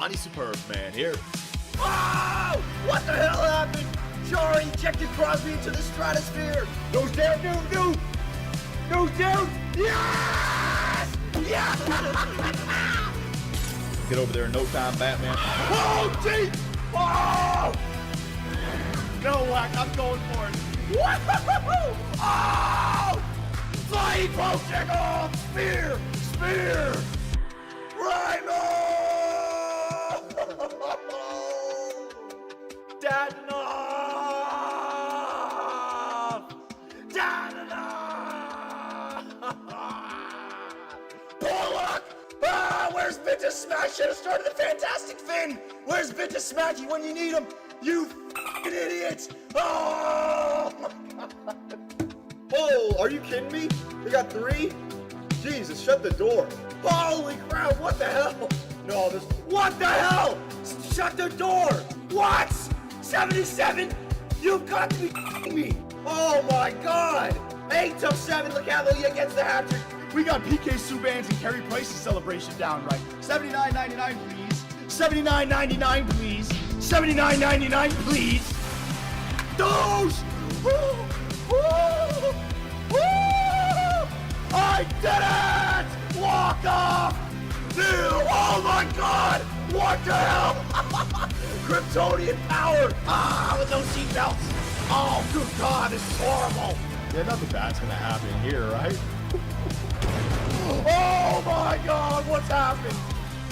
Johnny Superb, man, here. Oh! What the hell happened? Jari ejected Crosby into the stratosphere. Goes down, no. Goes down. Yes! Yes! Get over there in no time, Batman. Oh, gee! Oh! No, Whack, I'm going for it. Woo-hoo-hoo-hoo! Oh! Flying potion! Oh, spear! Rhymo! Pollock! Where's Vintage Smash? Should have started the Fantastic Finn! Where's Vintage Smashy when you need him? You f***ing idiot! Oh my god! Oh, are you kidding me? They got 3? Jesus, shut the door. Holy crap, what the hell? No, this. What the hell? Shut the door! What? 77? You've got to be f***ing me! Oh my god! 8-7, Lecavalier gets the hat trick. We got PK Subban's and Carey Price's celebration down right. $79.99, please. $79.99, please. $79.99, please. Those! Woo! Woo! Woo! I did it! Walk off! Dude, oh my god! What the hell? Kryptonian power! With no seatbelts! Oh, good god, this is horrible! Yeah, nothing bad's gonna happen here, right? Oh my god, what's happened?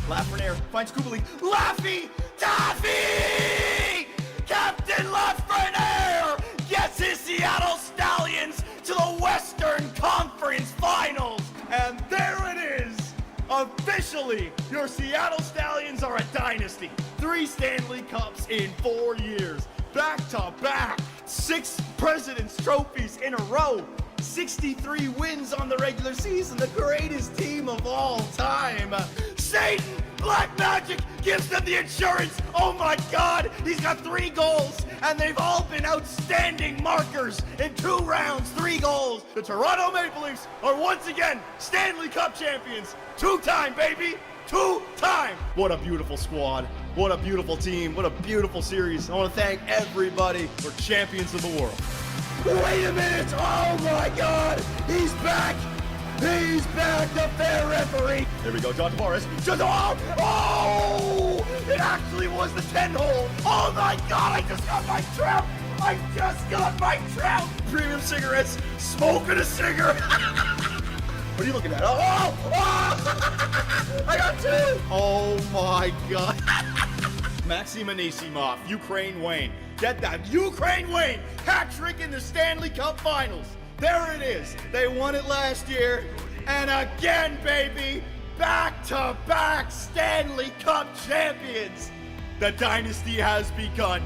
Lafreniere finds Kubalik. Laffy Taffy! Captain Lafreniere gets his Seattle Stallions to the Western Conference Finals! And there it is! Officially, your Seattle Stallions are a dynasty. 3 Stanley Cups in 4 years. Back to back. 6 President's Trophies in a row. 63 wins on the regular season. The greatest team of all time. Satan! Black Magic gives them the insurance! Oh my god! He's got 3 goals, and they've all been outstanding markers in 2 rounds, 3 goals. The Toronto Maple Leafs are once again Stanley Cup champions. 2-time, baby! 2-time! What a beautiful squad. What a beautiful team. What a beautiful series. I want to thank everybody for champions of the world. Wait a minute! Oh my god! He's back! He's back! The fair referee! There we go, John Tavares. Oh! It actually was the 10-hole! Oh my god! I just got my trout! I just got my trout! Premium cigarettes. Smoking a cigarette! What are you looking at? Oh! Oh! I got 2! Oh my god. Maxim Anisimov, Ukraine Wayne. Get that. Ukraine Wayne. Hat trick in the Stanley Cup Finals. There it is. They won it last year. And again, baby. Back-to-back Stanley Cup champions. The dynasty has begun.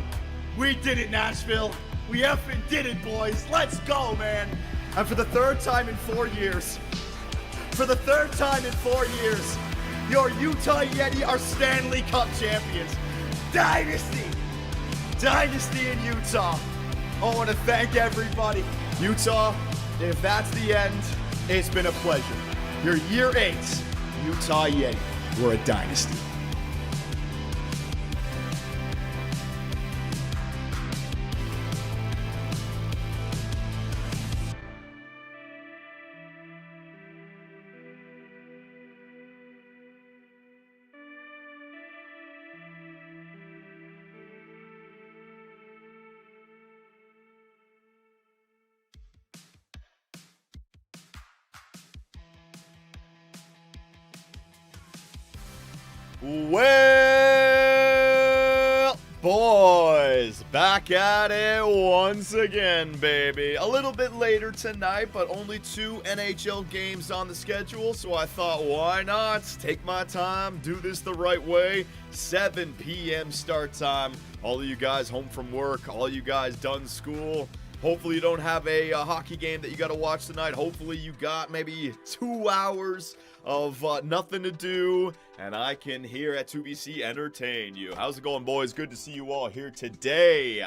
We did it, Nashville. We effing did it, boys. Let's go, man. And for the 3rd time in 4 years, your Utah Yeti are Stanley Cup champions. Dynasty in Utah. I want to thank everybody. Utah, if that's the end, it's been a pleasure. Your year 8, Utah Yeti. We're a dynasty. Well, boys, back at it once again, baby. A little bit later tonight, but only 2 NHL games on the schedule, so I thought, why not? Take my time, do this the right way. 7 p.m. start time. All of you guys home from work, all you guys done school. Hopefully you don't have a hockey game that you got to watch tonight. Hopefully you got maybe 2 hours of nothing to do, and I can here at 2BC entertain you. How's it going, boys? Good to see you all here today.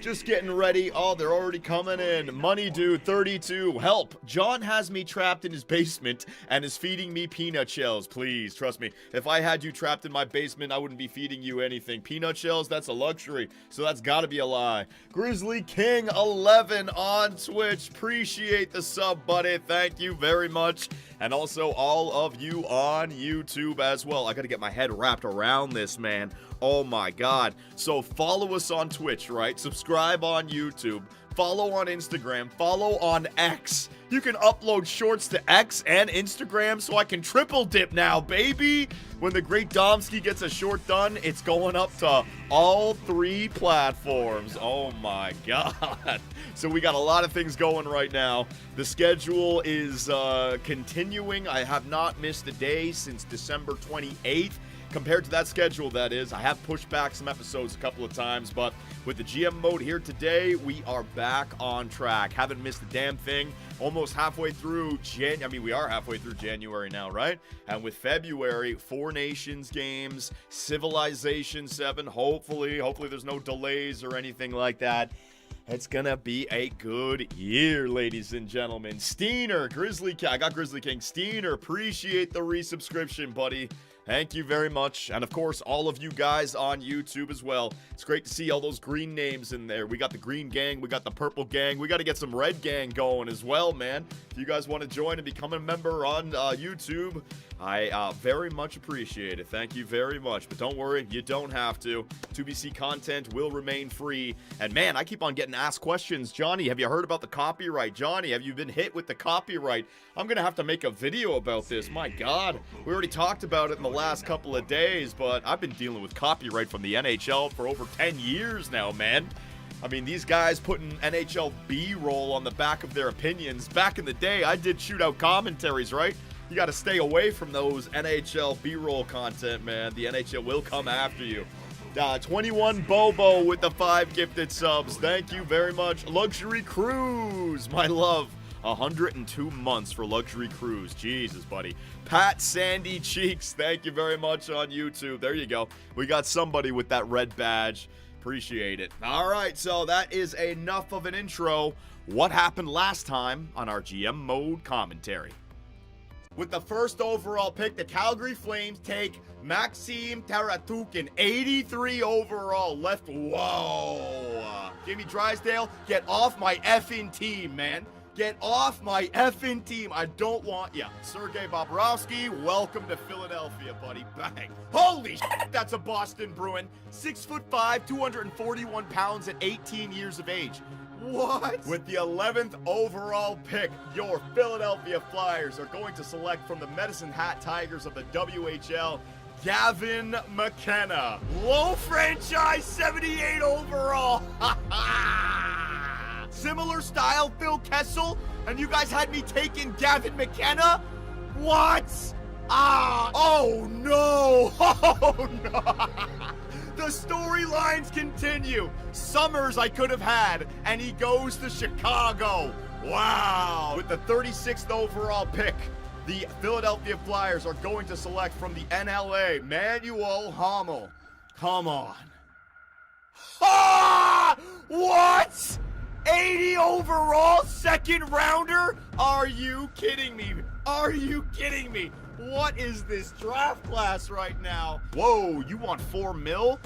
Just getting ready. Oh, they're already coming in. Money Dude 32. Help. John has me trapped in his basement and is feeding me peanut shells. Please, trust me. If I had you trapped in my basement, I wouldn't be feeding you anything. Peanut shells, that's a luxury. So that's got to be a lie. Grizzly King 11 on Twitch. Appreciate the sub, buddy. Thank you very much. And also all of you on YouTube as well. I got to get my head wrapped around this, man. Oh my God. So follow us on Twitch, right? Subscribe on YouTube. Follow on Instagram. Follow on X. You can upload shorts to X and Instagram, so I can triple dip now, baby. When the great Domsky gets a short done, it's going up to all 3 platforms. Oh my God. So we got a lot of things going right now. The schedule is continuing. I have not missed a day since December 28th. Compared to that schedule, that is. I have pushed back some episodes a couple of times, but with the GM mode here today, we are back on track. Haven't missed a damn thing. Almost halfway through we are halfway through January now, right? And with February, 4 Nations games, Civilization 7, hopefully there's no delays or anything like that. It's gonna be a good year, ladies and gentlemen. Steiner, Grizzly King, I got Grizzly King. Steiner, appreciate the resubscription, buddy. Thank you very much. And of course, all of you guys on YouTube as well. It's great to see all those green names in there. We got the green gang, we got the purple gang. We got to get some red gang going as well, man. If you guys want to join and become a member on YouTube, I very much appreciate it. Thank you very much. But don't worry, you don't have to. 2BC content will remain free. And man, I keep on getting asked questions. Johnny, have you heard about the copyright? Johnny, have you been hit with the copyright? I'm going to have to make a video about this. My God. We already talked about it in the last couple of days, but I've been dealing with copyright from the NHL for over 10 years now, man. I mean, these guys putting NHL B-roll on the back of their opinions. Back in the day, I did shootout commentaries, right? You got to stay away from those NHL B-roll content, man. The NHL will come after you. 21 Bobo with the 5 gifted subs. Thank you very much. Luxury Cruise, my love. 102 months for Luxury Cruise. Jesus, buddy. Pat Sandy Cheeks, thank you very much on YouTube. There you go. We got somebody with that red badge. Appreciate it. All right, so that is enough of an intro. What happened last time on our GM mode commentary? With the first overall pick, the Calgary Flames take Maxim Taratukin, 83 overall, left. Whoa. Jamie Drysdale, get off my effing team, man. Get off my effing team. I don't want ya. Sergei Bobrovsky, welcome to Philadelphia, buddy. Bang. Holy shit, that's a Boston Bruin. 6'5", 241 pounds at 18 years of age. What? With the 11th overall pick, your Philadelphia Flyers are going to select from the Medicine Hat Tigers of the WHL, Gavin McKenna. Low franchise, 78 overall. Ha ha! Similar style, Phil Kessel, and you guys had me taking Gavin McKenna? What? Oh no! Oh no! The storylines continue. Summers I could have had, and he goes to Chicago. Wow! With the 36th overall pick, the Philadelphia Flyers are going to select from the NLA, Manuel Hamel. Come on. Ah! What? 80 overall, second rounder? Are you kidding me? Are you kidding me? What is this draft class right now? Whoa, you want $4 million?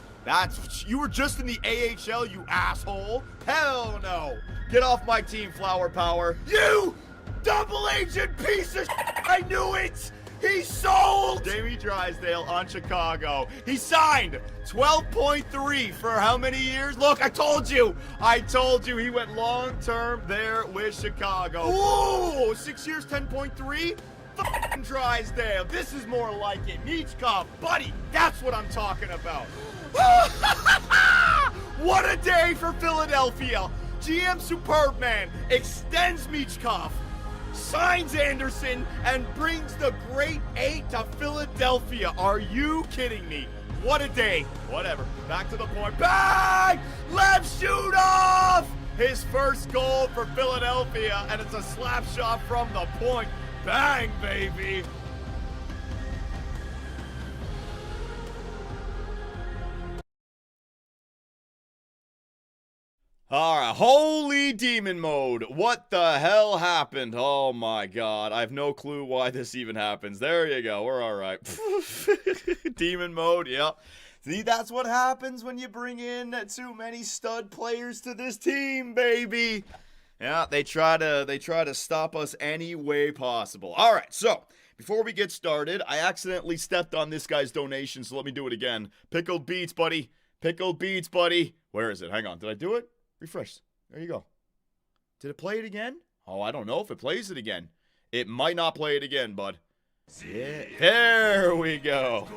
You were just in the AHL, you asshole. Hell no. Get off my team, Flower Power. You double agent piece of shit. I knew it. He sold! Jamie Drysdale on Chicago. He signed 12.3 for how many years? Look, I told you. I told you he went long-term there with Chicago. Ooh, 6 years, 10.3? F***ing Drysdale. This is more like it. Michkov, buddy, that's what I'm talking about. What a day for Philadelphia. GM Superbman extends Michkov, signs Anderson, and brings the Great 8 to Philadelphia. Are you kidding me? What a day. Whatever. Back to the point. Bang! Left shoot off! His first goal for Philadelphia, and it's a slap shot from the point. Bang, baby. All right, holy demon mode. What the hell happened? Oh my god, I have no clue why this even happens. There you go, we're all right. Demon mode, yep. See, that's what happens when you bring in too many stud players to this team, baby. Yeah, they try to stop us any way possible. All right, so before we get started, I accidentally stepped on this guy's donation, so let me do it again. Pickled beets, buddy. Pickled beets, buddy. Where is it? Hang on, did I do it? Refresh. There you go. Did it play it again? Oh, I don't know if it plays it again. It might not play it again, bud. Yeah. There we go.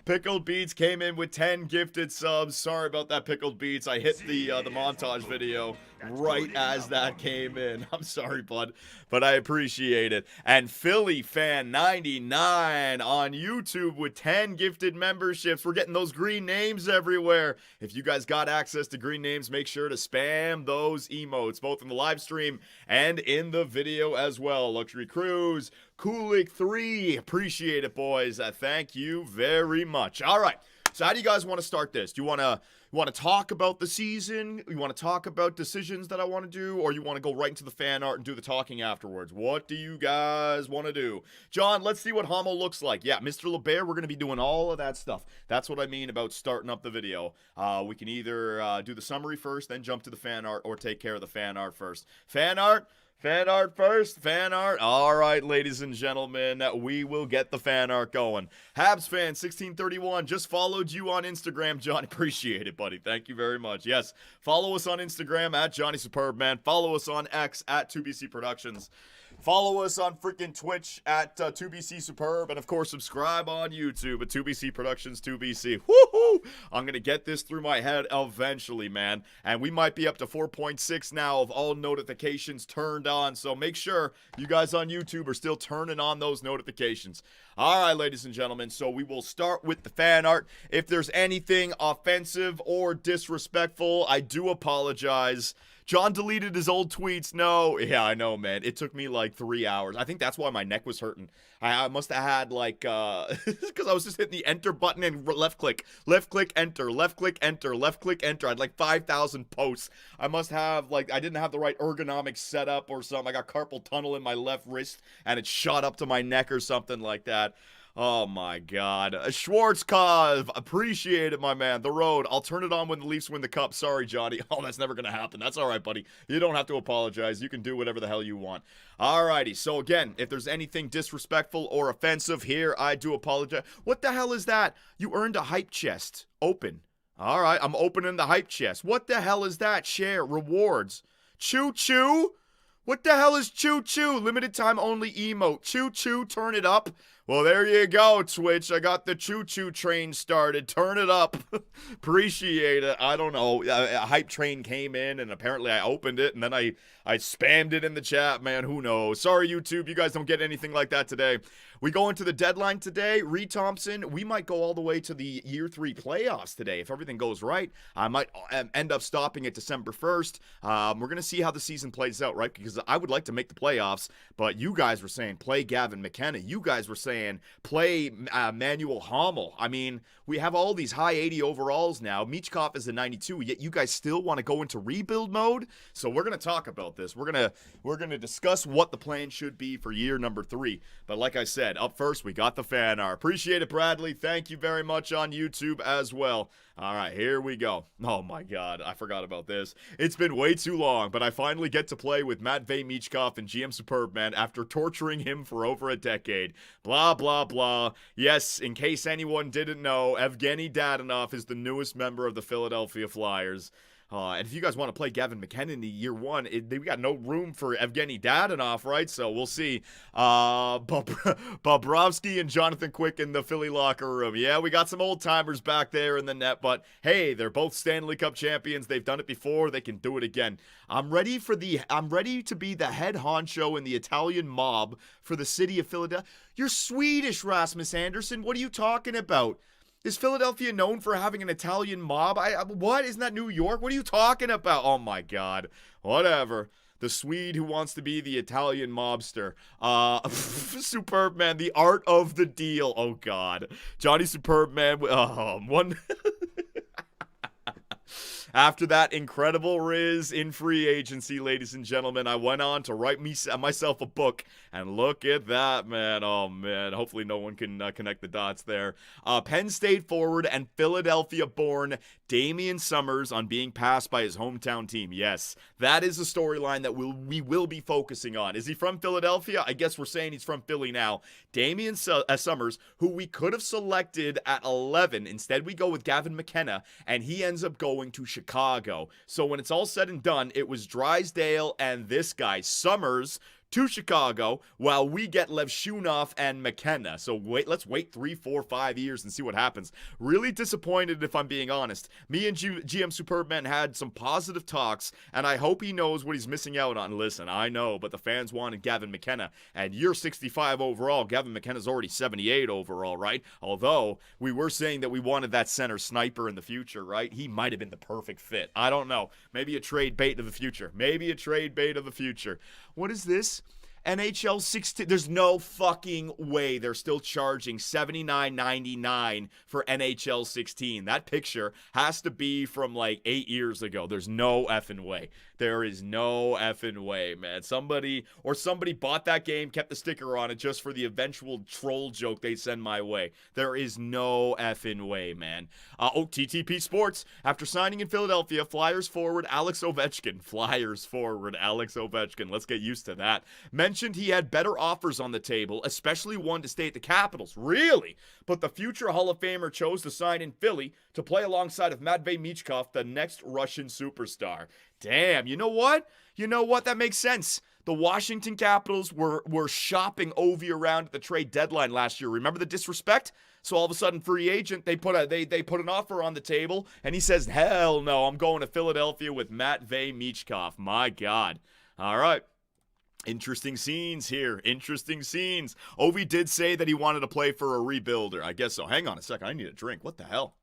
Pickled Beats came in with 10 gifted subs. Sorry about that, Pickled Beats. I hit the montage video right as that came in. I'm sorry, bud, but I appreciate it. And Philly Fan 99 on YouTube with 10 gifted memberships. We're getting those green names everywhere. If you guys got access to green names, make sure to spam those emotes, both in the live stream and in the video as well. Luxury Cruise, Kulik 3, appreciate it, boys. Thank you very much. All right, so how do you guys want to start this? Do you want to talk about the season? You want to talk about decisions that I want to do, or you want to go right into the fan art and do the talking afterwards? What do you guys want to do? John, let's see what Homo looks like. Yeah, Mr. LeBear, we're going to be doing all of that stuff. That's what I mean about starting up the video. We can either do the summary first, then jump to the fan art, or take care of the fan art first. Fan art? Fan art first, fan art. All right, ladies and gentlemen, we will get the fan art going. Habs fan 1631 just followed you on Instagram, John. Appreciate it, buddy. Thank you very much. Yes, follow us on Instagram at Johnny Superbman. Follow us on X at 2BC Productions. Follow us on freaking Twitch at 2BC Superb. And, of course, subscribe on YouTube at 2BC Productions 2BC. Woohoo! I'm going to get this through my head eventually, man. And we might be up to 4.6 now of all notifications turned on. So make sure you guys on YouTube are still turning on those notifications. All right, ladies and gentlemen. So we will start with the fan art. If there's anything offensive or disrespectful, I do apologize. John deleted his old tweets. No. Yeah, I know, man. It took me like 3 hours. I think that's why my neck was hurting. I must have had like, because I was just hitting the enter button and left click, enter, left click, enter, left click, enter. I had like 5,000 posts. I must have like, I didn't have the right ergonomic setup or something. I got carpal tunnel in my left wrist and it shot up to my neck or something like that. Oh my god. Schwarzkopf, appreciate it, my man. The road. I'll turn it on when the Leafs win the cup. Sorry, Johnny. Oh, that's never gonna happen. That's alright, buddy. You don't have to apologize. You can do whatever the hell you want. Alrighty, so again, if there's anything disrespectful or offensive here, I do apologize. What the hell is that? You earned a hype chest. Open. Alright, I'm opening the hype chest. What the hell is that? Share. Rewards. Choo choo? What the hell is choo choo? Limited time only emote. Choo choo, turn it up. Well, there you go, Twitch. I got the choo-choo train started. Turn it up. Appreciate it. I don't know. A hype train came in, and apparently I opened it, and then I spammed it in the chat, man. Who knows? Sorry, YouTube. You guys don't get anything like that today. We go into the deadline today. Reed Thompson, we might go all the way to the Year 3 playoffs today. If everything goes right, I might end up stopping at December 1st. We're going to see how the season plays out, right? Because I would like to make the playoffs, but you guys were saying play Gavin McKenna. You guys were saying play Manuel Hommel. I mean, we have all these high 80 overalls now. Michkov is a 92, yet you guys still want to go into rebuild mode? So we're going to talk about this. We're going to discuss what the plan should be for year number 3. But like I said, up first, we got the fan art. Appreciate it, Bradley. Thank you very much on YouTube as well. All right, here we go. Oh my god, I forgot about this. It's been way too long, but I finally get to play with Matvei Michkov and GM Superbman after torturing him for over a decade. Blah, blah, blah. Yes, in case anyone didn't know, Evgeny Dadonov is the newest member of the Philadelphia Flyers. And if you guys want to play Gavin McKenna in the year 1, we got no room for Evgeny Dadonov, right? So we'll see. Bobrovsky and Jonathan Quick in the Philly locker room. Yeah, we got some old timers back there in the net, but hey, they're both Stanley Cup champions. They've done it before. They can do it again. I'm ready to be the head honcho in the Italian mob for the city of Philadelphia. You're Swedish, Rasmus Anderson. What are you talking about? Is Philadelphia known for having an Italian mob? What? Isn't that New York? What are you talking about? Oh my god. Whatever. The Swede who wants to be the Italian mobster. Superb, man. The art of the deal. Oh god. Johnny Superb, man. One... After that incredible riz in free agency, ladies and gentlemen, I went on to write myself a book, and look at that, man. Oh, man. Hopefully no one can connect the dots there. Penn State forward and Philadelphia-born Damian Summers on being passed by his hometown team. Yes, that is a storyline that we will be focusing on. Is he from Philadelphia? I guess we're saying he's from Philly now. Damian Summers, who we could have selected at 11. Instead, we go with Gavin McKenna, and he ends up going to Chicago. So when it's all said and done, it was Drysdale and this guy, Summers, to Chicago, while we get Levshunov and McKenna. So let's wait 3, 4, 5 years and see what happens. Really disappointed, if I'm being honest. Me and GM Superbman had some positive talks, and I hope he knows what he's missing out on. Listen, I know, but the fans wanted Gavin McKenna, and you're 65 overall. Gavin McKenna's already 78 overall, right? Although, we were saying that we wanted that center sniper in the future, right? He might have been the perfect fit. I don't know. Maybe a trade bait of the future. Maybe a trade bait of the future. What is this? NHL 16. There's no fucking way they're still charging $79.99 for NHL 16. That picture has to be from like 8 years ago. There's no effing way. There is no effing way, man. Somebody bought that game, kept the sticker on it just for the eventual troll joke they send my way. There is no effing way, man. TTP Sports. After signing in Philadelphia, Flyers forward Alex Ovechkin. Let's get used to that. Mentioned he had better offers on the table, especially one to stay at the Capitals. Really? But the future Hall of Famer chose to sign in Philly to play alongside of Matvei Michkov, the next Russian superstar. Damn, you know what? That makes sense. The Washington Capitals were shopping Ovi around at the trade deadline last year. Remember the disrespect? So all of a sudden, free agent, they put an offer on the table, and he says, hell no, I'm going to Philadelphia with Matvei Michkov. My God. All right. Interesting scenes here. Interesting scenes. Ovi did say that he wanted to play for a rebuilder. I guess so. Hang on a second. I need a drink. What the hell?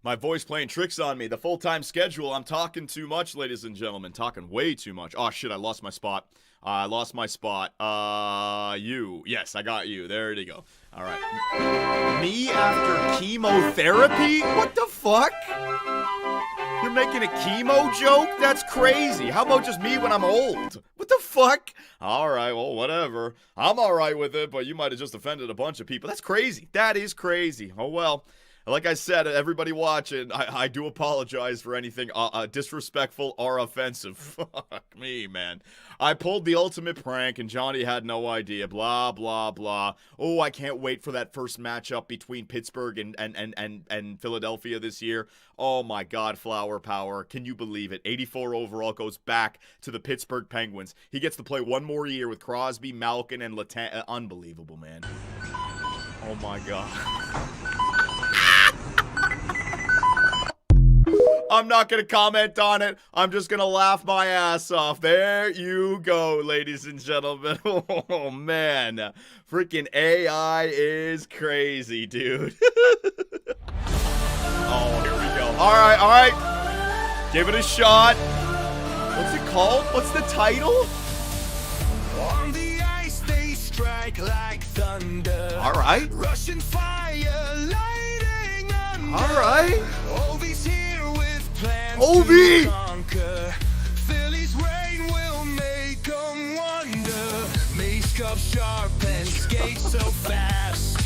My voice playing tricks on me. The full-time schedule. I'm talking too much, ladies and gentlemen. Talking way too much. Oh, shit. I lost my spot. You. Yes, I got you. There you go. All right. Me after chemotherapy? What the fuck? You're making a chemo joke? That's crazy. How about just me when I'm old? What the fuck? All right, well, whatever. I'm all right with it, but you might have just offended a bunch of people. That's crazy. That is crazy. Oh, well. Like I said, everybody watching, I do apologize for anything disrespectful or offensive. Fuck me, man. I pulled the ultimate prank and Johnny had no idea. Blah, blah, blah. Oh, I can't wait for that first matchup between Pittsburgh and Philadelphia this year. Oh my God, flower power. Can you believe it? 84 overall goes back to the Pittsburgh Penguins. He gets to play one more year with Crosby, Malkin, and Letang. Unbelievable, man. Oh my God. I'm not going to comment on it. I'm just going to laugh my ass off. There you go, ladies and gentlemen. Oh, man. Freaking AI is crazy, dude. Oh, here we go. All right. Give it a shot. What's it called? What's the title? On the ice they strike like thunder. All right. Russian fire lighting under. All right. Ovi's here with plans Ovi! to conquer. Philly's rain will make them wonder. Michkov sharp and skates so fast.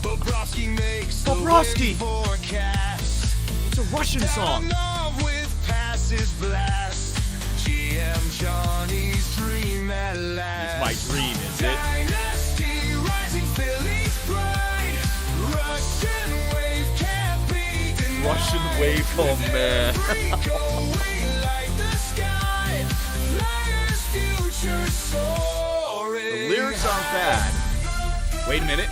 Bobrovsky makes Bobrovsky! the forecast. It's a Russian song. Love with passes blast. GM Johnny's dream at last. It's my dream, is it? Dynasty rising, Philly's pride. Russian wave can't be denied. Russian wave, oh man. Going like the sky. Flyers future soaring. The lyrics aren't bad. Wait a minute.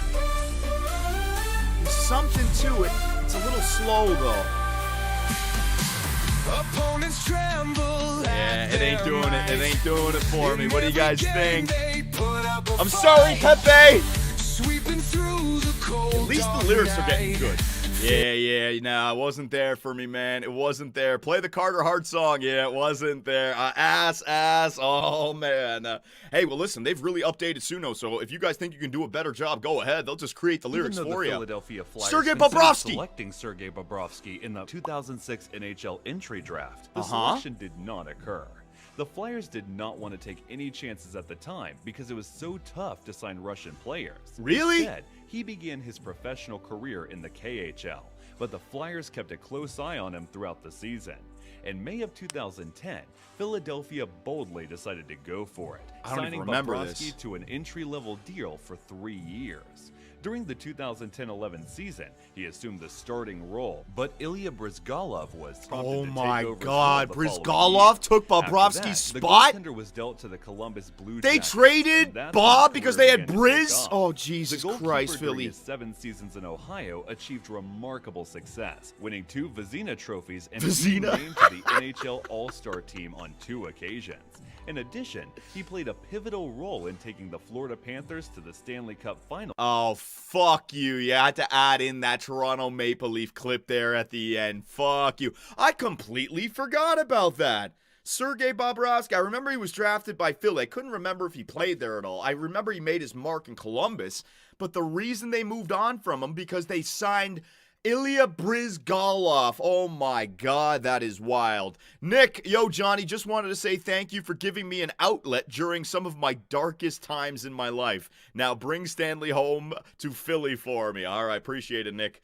There's something to it. It's a little slow though. Opponents tremble. Yeah, it ain't doing it. It ain't doing it for me. What do you guys think? I'm sorry, Pepe. Sweeping through the cold. At least the lyrics are getting good. Yeah, nah, it wasn't there for me, man. It wasn't there. Play the Carter Hart song. Yeah, it wasn't there. Ass. Oh, man. Hey, well, listen, they've really updated Suno, so if you guys think you can do a better job, go ahead. They'll just create the lyrics Even though for the you. Philadelphia Flyers Sergei considered Bobrovsky. selecting Sergei Bobrovsky in the 2006 NHL entry draft, the Uh-huh. selection did not occur. The Flyers did not want to take any chances at the time because it was so tough to sign Russian players. Really? Instead, he began his professional career in the KHL, but the Flyers kept a close eye on him throughout the season. In May of 2010, Philadelphia boldly decided to go for it, I don't even signing remember Bobrovsky this. to an entry-level deal for 3 years. During the 2010-11 season, he assumed the starting role, but Ilya Bryzgalov was prompted Oh to my take over as God, well the following Bryzgalov year. took After Bobrovsky's that, spot? The goaltender was dealt to the Columbus Blue They Jackets, traded and that's Bob when his because career they had began to take Briz? off. Oh, The Jesus goalkeeper Christ, during Philly. his 7 seasons in Ohio achieved remarkable success, winning 2 Vezina trophies and being Vezina? named to the NHL All-Star team on 2 occasions. In addition, he played a pivotal role in taking the Florida Panthers to the Stanley Cup Final. Oh, fuck you. You had to add in that Toronto Maple Leaf clip there at the end. Fuck you. I completely forgot about that. Sergei Bobrovsky, I remember he was drafted by Philly. I couldn't remember if he played there at all. I remember he made his mark in Columbus, but the reason they moved on from him because they signed Ilya Bryzgalov. Oh my God, that is wild. Nick, yo, Johnny, just wanted to say thank you for giving me an outlet during some of my darkest times in my life. Now bring Stanley home to Philly for me. All right, appreciate it, Nick.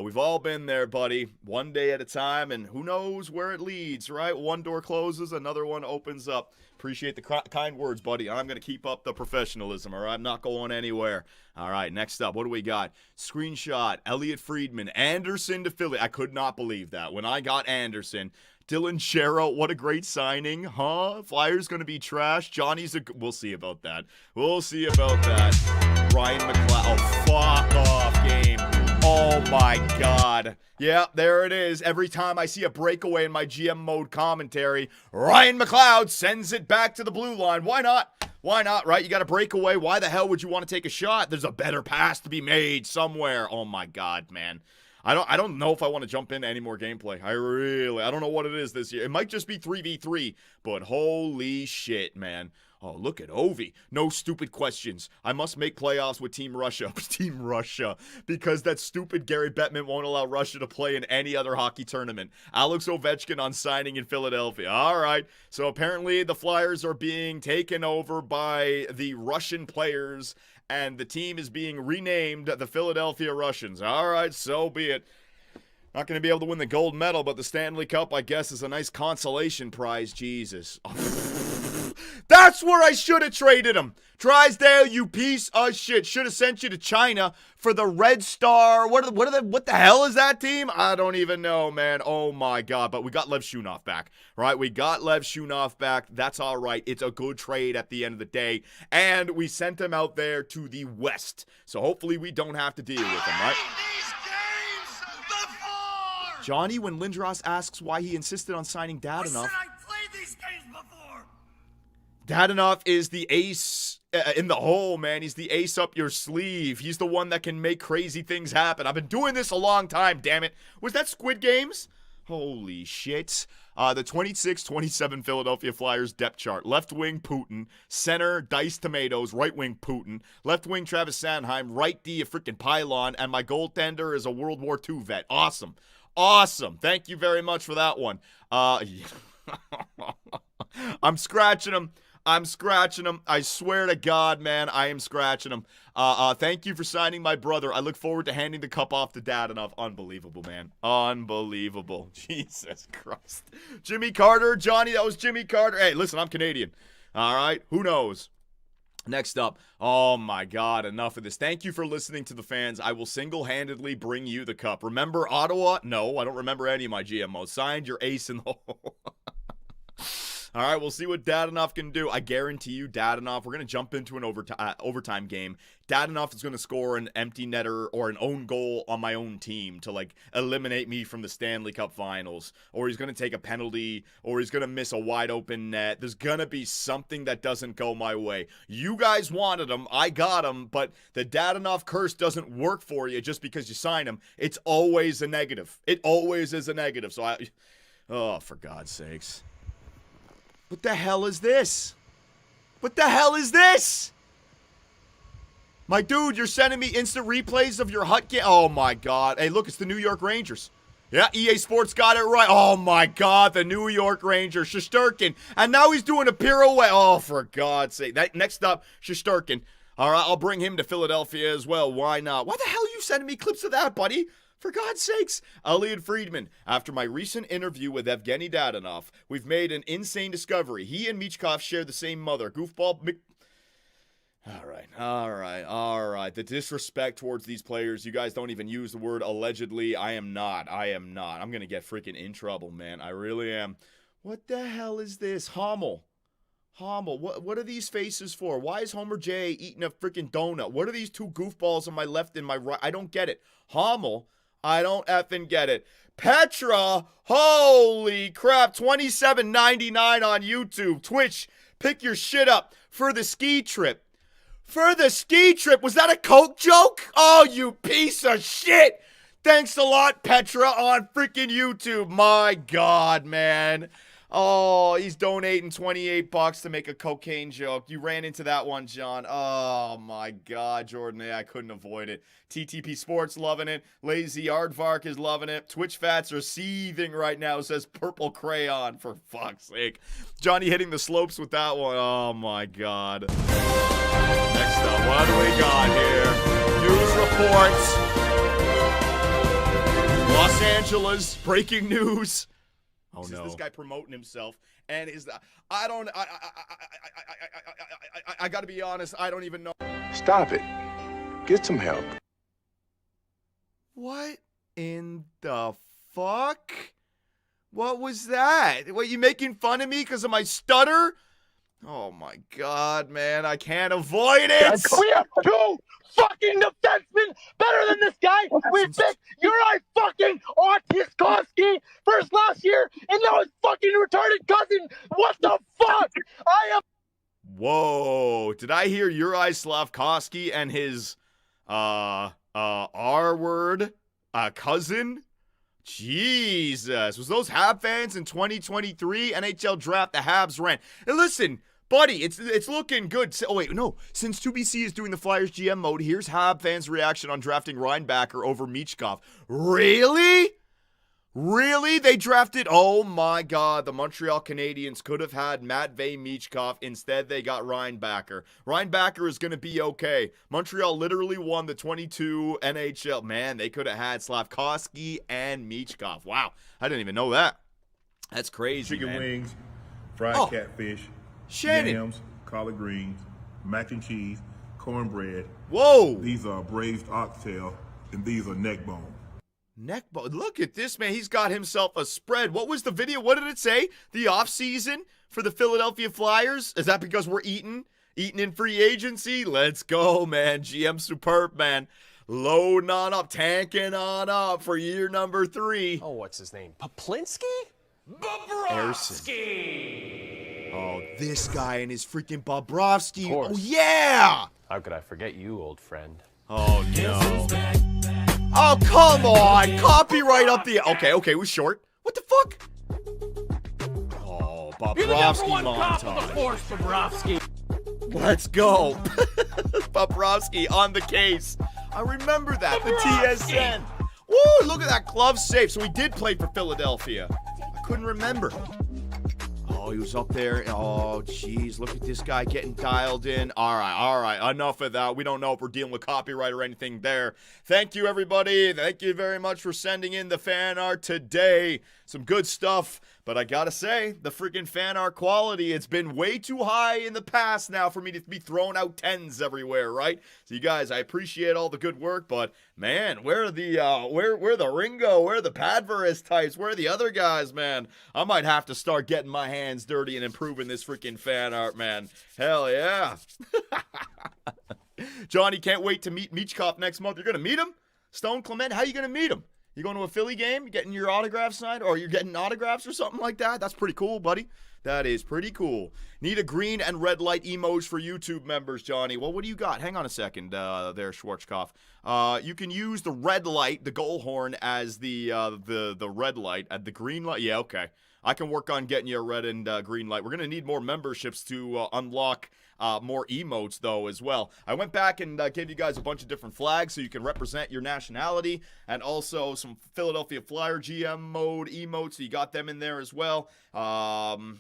We've all been there, buddy. One day at a time, and who knows where it leads, right? One door closes, another one opens up. Appreciate the kind words, buddy. I'm going to keep up the professionalism, all right? I'm not going anywhere. All right, next up, what do we got? Screenshot, Elliot Friedman, Anderson to Philly. I could not believe that. When I got Anderson, Dylan Chero, what a great signing, huh? Flyers going to be trash. Johnny's we'll see about that. We'll see about that. Ryan McLeod, oh, fuck off game. Oh my God. Yeah, there it is. Every time I see a breakaway in my GM mode commentary, Ryan McLeod sends it back to the blue line. Why not? Why not, right? You got a breakaway. Why the hell would you want to take a shot? There's a better pass to be made somewhere. Oh my God, man. I don't know if I want to jump into any more gameplay. I don't know what it is this year. It might just be 3v3, but holy shit, man. Oh, look at Ovi. No stupid questions. I must make playoffs with Team Russia. Team Russia. Because that stupid Gary Bettman won't allow Russia to play in any other hockey tournament. Alex Ovechkin on signing in Philadelphia. All right. So apparently the Flyers are being taken over by the Russian players, and the team is being renamed the Philadelphia Russians. All right, so be it. Not going to be able to win the gold medal, but the Stanley Cup, I guess, is a nice consolation prize. Jesus. That's where I should have traded him. Drysdale, you piece of shit. Should have sent you to China for the Red Star. What the hell is that team? I don't even know, man. Oh, my God. But we got Lev Shunov back, right? We got Lev Shunov back. That's all right. It's a good trade at the end of the day. And we sent him out there to the West. So hopefully we don't have to deal with him, right? Johnny, when Lindros asks why he insisted on signing Dadonov. Dadonov is the ace in the hole, man. He's the ace up your sleeve. He's the one that can make crazy things happen. I've been doing this a long time, damn it. Was that Squid Games? Holy shit. The 26-27 Philadelphia Flyers depth chart. Left wing, Putin. Center, Diced Tomatoes. Right wing, Putin. Left wing, Travis Sanheim. Right D, a freaking pylon. And my goaltender is a World War II vet. Awesome. Awesome. Thank you very much for that one. I'm scratching him. I swear to God, man, I am scratching him. Thank you for signing my brother. I look forward to handing the cup off to Dadonov. Unbelievable, man. Unbelievable. Jesus Christ. Jimmy Carter. Johnny, that was Jimmy Carter. Hey, listen, I'm Canadian. All right? Who knows? Next up, oh my God, enough of this. Thank you for listening to the fans. I will single-handedly bring you the cup. Remember Ottawa? No, I don't remember any of my GMOs. Signed, your ace in the hole. All right, we'll see what Dadonov can do. I guarantee you, Dadonov, we're going to jump into an overtime game. Dadonov is going to score an empty netter or an own goal on my own team to, like, eliminate me from the Stanley Cup Finals. Or he's going to take a penalty, or he's going to miss a wide open net. There's going to be something that doesn't go my way. You guys wanted him. I got him. But the Dadonov curse doesn't work for you just because you sign him. It's always a negative. It always is a negative. So oh, for God's sakes. What the hell is this? What the hell is this? My dude, you're sending me instant replays of your hut game? Oh my God. Hey, look, it's the New York Rangers. Yeah, EA Sports got it right. Oh my God, the New York Rangers. Shesterkin. And now he's doing a pirouette. Oh, for God's sake. Next up, Shesterkin. All right, I'll bring him to Philadelphia as well. Why not? Why the hell are you sending me clips of that, buddy? For God's sakes. Elliot Friedman, after my recent interview with Evgeny Dadonov, we've made an insane discovery. He and Michkov share the same mother. Goofball All right. The disrespect towards these players. You guys don't even use the word allegedly. I am not. I'm going to get freaking in trouble, man. I really am. What the hell is this? Hommel, what are these faces for? Why is Homer J eating a freaking donut? What are these two goofballs on my left and my right? I don't get it. Hommel, I don't effing get it. Petra, holy crap, $27.99 on YouTube. Twitch, pick your shit up for the ski trip. For the ski trip, was that a Coke joke? Oh, you piece of shit. Thanks a lot, Petra, on freaking YouTube. My God, man. Oh, he's donating $28 to make a cocaine joke. You ran into that one, John. Oh, my God, Jordan. I couldn't avoid it. TTP Sports loving it. Lazy Aardvark is loving it. Twitch Fats are seething right now. It says Purple Crayon, for fuck's sake. Johnny hitting the slopes with that one. Oh, my God. Next up, what do we got here? News reports. Los Angeles, breaking news. Oh no! This guy promoting himself, and I gotta be honest. I don't even know. Stop it. Get some help. What in the fuck? What was that? What, you making fun of me because of my stutter? Oh my God, man! I can't avoid it. We have two fucking defensemen better than this guy. We picked Uri fucking Artiskoski first last year, and now his fucking retarded cousin. What the fuck? Whoa! Did I hear Uri Slavkovsky and his R-word cousin? Jesus, was those Habs fans in 2023 NHL draft? The Habs ran. And listen, buddy, it's looking good. Oh, wait, no. Since 2BC is doing the Flyers GM mode, here's Hab fans' reaction on drafting Reinbacher over Michkov. Really? Really? They drafted? Oh, my God. The Montreal Canadiens could have had Matvei Michkov. Instead, they got Reinbacher. Reinbacher is going to be okay. Montreal literally won the 22 NHL. Man, they could have had Slavkovsky and Michkov. Wow. I didn't even know that. That's crazy, Chicken man. wings, fried catfish, Shannon. yams, collard greens, mac and cheese, cornbread. Whoa. These are braised oxtail, and these are neck bone. Neck bone. Look at this, man. He's got himself a spread. What was the video? What did it say? The off season for the Philadelphia Flyers? Is that because we're eating in free agency? Let's go, man. GM superb, man. Loading on up, tanking on up for year number 3. Oh, what's his name? Poplinski? Bobrovsky. Oh, this guy and his freaking Bobrovsky. Of course. Oh, yeah. How could I forget you, old friend? Oh, no. Oh, come on. Copyright up the... Okay, it was short. What the fuck? Oh, Bobrovsky montage. Let's go. Bobrovsky on the case. I remember that. The TSN. Woo, look at that glove save. So he did play for Philadelphia. I couldn't remember. Oh, he was up there. Oh, jeez. Look at this guy getting dialed in. All right. Enough of that. We don't know if we're dealing with copyright or anything there. Thank you, everybody. Thank you very much for sending in the fan art today. Some good stuff. But I gotta say, the freaking fan art quality, it's been way too high in the past now for me to be throwing out 10s everywhere, right? So you guys, I appreciate all the good work, but man, where are the where the Ringo, where are the Padvaris types, where are the other guys, man? I might have to start getting my hands dirty and improving this freaking fan art, man. Hell yeah. Johnny, can't wait to meet Michkov next month. You're gonna meet him? Stone Clement, how you gonna meet him? You going to a Philly game, getting your autograph signed, or you're getting autographs or something like that? That's pretty cool, buddy. That is pretty cool. Need a green and red light emojis for YouTube members, Johnny. Well, what do you got? Hang on a second there, Schwarzkopf. You can use the red light, the goal horn, as the red light. The green light, yeah, okay. I can work on getting you a red and green light. We're going to need more memberships to unlock more emotes, though, as well. I went back and gave you guys a bunch of different flags so you can represent your nationality, and also some Philadelphia Flyer GM mode emotes, so you got them in there as well.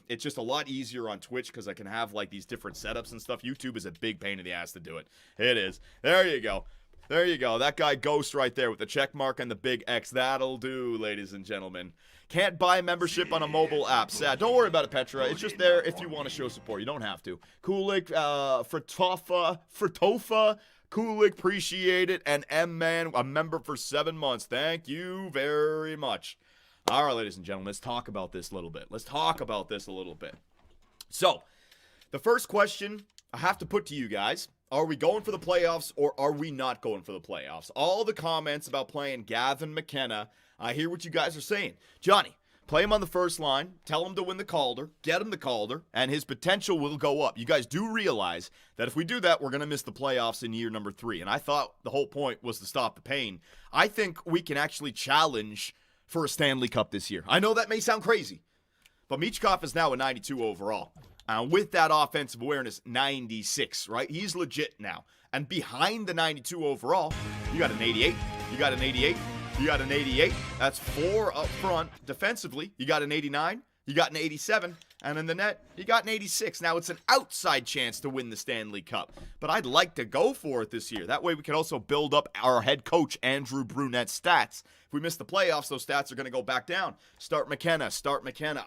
It's just a lot easier on Twitch because I can have, like, these different setups and stuff. YouTube is a big pain in the ass to do it. It is. There you go. There you go. That guy Ghost right there with the check mark and the big X. That'll do, ladies and gentlemen. Can't buy membership on a mobile app. Sad. Don't worry about it, Petra. It's just there if you want to show support. You don't have to. Kulik, Fritofa, Kulik, appreciate it. And M-Man, a member for 7 months. Thank you very much. All right, ladies and gentlemen, let's talk about this a little bit. So, the first question I have to put to you guys, are we going for the playoffs or are we not going for the playoffs? All the comments about playing Gavin McKenna, I hear what you guys are saying. Johnny, play him on the first line, tell him to win the Calder, get him the Calder, and his potential will go up. You guys do realize that if we do that, we're going to miss the playoffs in year number 3. And I thought the whole point was to stop the pain. I think we can actually challenge for a Stanley Cup this year. I know that may sound crazy, but Michkov is now a 92 overall. With that offensive awareness, 96, right? He's legit now. And behind the 92 overall, you got an 88. You got an 88. You got an 88. That's 4 up front defensively. You got an 89. You got an 87. And in the net, you got an 86. Now, it's an outside chance to win the Stanley Cup. But I'd like to go for it this year. That way we can also build up our head coach, Andrew Brunette's stats. If we miss the playoffs, those stats are going to go back down. Start McKenna.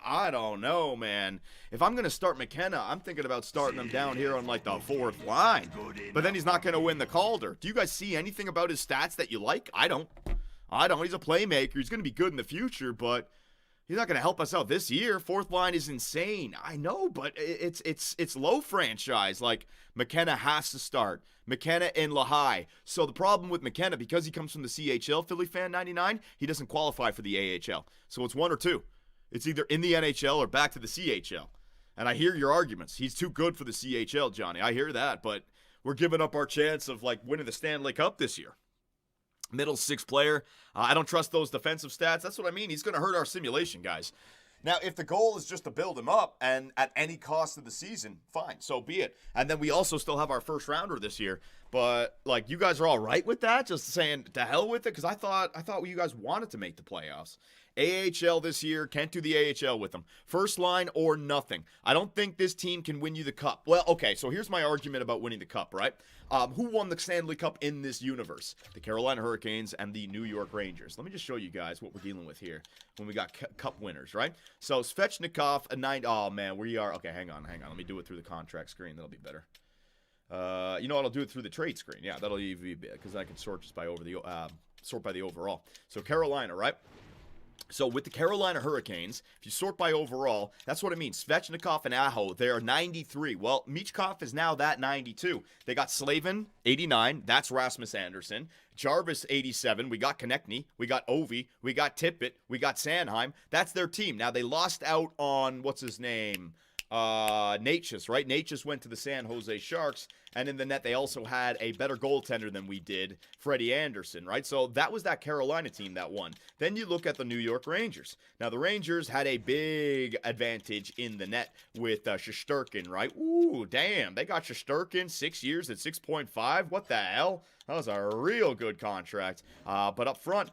I don't know, man. If I'm going to start McKenna, I'm thinking about starting him down here on, like, the 4th line. But then he's not going to win the Calder. Do you guys see anything about his stats that you like? I don't. He's a playmaker. He's going to be good in the future, but he's not going to help us out this year. 4th line is insane. I know, but it's low franchise. Like, McKenna has to start. McKenna and Lehigh. So the problem with McKenna, because he comes from the CHL, Philly Fan 99, he doesn't qualify for the AHL. So it's one or two. It's either in the NHL or back to the CHL. And I hear your arguments. He's too good for the CHL, Johnny. I hear that, but we're giving up our chance of, like, winning the Stanley Cup this year. Middle 6 player. I don't trust those defensive stats. That's what I mean. He's going to hurt our simulation, guys. Now, if the goal is just to build him up and at any cost of the season, fine, so be it. And then we also still have our first rounder this year. But, like, you guys are all right with that? Just saying to hell with it? Because I thought you guys wanted to make the playoffs. AHL this year, can't do the AHL with them. First line or nothing. I don't think this team can win you the cup. Well, okay, so here's my argument about winning the cup, right? Who won the Stanley Cup in this universe? The Carolina Hurricanes and the New York Rangers. Let me just show you guys what we're dealing with here when we got cup winners, right? So Svechnikov, a 9. Oh, man, we are. Okay, hang on. Let me do it through the contract screen. That'll be better. You know what? I'll do it through the trade screen. Yeah, that'll be because I can sort just by sort by the overall. So Carolina, right? So with the Carolina Hurricanes, if you sort by overall, that's what it means. Svechnikov and Aho, they're 93. Well, Michkov is now that 92. They got Slavin, 89. That's Rasmus Anderson. Jarvis, 87. We got Konechny. We got Ovi. We got Tippett. We got Sanheim. That's their team. Now, they lost out on, what's his name? Natchez, right? Natchez went to the San Jose Sharks, and in the net they also had a better goaltender than we did, Freddie Anderson, right? So that was that Carolina team that won. Then you look at the New York Rangers. Now the Rangers had a big advantage in the net with Shesterkin, right? Ooh, damn, they got Shesterkin 6 years at 6.5. What the hell? That was a real good contract. But up front,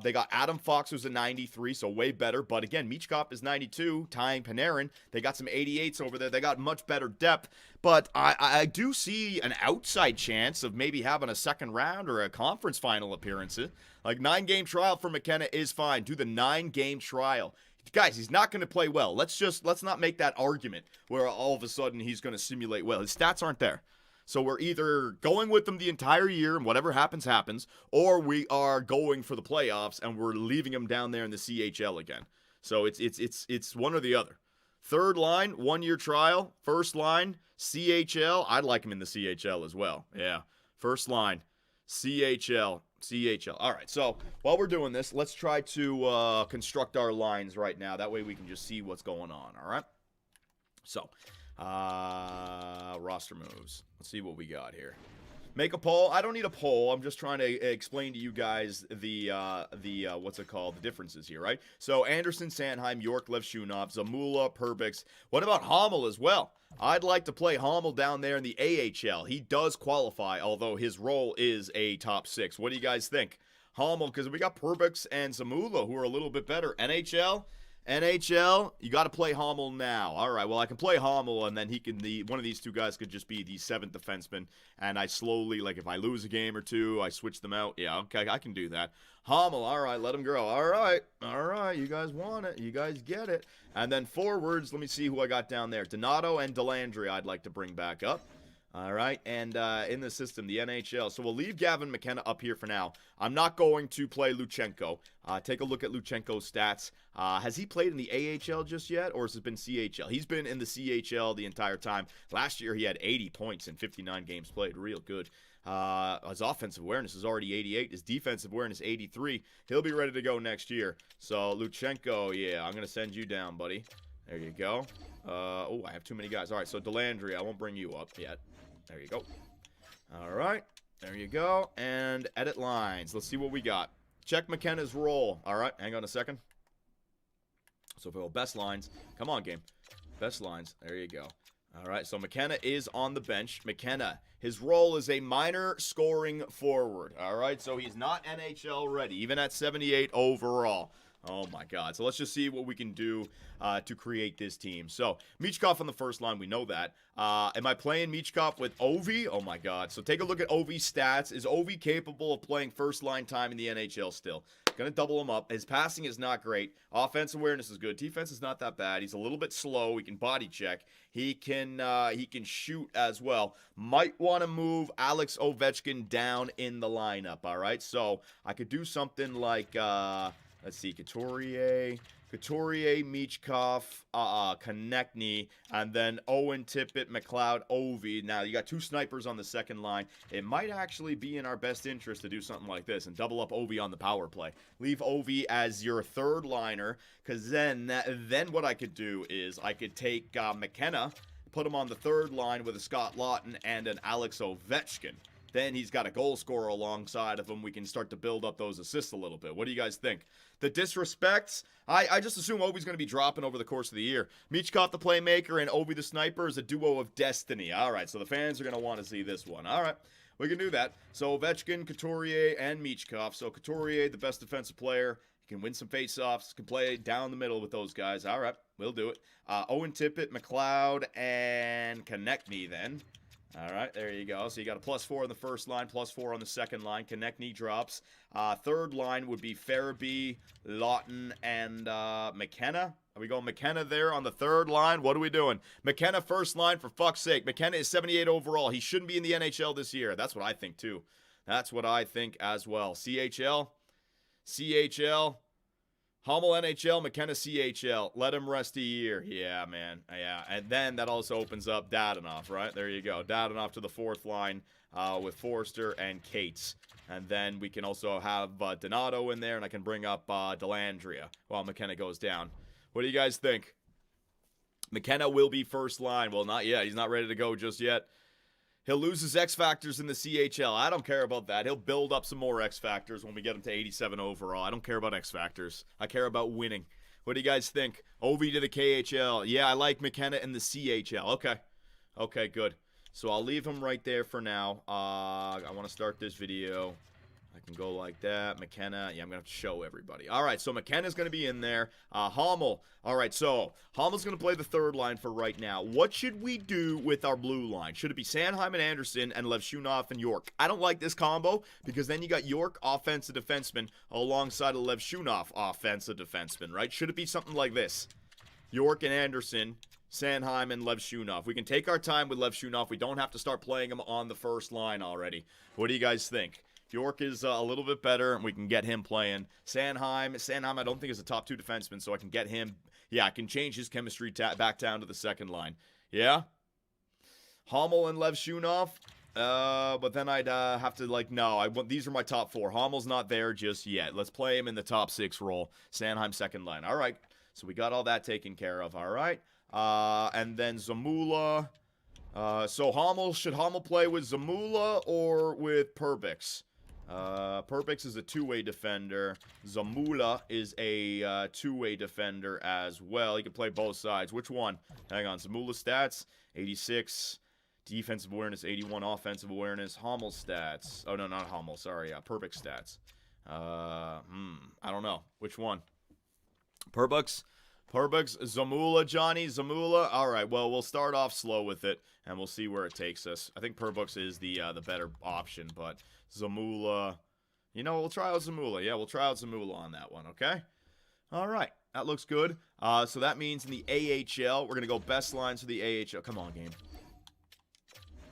they got Adam Fox, who's a 93, so way better. But again, Michkov is 92, tying Panarin. They got some 88s over there. They got much better depth. But I do see an outside chance of maybe having a second round or a conference final appearance. Like 9-game trial for McKenna is fine. Do the 9-game trial. guys, he's not going to play well. Let's not make that argument where all of a sudden he's going to simulate well. His stats aren't there. So we're either going with him the entire year and whatever happens, happens, or we are going for the playoffs and we're leaving him down there in the CHL again. So it's one or the other. Third line, 1-year trial. First line, CHL. I'd like him in the CHL as well. Yeah. First line, CHL. All right, so while we're doing this, let's try to construct our lines right now. That way we can just see what's going on, all right? So, roster moves. Let's see what we got here. Make a poll. I don't need a poll. I'm just trying to explain to you guys the what's it called? The differences here, right? So, Anderson, Sanheim, York, Levshunov, Zamula, Perbix. What about Hommel as well? I'd like to play Hommel down there in the AHL. He does qualify, although his role is a top 6. What do you guys think? Hommel, because we got Perbix and Zamula, who are a little bit better. NHL, you got to play Hommel now. All right, well, I can play Hommel, and then one of these two guys could just be the 7th defenseman, and I slowly, like, if I lose a game or two, I switch them out. Yeah, okay, I can do that. Hommel, all right, let him grow. All right, you guys want it. You guys get it. And then forwards, let me see who I got down there. Donato and Delandry I'd like to bring back up. All right, and in the system, the NHL. So we'll leave Gavin McKenna up here for now. I'm not going to play Luchenko. Take a look at Luchenko's stats. Has he played in the AHL just yet, or has it been CHL? He's been in the CHL the entire time. Last year, he had 80 points in 59 games played. Real good. His offensive awareness is already 88. His defensive awareness, 83. He'll be ready to go next year. So, Luchenko, yeah, I'm going to send you down, buddy. There you go. Oh, I have too many guys. All right, so Delandry, I won't bring you up yet. There you go. All right. There you go. And edit lines. Let's see what we got. Check McKenna's role. All right. Hang on a second. So for best lines. Come on, game. Best lines. There you go. All right. So McKenna is on the bench. McKenna, his role is a minor scoring forward. All right. So he's not NHL ready, even at 78 overall. Oh, my God. So let's just see what we can do to create this team. So, Michkov on the first line. We know that. Am I playing Michkov with Ovi? Oh, my God. So, take a look at Ovi's stats. Is Ovi capable of playing first-line time in the NHL still? Going to double him up. His passing is not great. Offensive awareness is good. Defense is not that bad. He's a little bit slow. He can body check. He can shoot as well. Might want to move Alex Ovechkin down in the lineup, all right? So, I could do something like... let's see, Couturier, Michkov, Konechny, and then Owen, Tippett, McLeod, Ovi. Now, you got 2 snipers on the second line. It might actually be in our best interest to do something like this and double up Ovi on the power play. Leave Ovi as your third liner, because then what I could do is I could take McKenna, put him on the third line with a Scott Lawton and an Alex Ovechkin. Then he's got a goal scorer alongside of him. We can start to build up those assists a little bit. What do you guys think? The disrespects, I just assume Ovi's going to be dropping over the course of the year. Michkov the playmaker and Ovi the sniper is a duo of destiny. All right, so the fans are going to want to see this one. All right, we can do that. So Ovechkin, Couturier, and Michkov. So Couturier, the best defensive player. He can win some faceoffs. Can play down the middle with those guys. All right, we'll do it. Owen Tippett, McLeod, and Konechny then. All right, there you go. So you got a +4 on the first line, +4 on the second line. Konechny drops. Third line would be Farabee, Lawton, and McKenna. Are we going McKenna there on the third line? What are we doing? McKenna first line, for fuck's sake. McKenna is 78 overall. He shouldn't be in the NHL this year. That's what I think, too. That's what I think as well. CHL. Hommel NHL, McKenna CHL. Let him rest a year. Yeah, man. Yeah. And then that also opens up Dadonov, right? There you go. Dadonov to the fourth line with Forster and Cates. And then we can also have Donato in there, and I can bring up Delandria while McKenna goes down. What do you guys think? McKenna will be first line. Well, not yet. He's not ready to go just yet. He'll lose his X Factors in the CHL. I don't care about that. He'll build up some more X Factors when we get him to 87 overall. I don't care about X Factors. I care about winning. What do you guys think? Ovi to the KHL. Yeah, I like McKenna in the CHL. Okay. Okay, good. So I'll leave him right there for now. I want to start this video I can go like that. McKenna. Yeah, I'm going to have to show everybody. All right, so McKenna's going to be in there. Hummel. All right, so Hummel's going to play the third line for right now. What should we do with our blue line? Should it be Sanheim and Anderson and Levshunov and York? I don't like this combo because then you got York, offensive defenseman, alongside a Levshunov, offensive defenseman, right? Should it be something like this? York and Anderson, Sanheim and Levshunov. We can take our time with Levshunov. We don't have to start playing him on the first line already. What do you guys think? York is a little bit better, and we can get him playing. Sanheim I don't think is a top 2 defenseman, so I can get him. Yeah, I can change his chemistry back down to the second line. Yeah? Hummel and Levshunov. But then I'd have to, like, no, these are my top 4. Hummel's not there just yet. Let's play him in the top 6 role. Sanheim second line. All right. So we got all that taken care of. All right. And then Zamula. So should Hummel play with Zamula or with Perbix? Perbix is a two-way defender. Zamula is a two-way defender as well. He can play both sides. Which one? Hang on. Zamula's stats, 86. Defensive awareness, 81. Offensive awareness. Hummel stats. Oh, no, not Hummel. Sorry. Perbix stats. I don't know. Which one? Perbix, Zamula, Johnny, Zamula. All right, well, we'll start off slow with it, and we'll see where it takes us. I think Perbix is the better option, but Zamula, you know, we'll try out Zamula. Yeah, we'll try out Zamula on that one, okay? All right, that looks good. So that means in the AHL, we're going to go best lines for the AHL. Come on, game.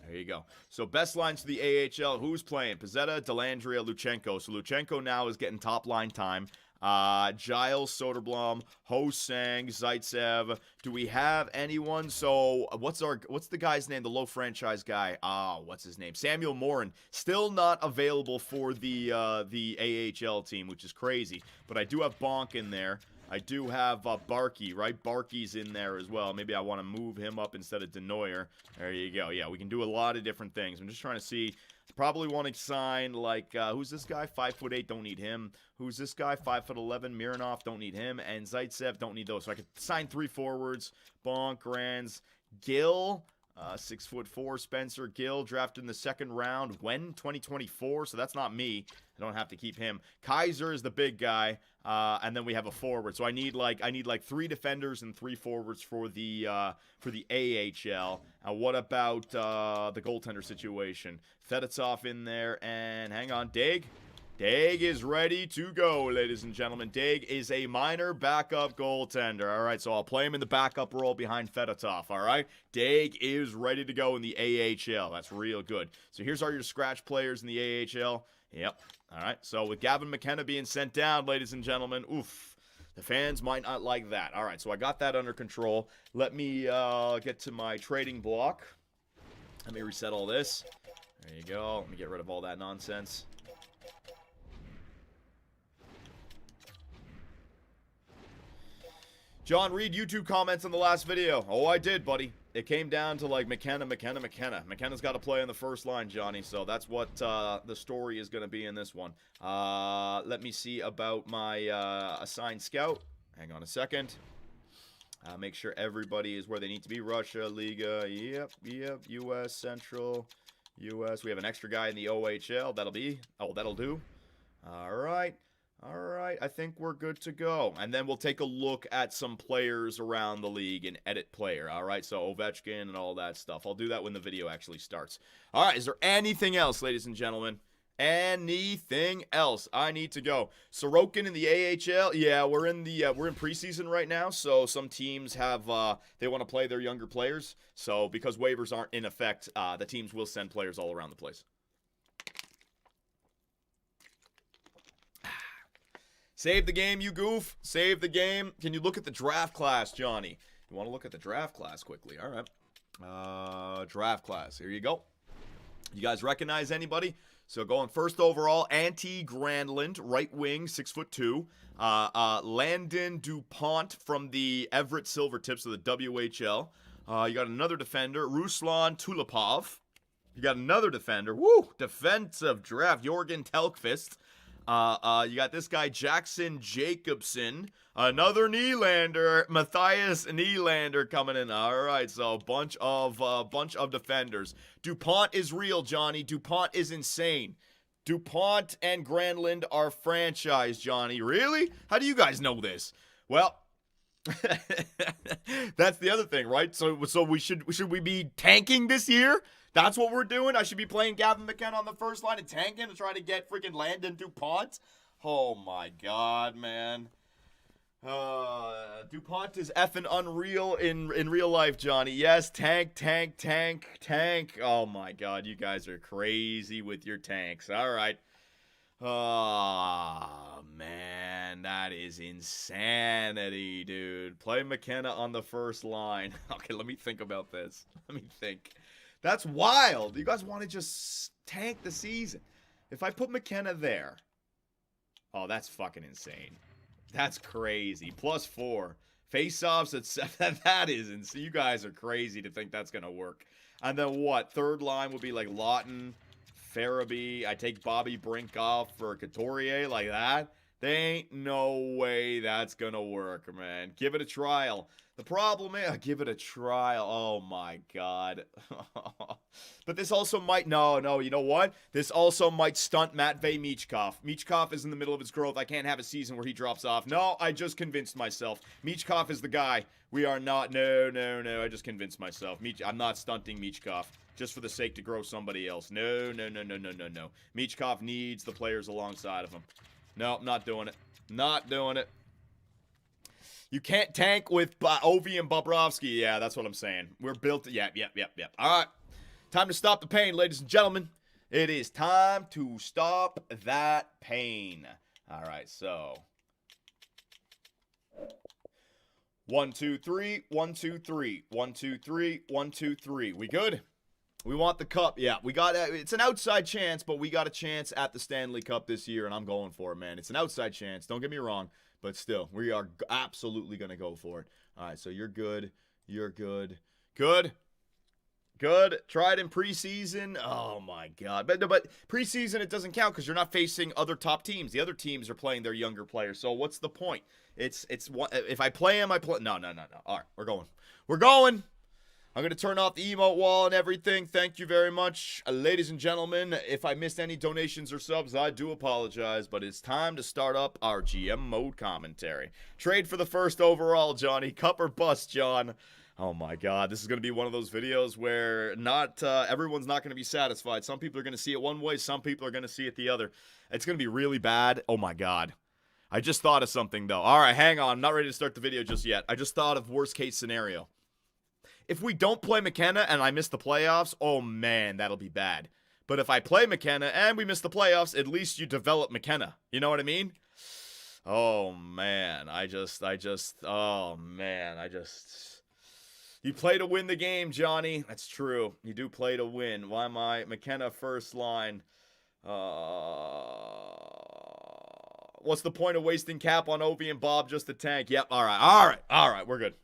There you go. So best lines for the AHL. Who's playing? Pizzetta, Delandria, Luchenko. So Luchenko now is getting top line time. Giles, Soderblom, Ho-Sang, Zaitsev. Do we have anyone? So what's the guy's name? The low franchise guy. What's his name? Samuel Morin. Still not available for the AHL team, which is crazy. But I do have Bonk in there. I do have Barkey, right? Barkey's in there as well. Maybe I want to move him up instead of Denoyer. There you go. Yeah, we can do a lot of different things. I'm just trying to see. Probably want to sign, like, who's this guy? 5'8", don't need him. Who's this guy? 5'11", Mironov, don't need him. And Zaitsev, don't need those. So I could sign 3 forwards. Bonk, Rands, Gill, 6'4", Spencer Gill, drafted in the second round. When? 2024, so that's not me. I don't have to keep him. Kaiser is the big guy, and then we have a forward. So I need like 3 defenders and 3 forwards for the AHL. What about the goaltender situation? Fedotov in there, and hang on, Dag. Dag is ready to go, ladies and gentlemen. Dag is a minor backup goaltender. All right, so I'll play him in the backup role behind Fedotov, all right? Dag is ready to go in the AHL. That's real good. So here's all your scratch players in the AHL. Yep. All right, so with Gavin McKenna being sent down, ladies and gentlemen, oof, the fans might not like that. All right, so I got that under control. Let me get to my trading block. Let me reset all this. There you go. Let me get rid of all that nonsense. John Reed, YouTube comments on the last video. Oh, I did, buddy. It came down to, like, McKenna. McKenna's got to play on the first line, Johnny. So that's what the story is going to be in this one. Let me see about my assigned scout. Hang on a second. Make sure everybody is where they need to be. Russia, Liga, yep. U.S., Central, U.S. We have an extra guy in the OHL. That'll do. All right. I think we're good to go. And then we'll take a look at some players around the league and edit player. All right, so Ovechkin and all that stuff. I'll do that when the video actually starts. All right, is there anything else, ladies and gentlemen? Anything else? I need to go. Sorokin in the AHL. Yeah, we're in preseason right now, so some teams have they want to play their younger players. So because waivers aren't in effect, the teams will send players all around the place. Save the game, you goof. Save the game. Can you look at the draft class, Johnny? You want to look at the draft class quickly? All right. Draft class. Here you go. You guys recognize anybody? So going first overall, Ante Granlund, right wing, 6'2". Landon DuPont from the Everett Silvertips of the WHL. You got another defender, Ruslan Tulipov. You got another defender. Woo! Defensive draft, Jorgen Telkvist. You got this guy, Jackson Jacobson. Another Nylander, Matthias Nylander coming in. All right, so a bunch of defenders. DuPont is real, Johnny. DuPont is insane. DuPont and Granlund are franchise, Johnny. Really? How do you guys know this? Well, that's the other thing, right? So we should we be tanking this year? That's what we're doing? I should be playing Gavin McKenna on the first line and tanking to try to get freaking Landon DuPont? Oh my god, man. DuPont is effing unreal in real life, Johnny. Yes, tank. Oh my god, you guys are crazy with your tanks. All right. Oh, man, that is insanity, dude. Play McKenna on the first line. Okay, let me think about this. Let me think. That's wild. You guys want to just tank the season. If I put McKenna there, oh, that's fucking insane. That's crazy. +4. Face-offs at 7. That is insane. You guys are crazy to think that's going to work. And then what? Third line would be like Lawton, Farabee. I take Bobby Brink off for Couturier like that. There ain't no way that's going to work, man. Give it a trial. The problem is, give it a trial. Oh, my God. But this also might, no, you know what? This also might stunt Matvei Michkov. Michkov is in the middle of his growth. I can't have a season where he drops off. No, I just convinced myself. Michkov is the guy. We are not, no, I just convinced myself. I'm not stunting Michkov just for the sake to grow somebody else. No. Michkov needs the players alongside of him. No, not doing it. Not doing it. You can't tank with Ovi and Bobrovsky. Yeah, that's what I'm saying. We're built to... Yep. All right. Time to stop the pain, ladies and gentlemen. It is time to stop that pain. All right, so... 1, 2, 3. 1, 2, 3. 1, 2, 3. 1, 2, 3. We good? We want the cup. Yeah, we got... It's an outside chance, but we got a chance at the Stanley Cup this year, and I'm going for it, man. It's an outside chance. Don't get me wrong. But still, we are absolutely going to go for it. All right, so you're good. You're good. Good. Tried in preseason. Oh, my God. But preseason, it doesn't count because you're not facing other top teams. The other teams are playing their younger players. So what's the point? It's if I play them, I play. No. All right, we're going. I'm going to turn off the emote wall and everything. Thank you very much. Ladies and gentlemen, if I missed any donations or subs, I do apologize, but it's time to start up our GM mode commentary. Trade for the first overall, Johnny. Cup or bust, John. Oh my God, this is going to be one of those videos where not everyone's not going to be satisfied. Some people are going to see it one way, some people are going to see it the other. It's going to be really bad. Oh my God. I just thought of something, though. All right, hang on. I'm not ready to start the video just yet. I just thought of worst case scenario. If we don't play McKenna and I miss the playoffs, oh man, that'll be bad. But if I play McKenna and we miss the playoffs, at least you develop McKenna. You know what I mean? Oh man, you play to win the game, Johnny. That's true. You do play to win. Why am I? McKenna first line. What's the point of wasting cap on Ovi and Bob just to tank? Yep, all right, we're good.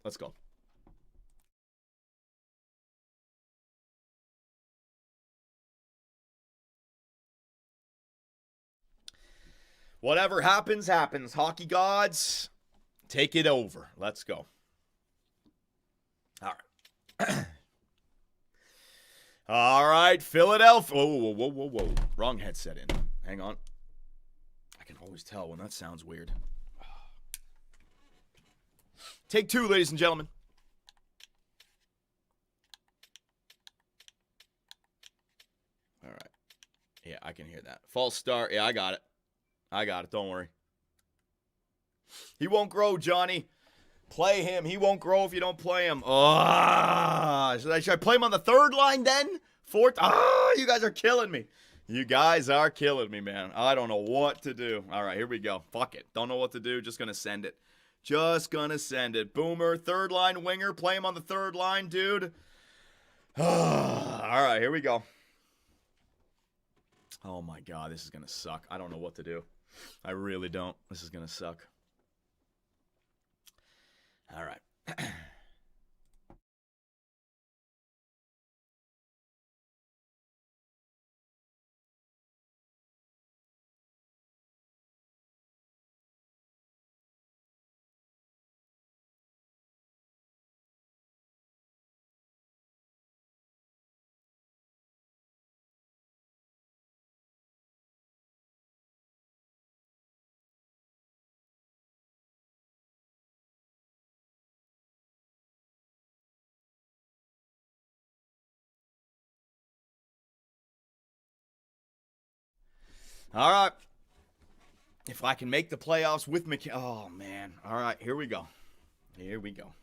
Let's go. Whatever happens, happens. Hockey gods, take it over. Let's go. All right. All right, Philadelphia. Whoa. Wrong headset in. Hang on. I can always tell when that sounds weird. Take 2, ladies and gentlemen. All right. Yeah, I can hear that. False start. Yeah, I got it. Don't worry. He won't grow, Johnny. Play him. He won't grow if you don't play him. Should I play him on the third line then? Fourth? You guys are killing me. You guys are killing me, man. I don't know what to do. All right, here we go. Fuck it. Don't know what to do. Just going to send it. Boomer, third line winger. Play him on the third line, dude. All right, here we go. Oh, my God. This is going to suck. I don't know what to do. I really don't. This is going to suck. All right. All right. If I can make the playoffs with McKinnon. Oh, man. All right, here we go. Here we go.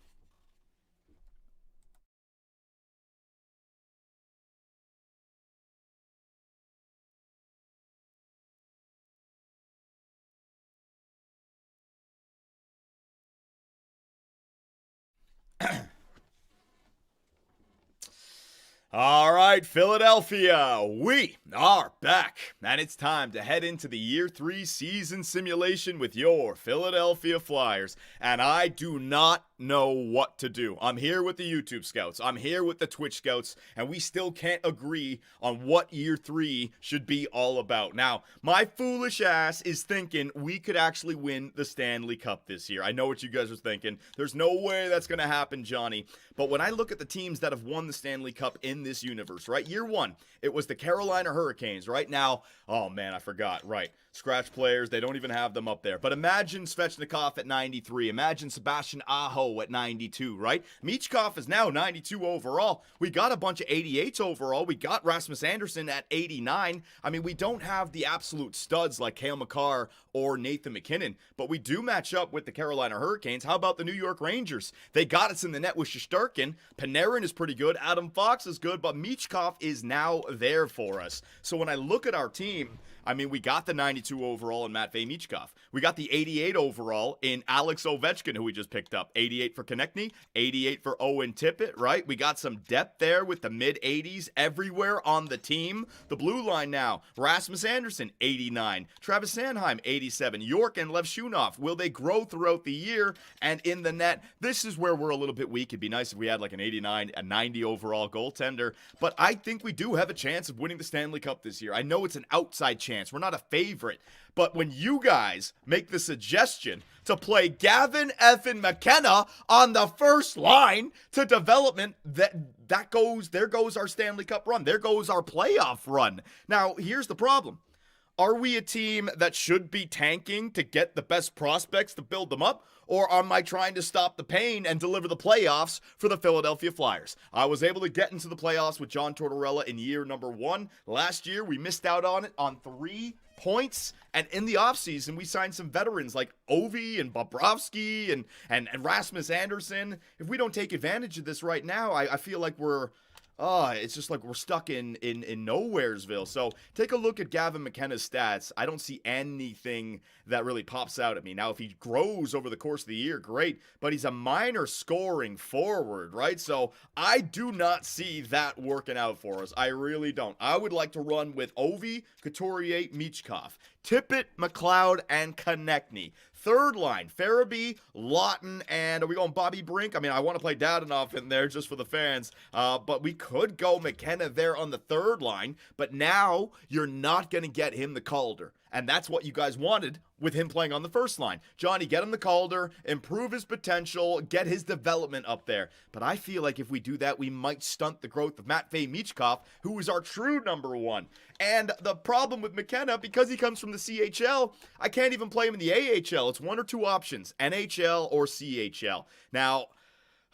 All right, Philadelphia, we are back, and it's time to head into the Year 3 season simulation with your Philadelphia Flyers, and I do not know what to do. I'm here with the YouTube scouts, I'm here with the Twitch scouts, and we still can't agree on what Year 3 should be all about. Now, my foolish ass is thinking we could actually win the Stanley Cup this year. I know what you guys are thinking. There's no way that's going to happen, Johnny. But when I look at the teams that have won the Stanley Cup in this universe, right? Year 1, it was the Carolina Hurricanes. Right now, oh man, I forgot. Right. Scratch players, they don't even have them up there. But imagine Svechnikov at 93. Imagine Sebastian Aho at 92, right? Michkov is now 92 overall. We got a bunch of 88s overall. We got Rasmus Anderson at 89. I mean, we don't have the absolute studs like Cale Makar or Nathan McKinnon, but we do match up with the Carolina Hurricanes. How about the New York Rangers? They got us in the net with Shesterkin. Panarin is pretty good. Adam Fox is good, but Michkov is now there for us. So when I look at our team, I mean, we got the 92 overall in Matvei Michkov. We got the 88 overall in Alex Ovechkin, who we just picked up. 88 for Konechny, 88 for Owen Tippett, right? We got some depth there with the mid-80s everywhere on the team. The blue line now, Rasmus Anderson, 89. Travis Sanheim, 87. York and Levshunov, will they grow throughout the year? And in the net, this is where we're a little bit weak. It'd be nice if we had like an 89, a 90 overall goaltender. But I think we do have a chance of winning the Stanley Cup this year. I know it's an outside chance. We're not a favorite. But when you guys make the suggestion to play Gavin effing McKenna on the first line to development, there goes our Stanley Cup run. There goes our playoff run. Now, here's the problem. Are we a team that should be tanking to get the best prospects to build them up? Or am I trying to stop the pain and deliver the playoffs for the Philadelphia Flyers? I was able to get into the playoffs with John Tortorella in year number 1. Last year, we missed out on it on 3 points. And in the offseason, we signed some veterans like Ovi and Bobrovsky and Rasmus Anderson. If we don't take advantage of this right now, I feel like it's just like we're stuck in Nowheresville. So take a look at Gavin McKenna's stats. I don't see anything that really pops out at me. Now, if he grows over the course of the year, great. But he's a minor scoring forward, right? So I do not see that working out for us. I really don't. I would like to run with Ovi, Couturier, Michkov, Tippett, McLeod, and Konechny. Third line, Farabee, Lawton, and are we going Bobby Brink? I mean, I want to play Dadonov in there just for the fans, but we could go McKenna there on the third line, but now you're not going to get him the Calder. And that's what you guys wanted with him playing on the first line. Johnny, get him the Calder, improve his potential, get his development up there. But I feel like if we do that, we might stunt the growth of Matvei Michkov, who is our true number 1. And the problem with McKenna, because he comes from the CHL, I can't even play him in the AHL. It's 1 or 2 options, NHL or CHL. Now,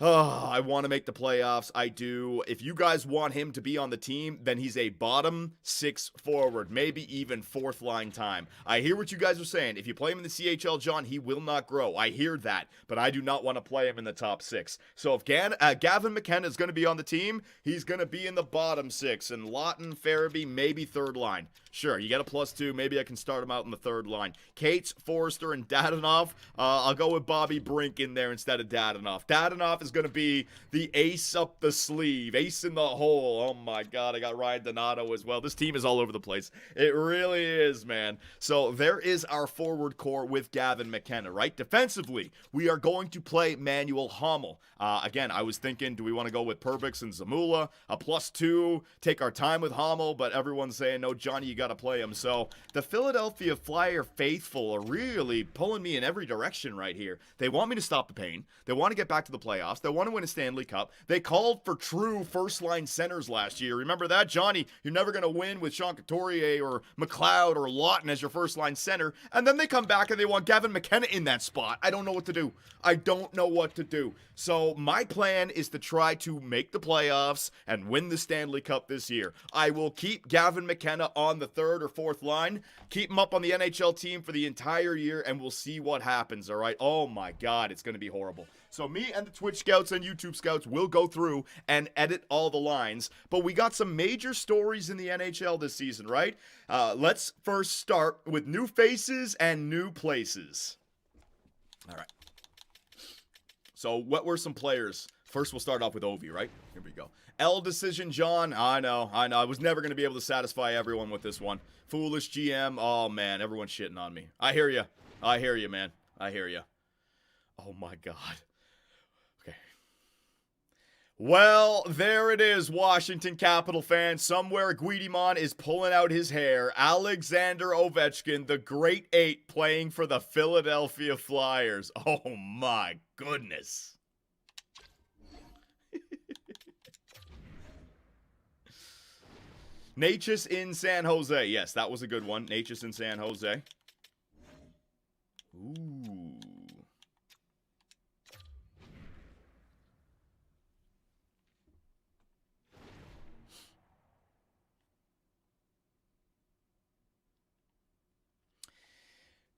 I want to make the playoffs. I do. If you guys want him to be on the team, then he's a bottom 6 forward, maybe even 4th line time. I hear what you guys are saying. If you play him in the CHL, John, he will not grow. I hear that, but I do not want to play him in the top 6. So if Gavin McKenna is going to be on the team, he's going to be in the bottom 6. And Lawton, Farabee, maybe 3rd line. Sure, you get a +2. Maybe I can start him out in the 3rd line. Cates, Forrester, and Dadonov. I'll go with Bobby Brink in there instead of Dadonov. Dadonov is going to be the ace up the sleeve, ace in the hole. Oh my God, I got Ryan Donato as well. This team is all over the place. It really is, man. So there is our forward core with Gavin McKenna, right? Defensively, we are going to play Manuel Hommel. Again, I was thinking, do we want to go with Perbix and Zamula? A +2, take our time with Hommel, but everyone's saying, no, Johnny, you got to play him. So the Philadelphia Flyer faithful are really pulling me in every direction right here. They want me to stop the pain. They want to get back to the playoffs. They want to win a Stanley Cup. They called for true first-line centers last year. Remember that, Johnny? You're never going to win with Sean Couturier or McLeod or Lawton as your first-line center. And then they come back and they want Gavin McKenna in that spot. I don't know what to do. I don't know what to do. So my plan is to try to make the playoffs and win the Stanley Cup this year. I will keep Gavin McKenna on the third or fourth line, keep him up on the NHL team for the entire year, and we'll see what happens, all right? Oh my God, it's going to be horrible. So me and the Twitch scouts and YouTube scouts will go through and edit all the lines, but we got some major stories in the NHL this season, right? Let's first start with new faces and new places. All right. So what were some players? First, we'll start off with Ovi, right? Here we go. L decision, John. I know. I was never going to be able to satisfy everyone with this one. Foolish GM. Oh, man. Everyone's shitting on me. I hear you. I hear you, man. I hear you. Oh, my God. Okay. Well, there it is, Washington Capital fans. Somewhere Guidimon is pulling out his hair. Alexander Ovechkin, the Great Eight, playing for the Philadelphia Flyers. Oh, my goodness. Natchez in San Jose. Yes, that was a good one. Natchez in San Jose. Ooh.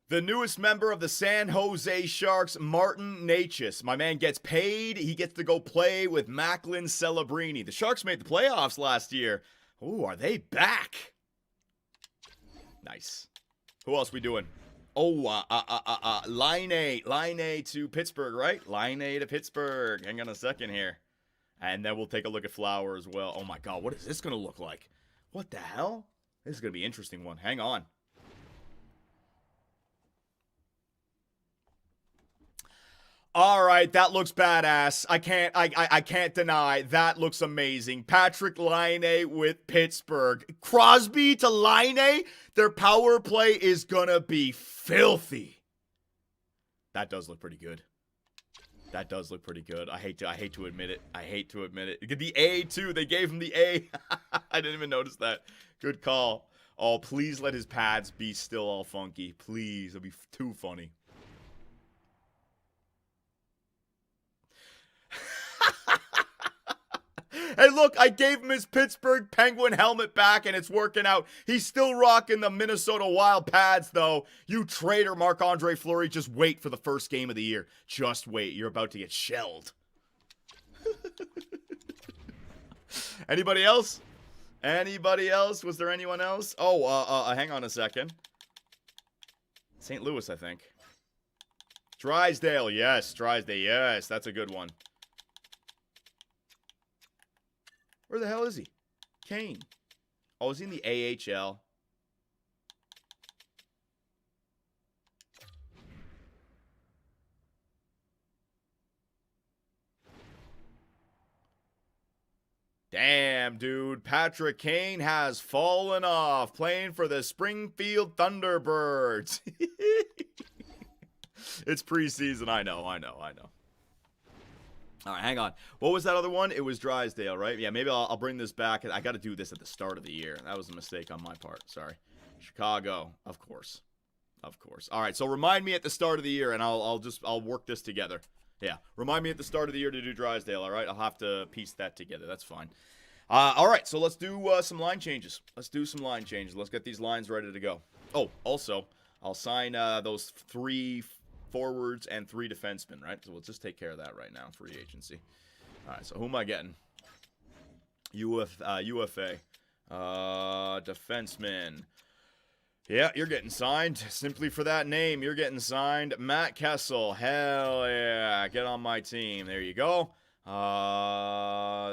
The newest member of the San Jose Sharks, Martin Natchez. My man gets paid. He gets to go play with Macklin Celebrini. The Sharks made the playoffs last year. Ooh, are they back? Nice. Who else we doing? Oh, Line to Pittsburgh, right? Line to Pittsburgh. Hang on a second here. And then we'll take a look at Flower as well. Oh my God, what is this going to look like? What the hell? This is going to be an interesting one. Hang on. All right, that looks badass. I can't deny that looks amazing. Patrick Laine with Pittsburgh. Crosby to Laine, their power play is gonna be filthy. That does look pretty good. That does look pretty good. I hate to admit it. I hate to admit it. The A too. They gave him the A. I didn't even notice that. Good call. Oh, please let his pads be still all funky. Please, it'll be too funny. Hey, look, I gave him his Pittsburgh Penguin helmet back, and it's working out. He's still rocking the Minnesota Wild pads, though. You traitor, Marc-Andre Fleury. Just wait for the first game of the year. Just wait. You're about to get shelled. Anybody else? Anybody else? Was there anyone else? Oh, hang on a second. St. Louis, I think. Drysdale, yes. Drysdale, yes. That's a good one. Where the hell is he? Kane. Oh, is he in the AHL? Damn, dude. Patrick Kane has fallen off playing for the Springfield Thunderbirds. It's preseason. I know. All right, hang on. What was that other one? It was Drysdale, right? Yeah, maybe I'll bring this back. I got to do this at the start of the year. That was a mistake on my part. Sorry. Chicago, of course. All right, so remind me at the start of the year, and I'll work this together. Yeah, remind me at the start of the year to do Drysdale, all right? I'll have to piece that together. That's fine. All right, so let's do some line changes. Let's get these lines ready to go. Oh, also, I'll sign those 3 forwards and 3 defensemen, right? So we'll just take care of that right now, free agency. All right, so who am I getting? UFA. Defenseman. Yeah, you're getting signed. Simply for that name, you're getting signed. Matt Kessel. Hell yeah. Get on my team. There you go.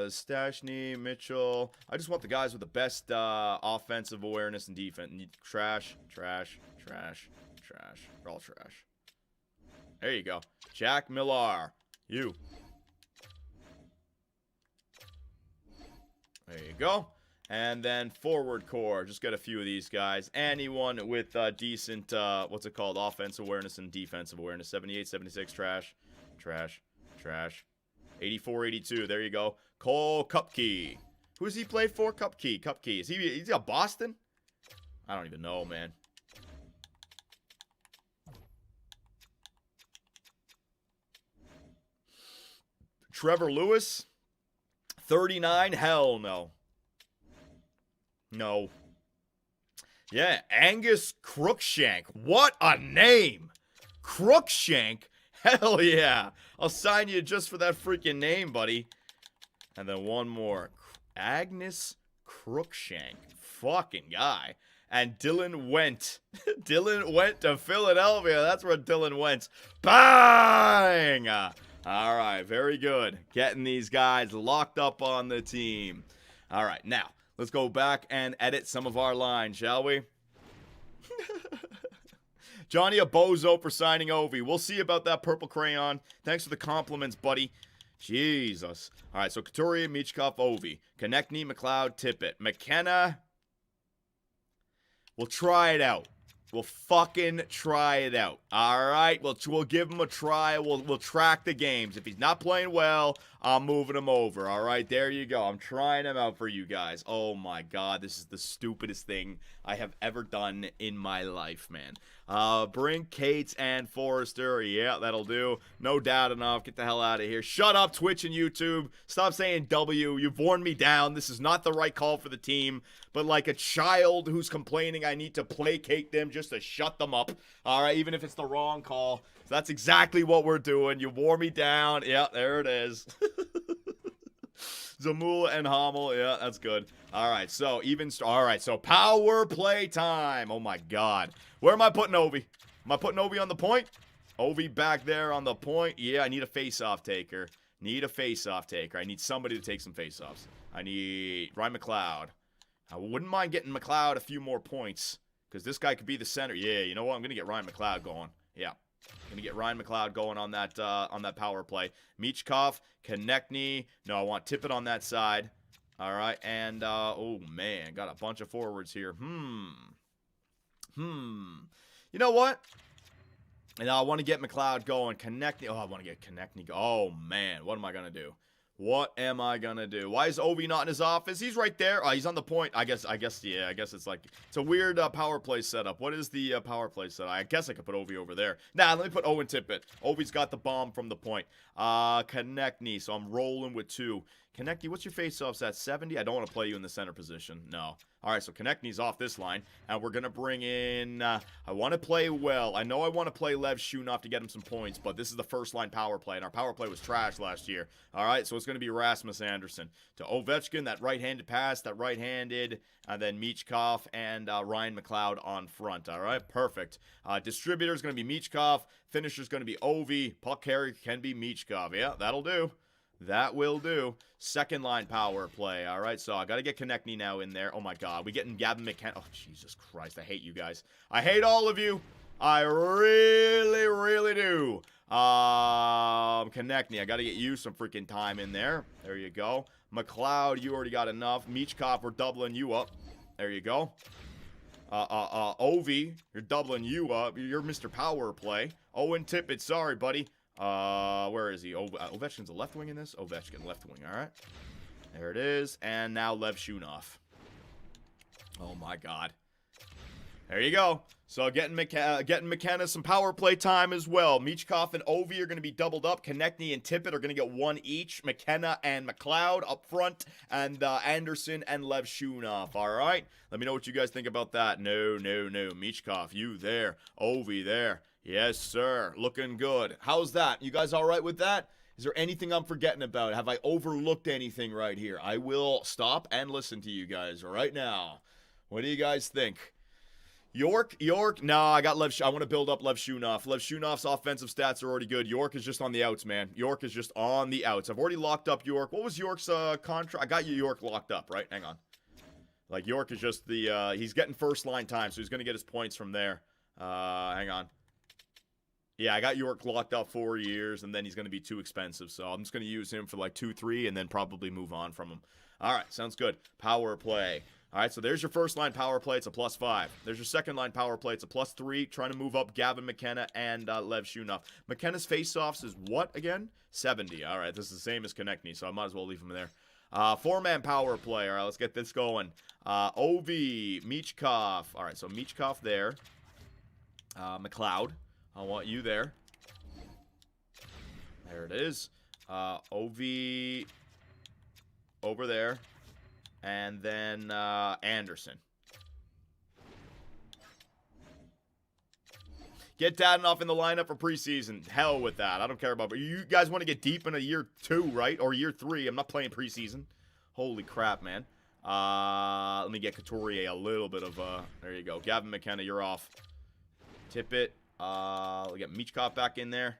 Stashny, Mitchell. I just want the guys with the best offensive awareness and defense. Trash. They're all trash. There you go. Jack Millar. You. There you go. And then forward core. Just got a few of these guys. Anyone with decent, what's it called? Offensive awareness and defensive awareness. 78, 76, trash. 84-82. There you go. Cole Cupkey. Who does he play for? Cupkey. Is he's got Boston? I don't even know, man. Trevor Lewis. 39. Hell no. No. Yeah, Angus Crookshank. What a name. Crookshank? Hell yeah. I'll sign you just for that freaking name, buddy. And then one more. Agnes Crookshank. Fucking guy. And Dylan went. Dylan went to Philadelphia. That's where Dylan went. Bang! All right, very good. Getting these guys locked up on the team. All right, now, let's go back and edit some of our lines, shall we? Johnny Abozo for signing Ovi. We'll see about that purple crayon. Thanks for the compliments, buddy. Jesus. All right, so Couturier, Michkov, Ovi. Konechny, McLeod, Tippett. McKenna. We'll try it out. We'll fucking try it out. All right, we'll give him a try. We'll track the games. If he's not playing well, I'm moving him over. All right, there you go. I'm trying him out for you guys. Oh my God, this is the stupidest thing I have ever done in my life, man. Bring Cates and Forrester. Yeah, that'll do. No doubt enough. Get the hell out of here. Shut up, Twitch and YouTube. Stop saying W. You've worn me down. This is not the right call for the team. But like a child who's complaining, I need to placate them just to shut them up. All right, even if it's the wrong call. So that's exactly what we're doing. You wore me down. Yeah, there it is. Zamula and Hamel. Yeah, that's good. All right, so all right, so power play time. Oh my God. Where am I putting Ovi? Am I putting Ovi on the point? Ovi back there on the point. Yeah, I need a face-off taker. I need somebody to take some face-offs. I need Ryan McLeod. I wouldn't mind getting McLeod a few more points because this guy could be the center. Yeah, you know what? I'm going to get Ryan McLeod going. Yeah. I'm going to get Ryan McLeod going on that power play. Michkov, Konechny. No, I want Tippett on that side. All right. And, oh, man. Got a bunch of forwards here. You know what? And I want to get McLeod going. Konechny. Oh, I want to get Konechny. Oh, man. What am I going to do? Why is Ovi not in his office? He's right there. Oh, he's on the point. I guess it's like, it's a weird power play setup. What is the power play setup? I guess I could put Ovi over there. Nah, let me put Owen Tippett. Ovi's got the bomb from the point. Konechny, so I'm rolling with 2. Konechny, what's your face-offs at? 70? I don't want to play you in the center position. No. All right, so Konechny's off this line, and we're going to bring in, I want to play well. I know I want to play Lev Shunov to get him some points, but this is the first-line power play, and our power play was trash last year. All right, so it's going to be Rasmus Anderson. To Ovechkin, that right-handed pass, and then Michkov and Ryan McLeod on front. All right, perfect. Distributor's going to be Michkov. Finisher's going to be Ovi. Puck carrier can be Michkov. Yeah, that'll do. That will do. Second line power play. All right, so I got to get Konechny now in there. Oh, my God. We getting Gavin McKenna. Oh, Jesus Christ. I hate you guys. I hate all of you. I really, really do. Konechny. I got to get you some freaking time in there. There you go. McLeod, you already got enough. Michkov, we're doubling you up. There you go. Ovi, you're doubling you up. You're Mr. Power Play. Owen Tippett, sorry, buddy. Where is he? Ovechkin's a left wing in this? Ovechkin, left wing, all right. There it is. And now Lev Shunov. Oh, my God. There you go. So getting McKenna some power play time as well. Michkov and Ovi are going to be doubled up. Konechny and Tippett are going to get 1 each. McKenna and McLeod up front. And Anderson and Lev Shunov. All right? Let me know what you guys think about that. No. Michkov, you there. Ovi there. Yes, sir. Looking good. How's that? You guys all right with that? Is there anything I'm forgetting about? Have I overlooked anything right here? I will stop and listen to you guys right now. What do you guys think? York? No, I got I want to build up Lev Shunov. Lev Shunov's offensive stats are already good. York is just on the outs, man. York is just on the outs. I've already locked up York. What was York's contract? I got you York locked up, right? Hang on. Like, York is just the, he's getting first line time, so he's going to get his points from there. Hang on. Yeah, I got York locked up 4 years, and then he's going to be too expensive. So I'm just going to use him for like 2, 3, and then probably move on from him. All right, sounds good. Power play. All right, so there's your first line power play. It's a +5. There's your second line power play. It's a +3. Trying to move up Gavin McKenna and Lev Shunov. McKenna's faceoffs is what again? 70. All right, this is the same as Konechny, so I might as well leave him there. 4-man power play. All right, let's get this going. Ovi, Michkov. All right, so Michkov there. McLeod, I want you there. There it is. Ovi over there. And then Anderson. Get Dadonov in the lineup for preseason. Hell with that. I don't care about it. But you guys want to get deep into year 2, right? Or year 3. I'm not playing preseason. Holy crap, man. Let me get Couturier a little bit of there you go. Gavin McKenna, you're off. Tippett. We get Michkov back in there.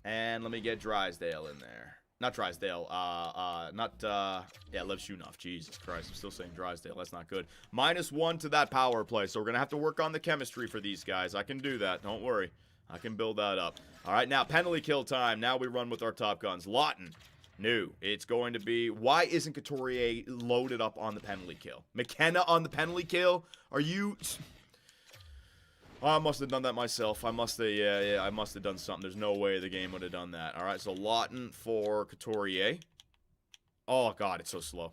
And let me get Drysdale in there. Not Drysdale. Lev Shunov. Jesus Christ. I'm still saying Drysdale. That's not good. -1 to that power play. So we're going to have to work on the chemistry for these guys. I can do that. Don't worry. I can build that up. All right, now penalty kill time. Now we run with our top guns. Lawton. No. It's going to be... Why isn't Couturier loaded up on the penalty kill? McKenna on the penalty kill? Are you... I must have done that myself. I must have, I must have done something. There's no way the game would have done that. All right, so Lawton for Couturier. Oh, God, it's so slow.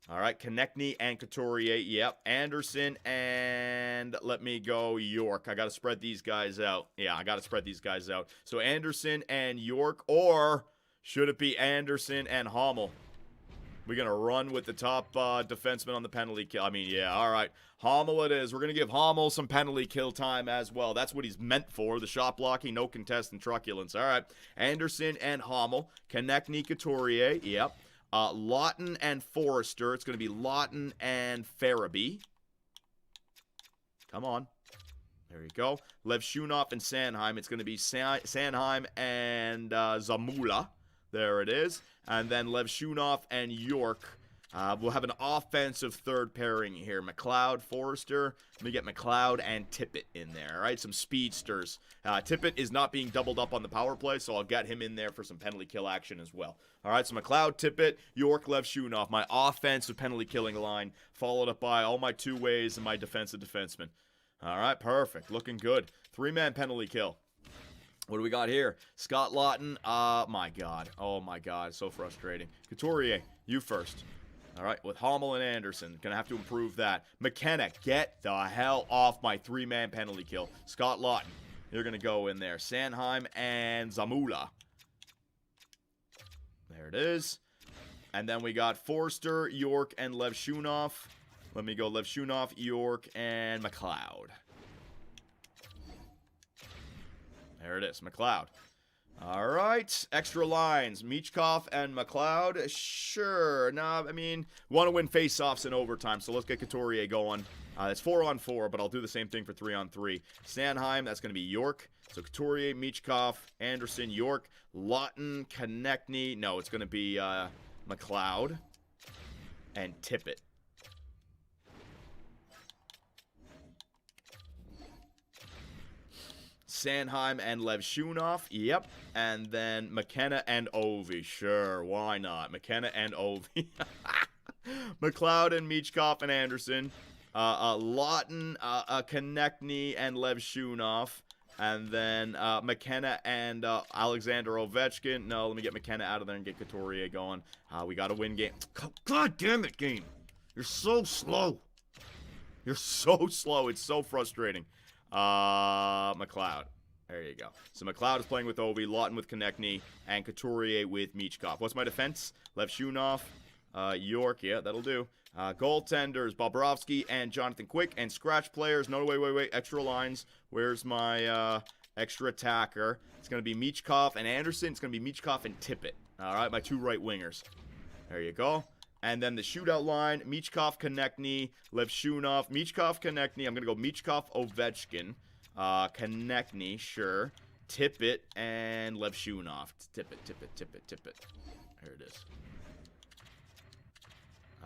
All right, Konechny and Couturier. Yep, Anderson and let me go York. I got to spread these guys out. Yeah, I got to spread these guys out. So Anderson and York, or should it be Anderson and Hommel? We're going to run with the top defenseman on the penalty kill. I mean, yeah, all right. Hommel it is. We're going to give Hommel some penalty kill time as well. That's what he's meant for. The shot blocking, no contest, and truculence. All right. Anderson and Hommel. Konechny, Couturier. Yep. Lawton and Forrester. It's going to be Lawton and Farabee. Come on. There you go. Lev Shunov and Sanheim. It's going to be Sanheim and Zamula. There it is. And then Lev Shunov and York. We'll have an offensive third pairing here. McLeod, Forrester. Let me get McLeod and Tippett in there. All right, some speedsters. Tippett is not being doubled up on the power play, so I'll get him in there for some penalty kill action as well. All right, so McLeod, Tippett, York, Lev Shunov. My offensive penalty killing line, followed up by all my two-ways and my defensive defensemen. All right, perfect. Looking good. 3-man penalty kill. What do we got here? Scott Lawton. My God. Oh, my God. So frustrating. Couturier, you first. All right, with Hommel and Anderson. Going to have to improve that. McKenna, get the hell off my 3-man penalty kill. Scott Lawton, you're going to go in there. Sanheim and Zamula. There it is. And then we got Forster, York, and Lev Shunov. Let me go Lev Shunov, York, and McLeod. There it is, McLeod. All right, extra lines. Michkov and McLeod. Sure. Nah, I mean, want to win face-offs in overtime, so let's get Couturier going. That's 4-on-4, but I'll do the same thing for 3-on-3. Sanheim, that's going to be York. So Couturier, Michkov, Anderson, York, Lawton, Konechny. No, it's going to be McLeod and Tippett. Sanheim and Lev Shunov. Yep. And then McKenna and Ovi. Sure, why not? McKenna and Ovi. McLeod and Michkov and Anderson. Lawton, Konechny and Lev Shunov. And then McKenna and Alexander Ovechkin. No, let me get McKenna out of there and get Couturier going. We got to win game. God damn it, game. You're so slow. You're so slow. It's so frustrating. McLeod. There you go. So McLeod is playing with Ovi, Lawton with Konechny, and Couturier with Michkov. What's my defense? Lev Shunov, York. Yeah, that'll do. Goaltenders, Bobrovsky and Jonathan Quick. And scratch players. No, wait. Extra lines. Where's my extra attacker? It's going to be Michkov and Anderson. It's going to be Michkov and Tippett. All right, my 2 right wingers. There you go. And then the shootout line, Michkov, Konechny, Lev Shunov, Michkov, Konechny. I'm going to go Michkov, Ovechkin, Konechny, sure. Tippett, and Lev Shunov. Tippett. There it is.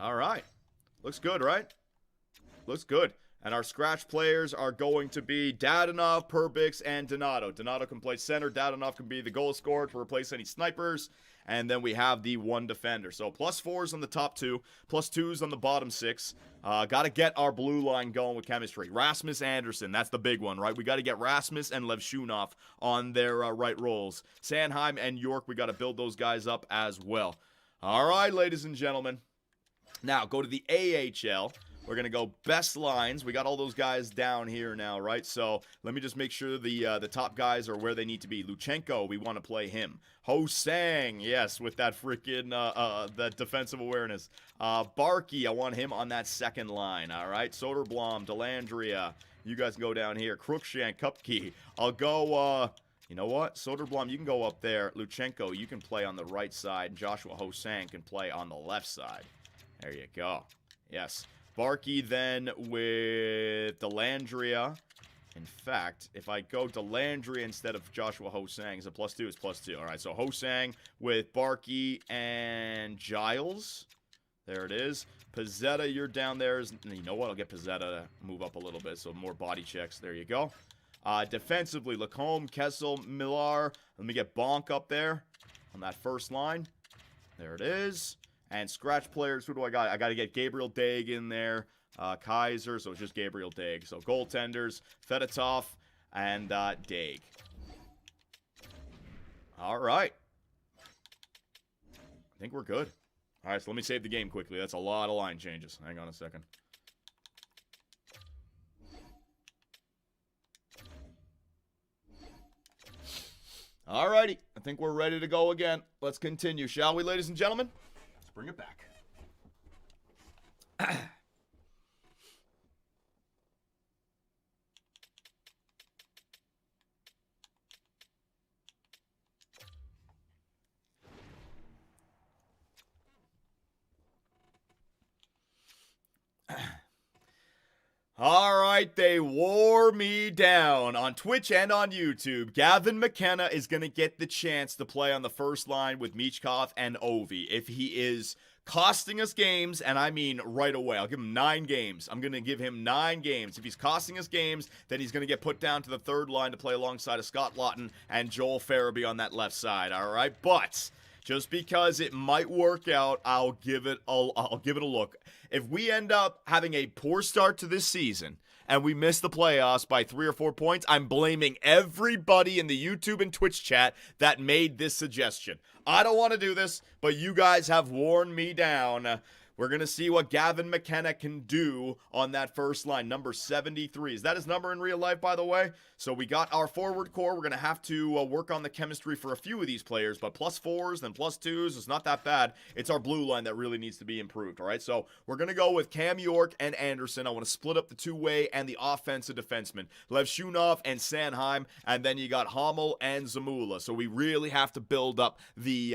All right. Looks good, right? Looks good. And our scratch players are going to be Dadonov, Perbix, and Donato. Donato can play center. Dadonov can be the goal scorer to replace any snipers. And then we have the one defender. So +4s on the top 2, +2s on the bottom 6. Got to get our blue line going with chemistry. Rasmus Anderson, that's the big one, right? We got to get Rasmus and Levshunov on their right roles. Sandheim and York, we got to build those guys up as well. All right, ladies and gentlemen. Now, go to the AHL. We're going to go best lines. We got all those guys down here now, right? So let me just make sure the top guys are where they need to be. Luchenko, we want to play him. Ho-Sang, yes, with that freaking that defensive awareness. Barkey, I want him on that second line, all right? Soderblom, Delandria, you guys can go down here. Cruikshank, Kupke. I'll go, you know what? Soderblom, you can go up there. Luchenko, you can play on the right side. Joshua Ho-Sang can play on the left side. There you go. Yes. Barkey then with Delandria. In fact, if I go Delandria instead of Joshua Ho-Sang, is a +2? It's +2. All right, so Ho-Sang with Barkey and Giles. There it is. Pizzetta, you're down there. You know what? I'll get Pizzetta to move up a little bit, so more body checks. There you go. Defensively, Lacombe, Kessel, Millar. Let me get Bonk up there on that first line. There it is. And scratch players, who do I got? I got to get Gabriel Daig in there. Kaiser, so it's just Gabriel Daig. So goaltenders, Fedotov, and Daig. All right. I think we're good. All right, so let me save the game quickly. That's a lot of line changes. Hang on a second. All righty. I think we're ready to go again. Let's continue, shall we, ladies and gentlemen? Bring it back. All right, they wore me down on Twitch and on YouTube. Gavin McKenna is going to get the chance to play on the first line with Michkov and Ovi. If he is costing us games, and I mean right away, I'll give him 9 games. I'm going to give him 9 games. If he's costing us games, then he's going to get put down to the third line to play alongside of Scott Lawton and Joel Farabee on that left side, all right? But just because it might work out, I'll give it a look. If we end up having a poor start to this season and we miss the playoffs by 3 or 4 points, I'm blaming everybody in the YouTube and Twitch chat that made this suggestion. I don't want to do this, but you guys have worn me down. We're going to see what Gavin McKenna can do on that first line, number 73. Is that his number in real life, by the way? So we got our forward core. We're going to have to work on the chemistry for a few of these players, but +4s, then +2s. It's not that bad. It's our blue line that really needs to be improved, all right? So we're going to go with Cam York and Anderson. I want to split up the two-way and the offensive defensemen. Levshunov and Sandheim, and then you got Hommel and Zamula. So we really have to build up the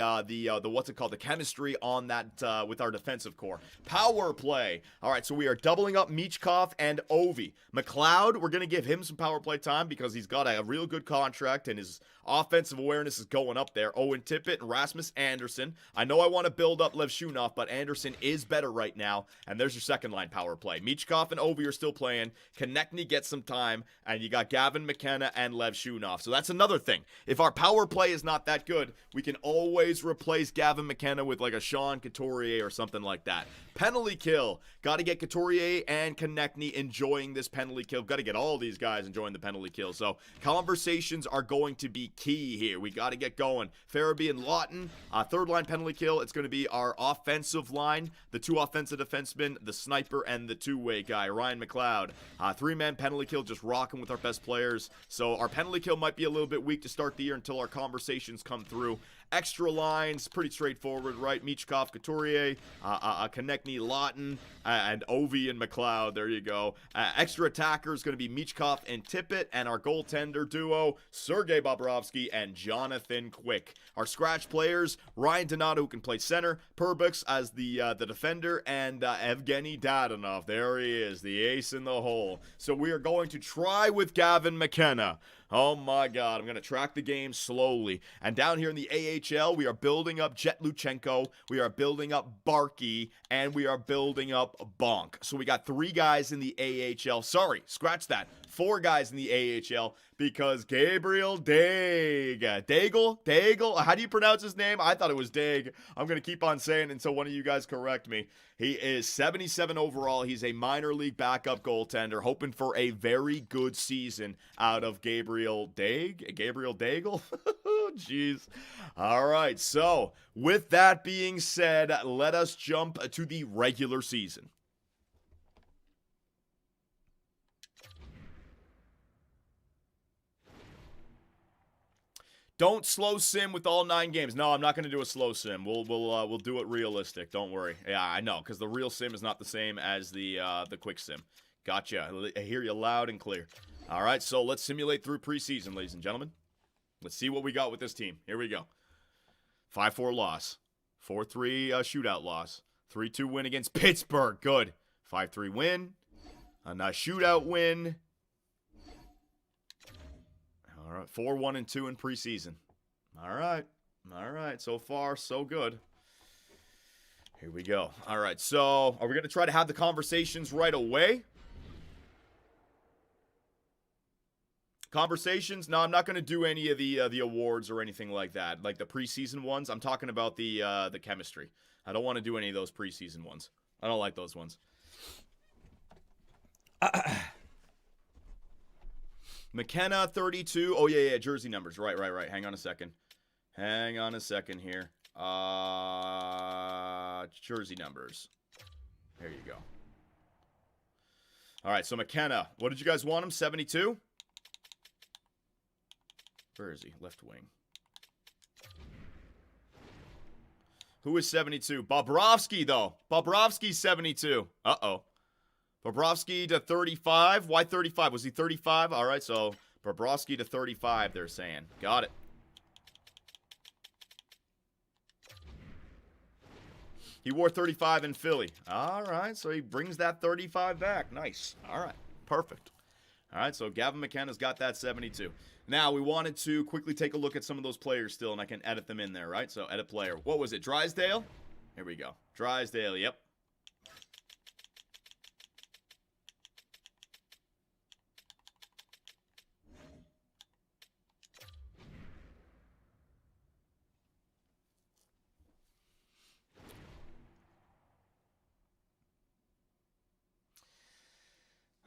what's it called, the chemistry on that with our defensive core. Power play. All right, so we are doubling up Michkov and Ovi. McLeod, we're going to give him some power play time because he's got a real good contract and his offensive awareness is going up there. Owen Tippett and Rasmus Anderson. I know I want to build up Levshunov, but Anderson is better right now, and there's your second line power play. Michkov and Ovi are still playing. Konechny gets some time, and you got Gavin McKenna and Levshunov. So that's another thing. If our power play is not that good, we can always replace Gavin McKenna with like a Sean Couturier or something like that. Penalty kill. Got to get Couturier and Konechny enjoying this penalty kill. Got to get all these guys enjoying the penalty kill. So conversations are going to be key here. We got to get going. Farabee and Lawton. Third line penalty kill. It's going to be our offensive line. The 2 offensive defensemen, the sniper, and the two-way guy, Ryan McLeod. 3-man penalty kill, just rocking with our best players. So our penalty kill might be a little bit weak to start the year until our conversations come through. Extra lines, pretty straightforward, right? Michkov, Couturier, Konechny, Lawton, and Ovi and McLeod. There you go. Extra attackers going to be Michkov and Tippett, and our goaltender duo, Sergei Bobrovsky and Jonathan Quick. Our scratch players, Ryan Donato, who can play center, Perbix as the defender, and Evgeny Dadonov. There he is, the ace in the hole. So we are going to try with Gavin McKenna. Oh my God, I'm going to track the game slowly. And down here in the AHL, we are building up Jet Luchenko, we are building up Barkey, and we are building up Bonk. So we got 3 guys in the AHL. Sorry, scratch that. 4 guys in the AHL because Gabriel Daigle, how do you pronounce his name? I thought it was Daig. I'm going to keep on saying it until one of you guys correct me. He is 77 overall. He's a minor league backup goaltender, hoping for a very good season out of Gabriel Daigle? Jeez. All right, so with that being said, let us jump to the regular season. Don't slow sim with all 9 games. No, I'm not going to do a slow sim. We'll do it realistic. Don't worry. Yeah, I know, because the real sim is not the same as the quick sim. Gotcha. I hear you loud and clear. All right, so let's simulate through preseason, ladies and gentlemen. Let's see what we got with this team. Here we go. 5-4 loss. 4-3 shootout loss. 3-2 win against Pittsburgh. Good. 5-3 win. A nice shootout win. All right, 4-1-2 in preseason. All right. So far, so good. Here we go. All right, so are we going to try to have the conversations right away? Conversations? No, I'm not going to do any of the awards or anything like that. Like the preseason ones. I'm talking about the chemistry. I don't want to do any of those preseason ones. I don't like those ones. McKenna, 32. Oh, yeah, jersey numbers. Right. Hang on a second here. Jersey numbers. There you go. All right, so McKenna. What did you guys want him? 72? Where is he? Left wing. Who is 72? Bobrovsky, though. Bobrovsky's 72. Uh-oh. Bobrovsky to 35. Why 35? Was he 35? All right, so Bobrovsky to 35, they're saying. Got it. He wore 35 in Philly. All right, so he brings that 35 back. Nice. All right, perfect. All right, so Gavin McKenna's got that 72. Now, we wanted to quickly take a look at some of those players still, and I can edit them in there, right? So, edit player. What was it? Drysdale? Here we go. Drysdale, yep.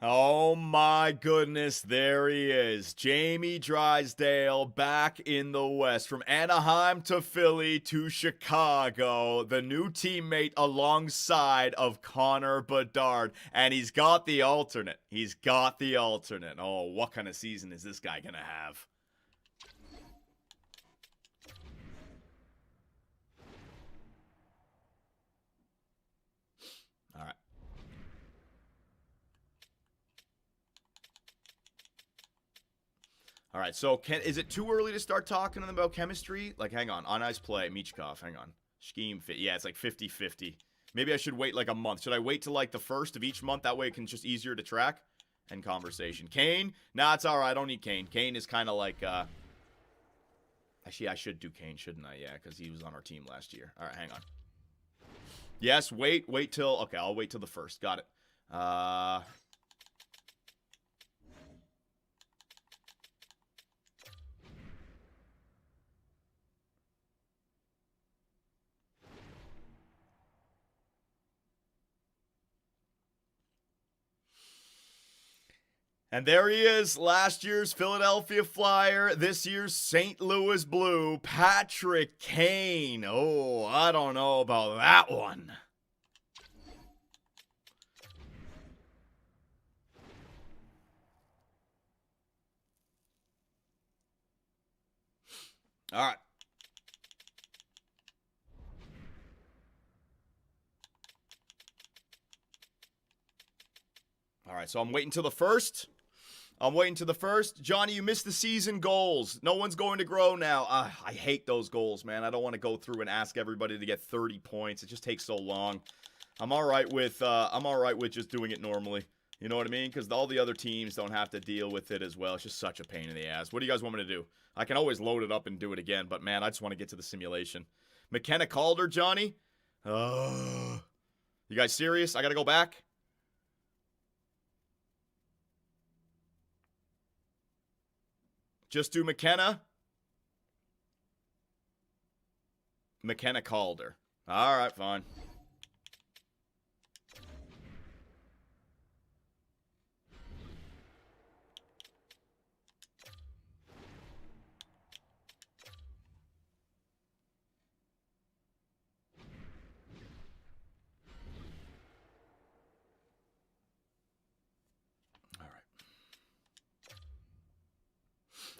Oh my goodness, there he is. Jamie Drysdale back in the West. From Anaheim to Philly to Chicago. The new teammate alongside of Connor Bedard. And he's got the alternate. Oh, what kind of season is this guy going to have? All right. All right, so is it too early to start talking to them about chemistry? Like, hang on ice play, Michkov, hang on. Scheme fit, yeah, it's like 50-50. Maybe I should wait like a month. Should I wait till like the first of each month? That way it can just easier to track. And conversation. Kane? Nah, it's all right. I don't need Kane. Kane is kind of like, actually, I should do Kane, shouldn't I? Yeah, because he was on our team last year. All right, hang on. Yes, wait till, okay, I'll wait till the first. Got it. And there he is, last year's Philadelphia Flyer, this year's St. Louis Blue, Patrick Kane. Oh, I don't know about that one. All right. All right, so I'm waiting till the first. Johnny, you missed the season goals. No one's going to grow now. I hate those goals, man. I don't want to go through and ask everybody to get 30 points. It just takes so long. I'm all right with just doing it normally. You know what I mean? Because all the other teams don't have to deal with it as well. It's just such a pain in the ass. What do you guys want me to do? I can always load it up and do it again, but man, I just want to get to the simulation. McKenna Calder, Johnny? You guys serious? I got to go back? Just do McKenna? McKenna Calder. All right, fine.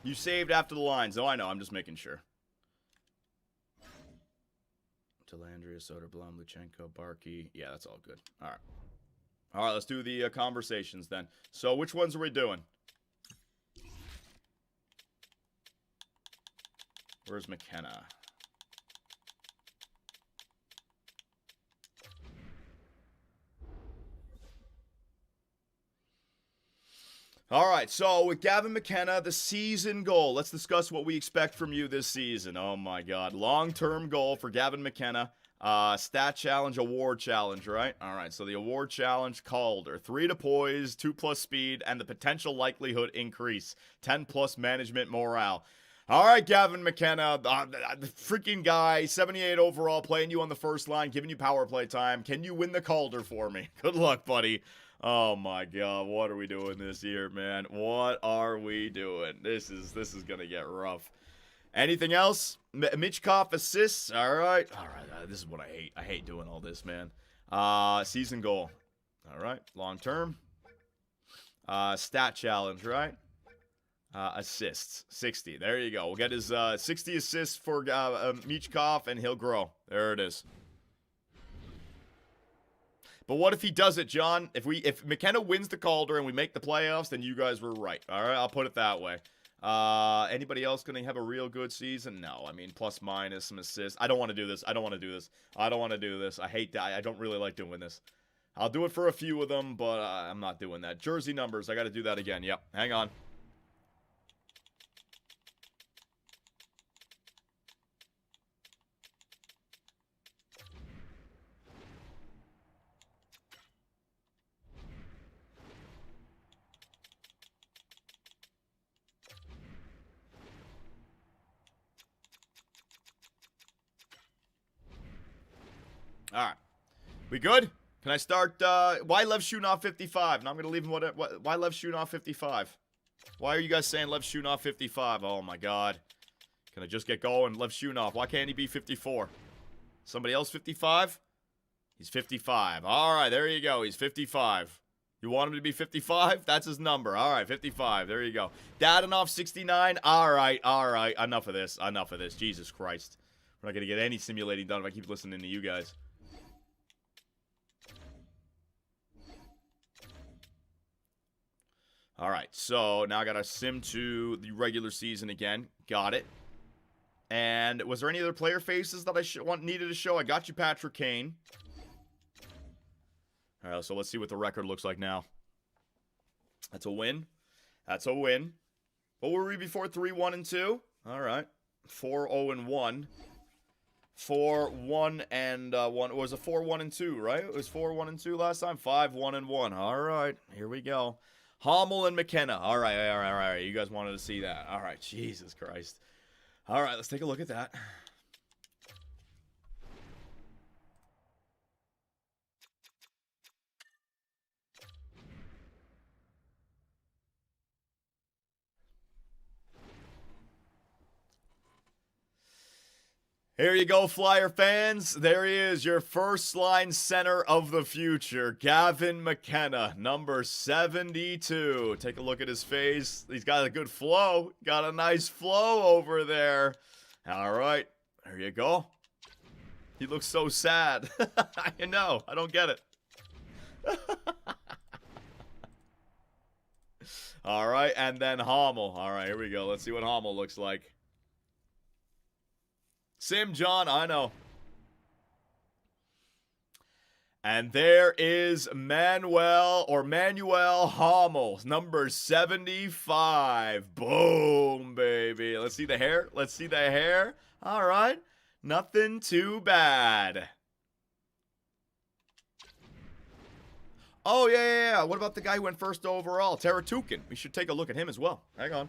You saved after the lines. Oh, I know. I'm just making sure. Delandria, Soderblom, Luchenko, Barkey. Yeah, that's all good. All right. All right, let's do the conversations then. So which ones are we doing? Where's McKenna? All right, so with Gavin McKenna, the season goal. Let's discuss what we expect from you this season. Oh, my God. Long-term goal for Gavin McKenna. Stat challenge, award challenge, right? All right, so the award challenge, Calder. 3 to poise, 2+ speed, and the potential likelihood increase. 10+ management morale. All right, Gavin McKenna, the freaking guy, 78 overall, playing you on the first line, giving you power play time. Can you win the Calder for me? Good luck, buddy. Oh my God, what are we doing this year, man? What are we doing? This is gonna get rough. Anything else? Michkov assists. All right. This is what I hate. I hate doing all this, man. Season goal. All right. Long term. Stat challenge, right? Assists. 60. There you go. We'll get his 60 assists for Michkov, and he'll grow. There it is. But what if he does it, John? If McKenna wins the Calder and we make the playoffs, then you guys were right. All right, I'll put it that way. Anybody else going to have a real good season? No. I mean, plus minus some assists. I don't want to do this. I don't want to do this. I hate that. I don't really like doing this. I'll do it for a few of them, but I'm not doing that. Jersey numbers. I got to do that again. Yep. Hang on. All right. We good? Can I start? Why Lev shooting off 55? And I'm going to leave him why Lev shooting off 55? Why are you guys saying Lev shooting off 55? Oh, my God. Can I just get going? Lev shooting off. Why can't he be 54? Somebody else 55? He's 55. All right, there you go. He's 55. You want him to be 55? That's his number. All right, 55. There you go. Dadonov 69. All right. Enough of this. Jesus Christ. We're not going to get any simulating done if I keep listening to you guys. All right, so now I got to sim to the regular season again. Got it. And was there any other player faces that I needed to show? I got you, Patrick Kane. All right, so let's see what the record looks like now. That's a win. What were we before? 3-1-2? All right. 4-0-1. 4-1 and 1. It was a 4-1-2, right? It was 4-1-2 last time. 5-1-1. All right, here we go. Hommel and McKenna. All right. You guys wanted to see that. All right, Jesus Christ. All right, let's take a look at that. Here you go, Flyer fans. There he is, your first line center of the future, Gavin McKenna, number 72. Take a look at his face. He's got a good flow. Got a nice flow over there. All right, there you go. He looks so sad. I know. I don't get it. All right, and then Hommel. All right, here we go. Let's see what Hommel looks like. Sim John, I know. And there is Manuel Hummels, number 75. Boom, baby. Let's see the hair. Let's see the hair. All right. Nothing too bad. Oh, yeah. What about the guy who went first overall? Taratukin. We should take a look at him as well. Hang on.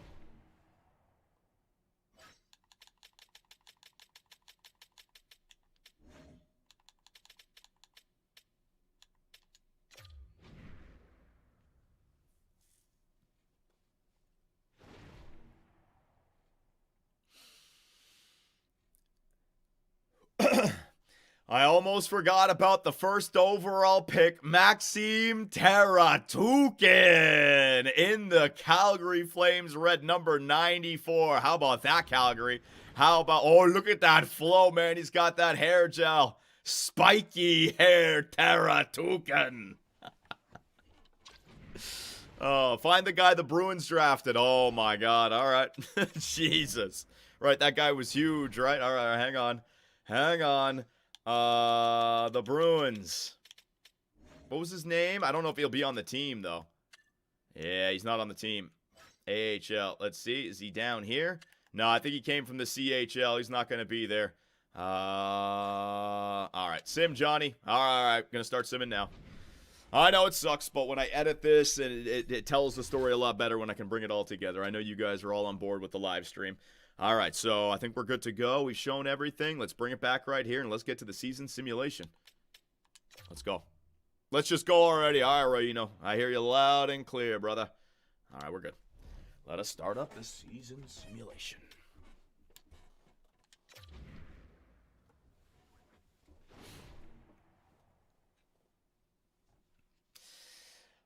I almost forgot about the first overall pick, Maxim Taratukin in the Calgary Flames red number 94. How about that, Calgary? How about, oh, look at that flow, man. He's got that hair gel. Spiky hair Taratukin. Oh, find the guy the Bruins drafted. Oh, my God. All right. Jesus. Right, that guy was huge, right? All right, hang on. Hang on. The Bruins. What was his name? I don't know if he'll be on the team, though. Yeah, he's not on the team. AHL. Let's see. Is he down here? No, I think he came from the CHL. He's not going to be there. All right. Sim, Johnny. All right. Going to start simming now. I know it sucks, but when I edit this, it tells the story a lot better when I can bring it all together. I know you guys are all on board with the live stream. All right, so I think we're good to go. We've shown everything. Let's bring it back right here, and let's get to the season simulation. Let's go. Let's just go already. All right, Reno. I hear you loud and clear, brother. All right, we're good. Let us start up this season simulation.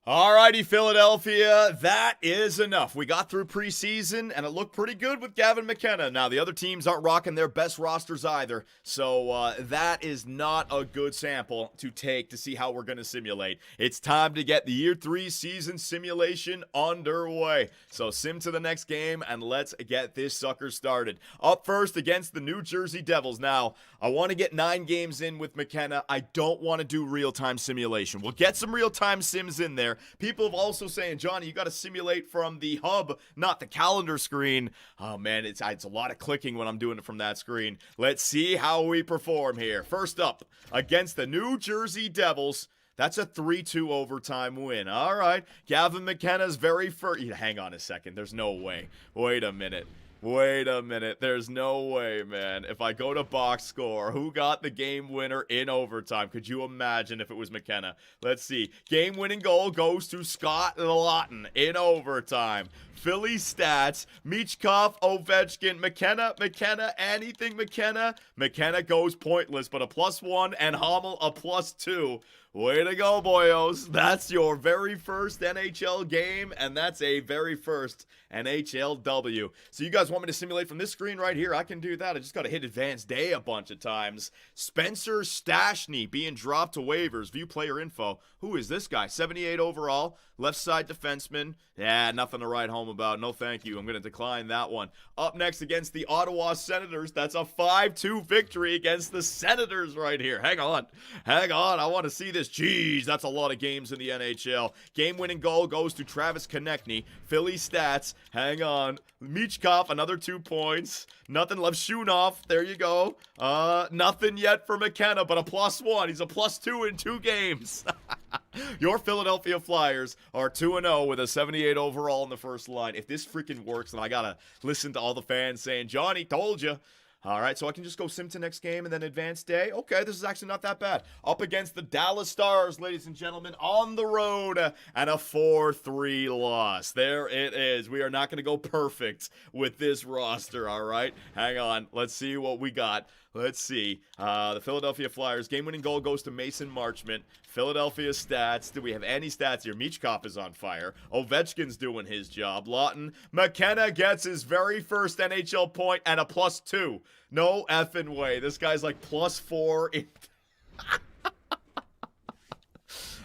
Alrighty, Philadelphia, that is enough. We got through preseason, and it looked pretty good with Gavin McKenna. Now, the other teams aren't rocking their best rosters either, so that is not a good sample to take to see how we're going to simulate. It's time to get the Year 3 season simulation underway. So sim to the next game, and let's get this sucker started. Up first against the New Jersey Devils. Now, I want to get 9 games in with McKenna. I don't want to do real-time simulation. We'll get some real-time sims in there. People have also saying, Johnny, you got to simulate from the hub, not the calendar screen. Oh, man, it's a lot of clicking when I'm doing it from that screen. Let's see how we perform here. First up, against the New Jersey Devils. That's a 3-2 overtime win. All right. Gavin McKenna's very first. Hang on a second. There's no way. Wait a minute. There's no way, man. If I go to box score, who got the game winner in overtime? Could you imagine if it was McKenna? Let's see. Game winning goal goes to Scott Lawton in overtime. Philly stats, Michkov, Ovechkin, McKenna, anything McKenna. McKenna goes pointless, but a +1 and Hummel a +2. Way to go, boyos. That's your very first NHL game, and that's a very first NHL W. So you guys want me to simulate from this screen right here? I can do that. I just got to hit Advanced Day a bunch of times. Spencer Stashny being dropped to waivers. View player info. Who is this guy? 78 overall. Left side defenseman. Yeah, nothing to write home about. No thank you. I'm going to decline that one. Up next against the Ottawa Senators. That's a 5-2 victory against the Senators right here. Hang on. I want to see this. Jeez, that's a lot of games in the NHL. Game-winning goal goes to Travis Konechny. Philly stats. Hang on. Michkov, another 2 points. Nothing left. Shunov, there you go. Nothing yet for McKenna, but a +1. He's a +2 in 2 games. Your Philadelphia Flyers are 2-0 with a 78 overall in the first line. If this freaking works, then I gotta listen to all the fans saying, Johnny, told you. All right, so I can just go sim to next game and then Advanced Day. Okay, this is actually not that bad. Up against the Dallas Stars, ladies and gentlemen, on the road, and a 4-3 loss. There it is. We are not going to go perfect with this roster, all right? Hang on. Let's see what we got. Let's see. The Philadelphia Flyers, game-winning goal goes to Mason Marchment. Philadelphia stats. Do we have any stats here? Michkov is on fire. Ovechkin's doing his job. Lawton. McKenna gets his very first NHL point and a +2. No effing way. This guy's like +4 in...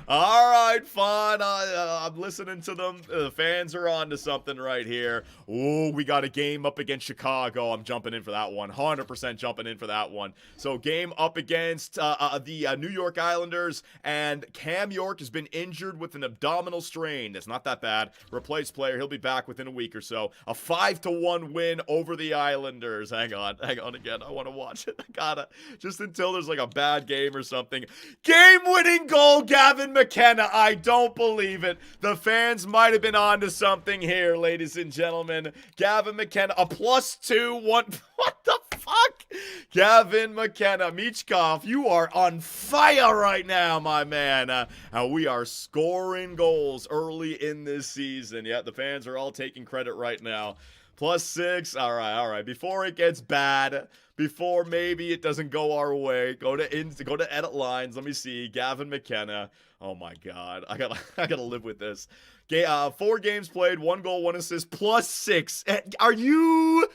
All right, fine. I'm listening to them. The fans are on to something right here. Ooh, we got a game up against Chicago. I'm jumping in for that one. 100% jumping in for that one. So game up against the New York Islanders, and Cam York has been injured with an abdominal strain. It's not that bad. Replaced player. He'll be back within a week or so. A 5-1 win over the Islanders. Hang on again. I want to watch it. I gotta. Just until there's like a bad game or something. Game-winning goal, Gavin McKenna. I don't believe it. The fans might have been onto something here, ladies and gentlemen. Gavin McKenna, a +2, one. What the fuck? Gavin McKenna, Michkov, you are on fire right now, my man. We are scoring goals early in this season. Yeah, the fans are all taking credit right now. +6. All right. Before it gets bad, before maybe it doesn't go our way, go to edit lines. Let me see. Gavin McKenna. Oh my God, I gotta live with this. 4 games played, 1 goal, 1 assist, +6. Are you?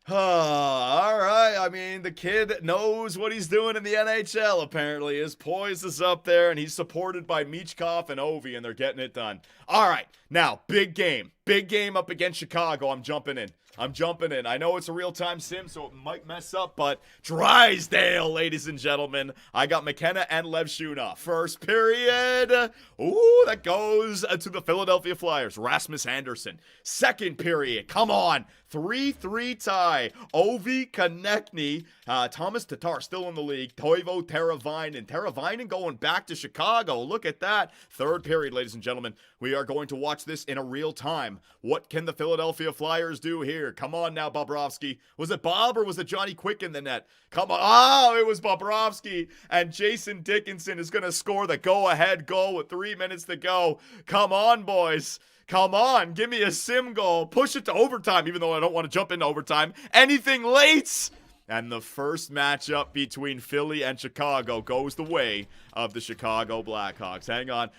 All right. I mean, the kid knows what he's doing in the NHL, apparently. His poise is up there, and he's supported by Michkov and Ovi, and they're getting it done. All right. Now, big game. Big game up against Chicago. I'm jumping in. I know it's a real-time sim, so it might mess up, but Drysdale, ladies and gentlemen. I got McKenna and Levshuna. First period. Ooh, that goes to the Philadelphia Flyers. Rasmus Anderson. Second period. Come on. 3-3 tie. Ovi Konechny. Thomas Tatar still in the league. Toivo Teravainen. Teravainen going back to Chicago. Look at that. Third period, ladies and gentlemen. We are going to watch this in a real time. What can the Philadelphia Flyers do here? Come on now, Bobrovsky. Was it Bob or was it Johnny Quick in the net? Come on. Oh, it was Bobrovsky. And Jason Dickinson is going to score the go-ahead goal with 3 minutes to go. Come on, boys. Come on. Give me a sim goal. Push it to overtime, even though I don't want to jump into overtime. Anything late? And the first matchup between Philly and Chicago goes the way of the Chicago Blackhawks. Hang on.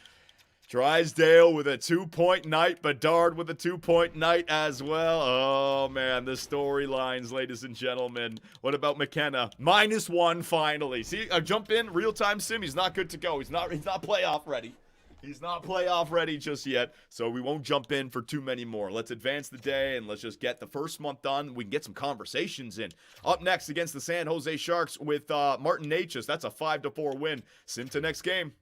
Drysdale with a 2-point night. Bedard with a 2-point night as well. Oh, man, the storylines, ladies and gentlemen. What about McKenna? -1 finally. See, I jump in, real-time sim. He's not good to go. He's not playoff ready. He's not playoff ready just yet, so we won't jump in for too many more. Let's advance the day, and let's just get the first month done. We can get some conversations in. Up next against the San Jose Sharks with Martin Necas. That's a 5-4 win. Sim to next game.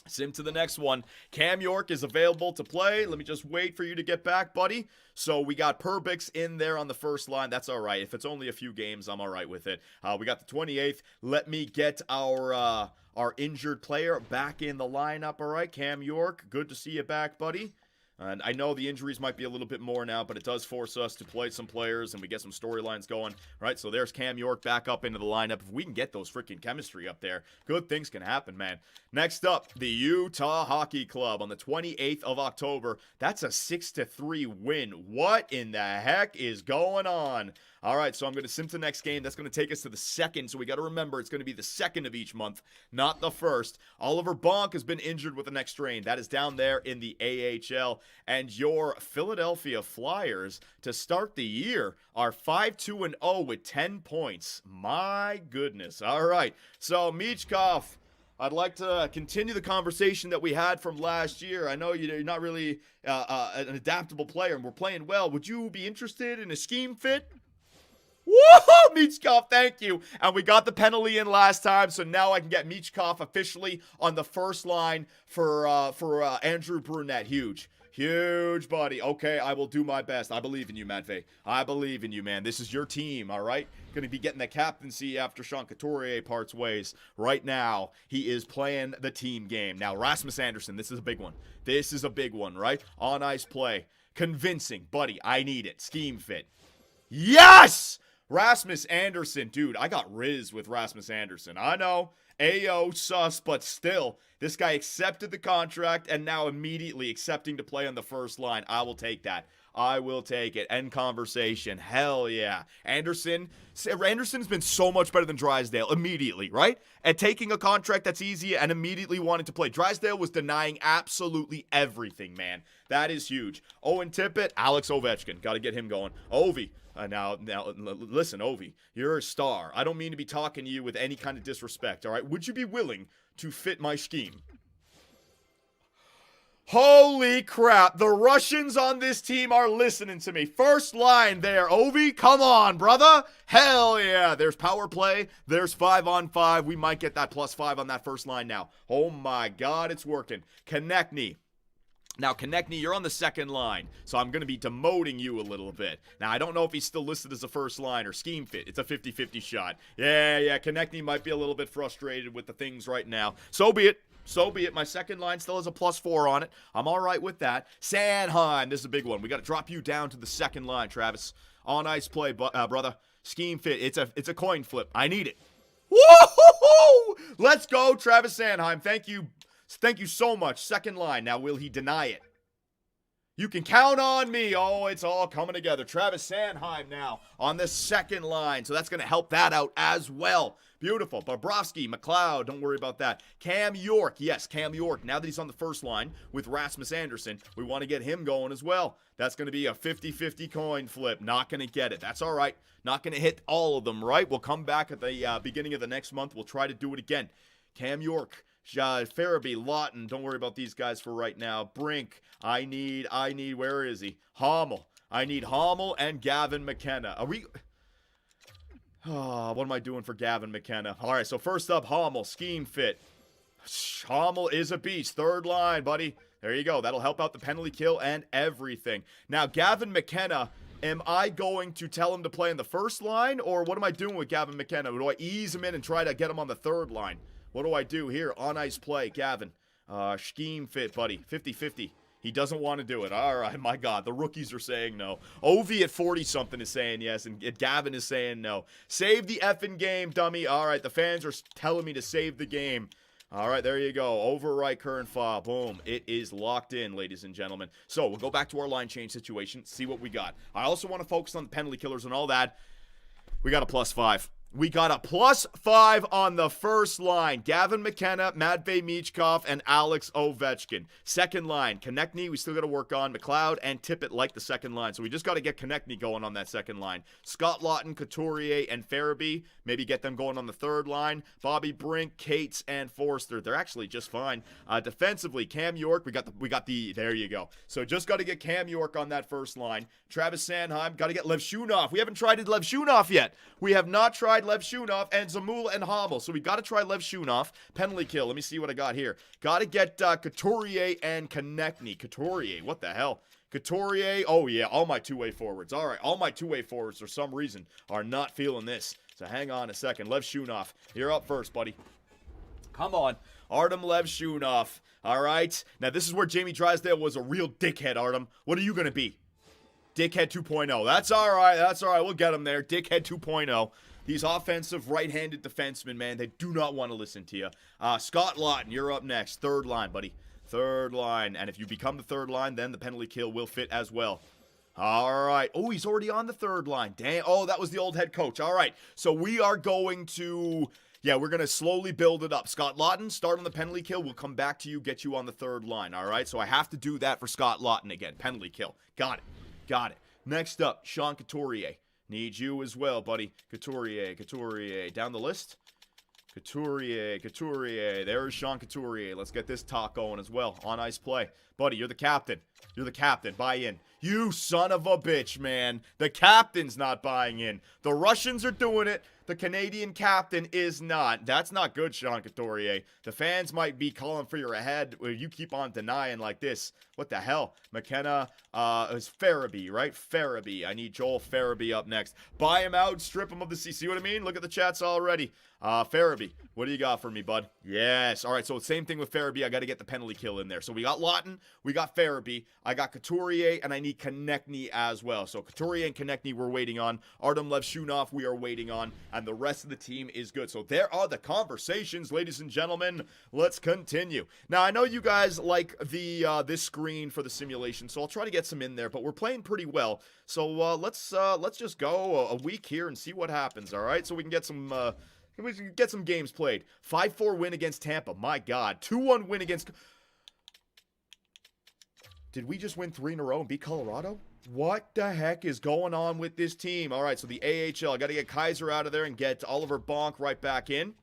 Sim to the next one. Cam York is available to play. Let me just wait for you to get back, buddy. So we got Perbix in there on the first line. That's all right. If it's only a few games, I'm all right with it. We got the 28th. Let me get our injured player back in the lineup. All right, Cam York, good to see you back, buddy. And I know the injuries might be a little bit more now, but it does force us to play some players and we get some storylines going. Right, so there's Cam York back up into the lineup. If we can get those freaking chemistry up there, good things can happen, man. Next up, the Utah Hockey Club on the 28th of October. That's a 6-3 win. What in the heck is going on? All right, so I'm going to sim to the next game. That's going to take us to the second, so we got to remember it's going to be the second of each month, not the first. Oliver Bonk has been injured with a neck strain. That is down there in the AHL. And your Philadelphia Flyers, to start the year, are 5-2-0 with 10 points. My goodness. All right, so Michkov, I'd like to continue the conversation that we had from last year. I know you're not really an adaptable player, and we're playing well. Would you be interested in a scheme fit? Woohoo, Michkov, thank you. And we got the penalty in last time, so now I can get Michkov officially on the first line for Andrew Brunette. Huge, buddy. Okay, I will do my best. I believe in you, Matvey. I believe in you, man. This is your team, all right? Going to be getting the captaincy after Sean Couturier parts ways. Right now, he is playing the team game. Now, Rasmus Anderson, this is a big one. This is a big one, right? On ice play. Convincing. Buddy, I need it. Scheme fit. Yes! Rasmus Anderson, dude, I got riz with Rasmus Anderson. I know, AO sus, but still, this guy accepted the contract and now immediately accepting to play on the first line. I will take that. I will take it. End conversation. Hell yeah. Anderson's been so much better than Drysdale immediately, right? At taking a contract that's easy and immediately wanting to play. Drysdale was denying absolutely everything, man. That is huge. Owen Tippett, Alex Ovechkin. Got to get him going. Ovi. Now, listen, Ovi, you're a star. I don't mean to be talking to you with any kind of disrespect, all right? Would you be willing to fit my scheme? Holy crap. The Russians on this team are listening to me. First line there. Ovi, come on, brother. Hell yeah. There's power play. There's 5-on-5. We might get that +5 on that first line now. Oh my God, it's working. Konechny. Now, Konechny, you're on the second line, so I'm going to be demoting you a little bit. Now, I don't know if he's still listed as a first line or scheme fit. It's a 50-50 shot. Yeah, Konechny might be a little bit frustrated with the things right now. So be it. So be it. My second line still has a +4 on it. I'm all right with that. Sanheim, this is a big one. We got to drop you down to the second line, Travis. On ice play, brother. Scheme fit. It's a coin flip. I need it. Woo-hoo-hoo! Let's go, Travis Sanheim. Thank you. Thank you so much. Second line. Now, will he deny it? You can count on me. Oh, it's all coming together. Travis Sanheim now on the second line. So that's going to help that out as well. Beautiful. Bobrovsky, McLeod, don't worry about that. Cam York. Yes, Cam York. Now that he's on the first line with Rasmus Anderson, we want to get him going as well. That's going to be a 50-50 coin flip. Not going to get it. That's all right. Not going to hit all of them, right? We'll come back at the beginning of the next month. We'll try to do it again. Cam York. Farabee, Lawton, don't worry about these guys for right now. Brink, I need, where is he? Hommel. I need Hommel and Gavin McKenna. Are we... Oh, what am I doing for Gavin McKenna? All right, so first up, Hommel, scheme fit. Hommel is a beast. Third line, buddy. There you go. That'll help out the penalty kill and everything. Now, Gavin McKenna, am I going to tell him to play in the first line, or what am I doing with Gavin McKenna? Do I ease him in and try to get him on the third line? What do I do here? On ice play, Gavin. Scheme fit, buddy. 50-50. He doesn't want to do it. All right, my God. The rookies are saying no. Ovi at 40-something is saying yes, and Gavin is saying no. Save the effing game, dummy. All right, the fans are telling me to save the game. All right, there you go. Overwrite current file. Boom. It is locked in, ladies and gentlemen. So we'll go back to our line change situation, see what we got. I also want to focus on the penalty killers and all that. We got a +5. We got a +5 on the first line. Gavin McKenna, Matvei Michkov, and Alex Ovechkin. Second line, Konechny, we still got to work on. McLeod and Tippett like the second line. So we just got to get Konechny going on that second line. Scott Lawton, Couturier, and Farabee. Maybe get them going on the third line. Bobby Brink, Cates, and Forster. They're actually just fine. Defensively, Cam York, we got the, there you go. So just got to get Cam York on that first line. Travis Sanheim, got to get Lev Shunov. We haven't tried Lev Shunov yet. We have not tried Lev Shunov and Zamula and Hommel. So we got to try Lev Shunov. Penalty kill. Let me see what I got here. Got to get Couturier and Konechny. Couturier, what the hell? Couturier, oh yeah, all my two-way forwards. All right, all my two-way forwards for some reason are not feeling this. So hang on a second. Lev Shunov, you're up first, buddy. Come on. Artem Lev Shunov. All right. Now this is where Jamie Drysdale was a real dickhead, Artem. What are you going to be? Dickhead 2.0. That's all right. That's all right. We'll get him there. Dickhead 2.0. These offensive right-handed defensemen, man, they do not want to listen to you. Scott Lawton, you're up next. Third line, buddy. Third line. And if you become the third line, then the penalty kill will fit as well. All right. Oh, he's already on the third line. Damn. Oh, that was the old head coach. All right. So we are going to... Yeah, we're going to slowly build it up. Scott Lawton, start on the penalty kill. We'll come back to you, get you on the third line. All right? So I have to do that for Scott Lawton again. Penalty kill. Got it. Got it. Next up, Sean Couturier. Need you as well, buddy. Couturier. Down the list. Couturier. There is Sean Couturier. Let's get this talk going as well. On ice play. Buddy, you're the captain. You're the captain. Buy in. You son of a bitch, man. The captain's not buying in. The Russians are doing it. The Canadian captain is not. That's not good, Sean Couturier. The fans might be calling for your head where you keep on denying like this. What the hell? McKenna, is Farabee, right? Farabee. I need Joel Farabee up next. Buy him out, strip him of the C. See what I mean? Look at the chats already. Farabee, what do you got for me, bud? Yes. All right, so same thing with Farabee. I got to get the penalty kill in there. So we got Lawton, we got Farabee, I got Couturier, and I need Konechny as well. So Couturier and Konechny we're waiting on. Artem Levshunov we are waiting on. And the rest of the team is good. So there are the conversations, ladies and gentlemen. Let's continue. Now, I know you guys like the this screen for the simulation, so I'll try to get some in there, but we're playing pretty well. So let's just go a week here and see what happens, all right? So we can get some... we can get some games played. 5-4 win against Tampa. My God. 2-1 win against... Did we just win 3 in a row and beat Colorado? What the heck is going on with this team? All right, so the AHL. I got to get Kaiser out of there and get Oliver Bonk right back in.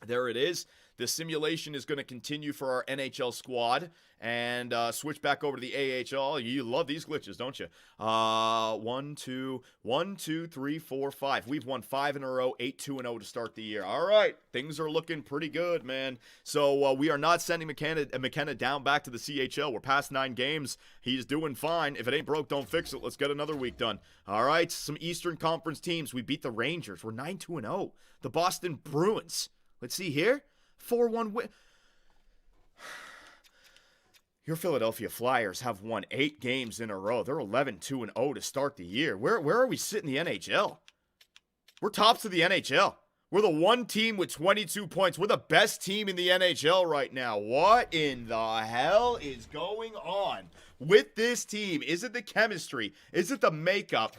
There it is. the simulation is going to continue for our NHL squad and switch back over to the AHL. You love these glitches, don't you? 1, 2, 3, 4, 5. We've won 5 in a row, 8-2-0 to start the year. All right, things are looking pretty good, man. So we are not sending McKenna down back to the CHL. We're past 9 games. He's doing fine. If it ain't broke, don't fix it. Let's get another week done. All right, some Eastern Conference teams. We beat the Rangers. We're 9-2-0. The Boston Bruins. Let's see here. 4-1 win. Your Philadelphia Flyers have won 8 games in a row. They're 11-2-0 to start the year. Where are we sitting in the NHL? We're tops of the NHL. We're the one team with 22 points. We're the best team in the NHL right now. What in the hell is going on with this team? Is it the chemistry? Is it the makeup?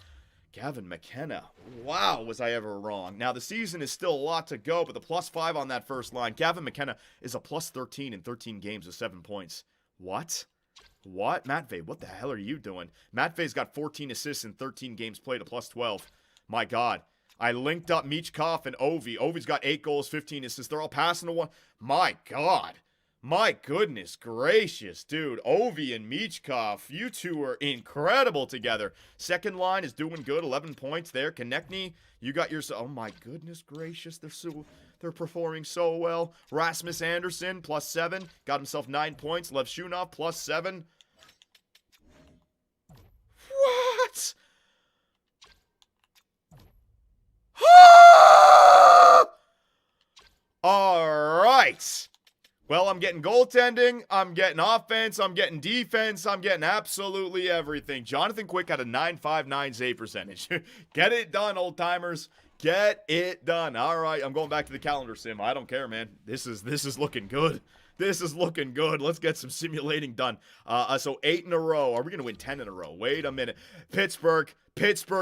Gavin McKenna. Wow, was I ever wrong. Now, the season is still a lot to go, but the +5 on that first line. Gavin McKenna is a +13 in 13 games with 7 points. What? Matvey, what the hell are you doing? Matvey's got 14 assists in 13 games played, a +12. My God. I linked up Michkov and Ovi. Ovi's got 8 goals, 15 assists. They're all passing to one. My God. My goodness gracious, dude. Ovi and Michkov, you two are incredible together. Second line is doing good, 11 points there. Konechny, you got yourself. Oh my goodness gracious, they're performing so well. Rasmus Anderson, +7, got himself 9 points. Lev Shunov, +7. What? All right. Well, I'm getting goaltending, I'm getting offense, I'm getting defense, I'm getting absolutely everything. Jonathan Quick had a .959 save percentage. Get it done, old-timers. Get it done. All right, I'm going back to the calendar sim. I don't care, man. This is looking good. This is looking good. Let's get some simulating done. So 8 in a row. Are we going to win 10 in a row? Wait a minute. Pittsburgh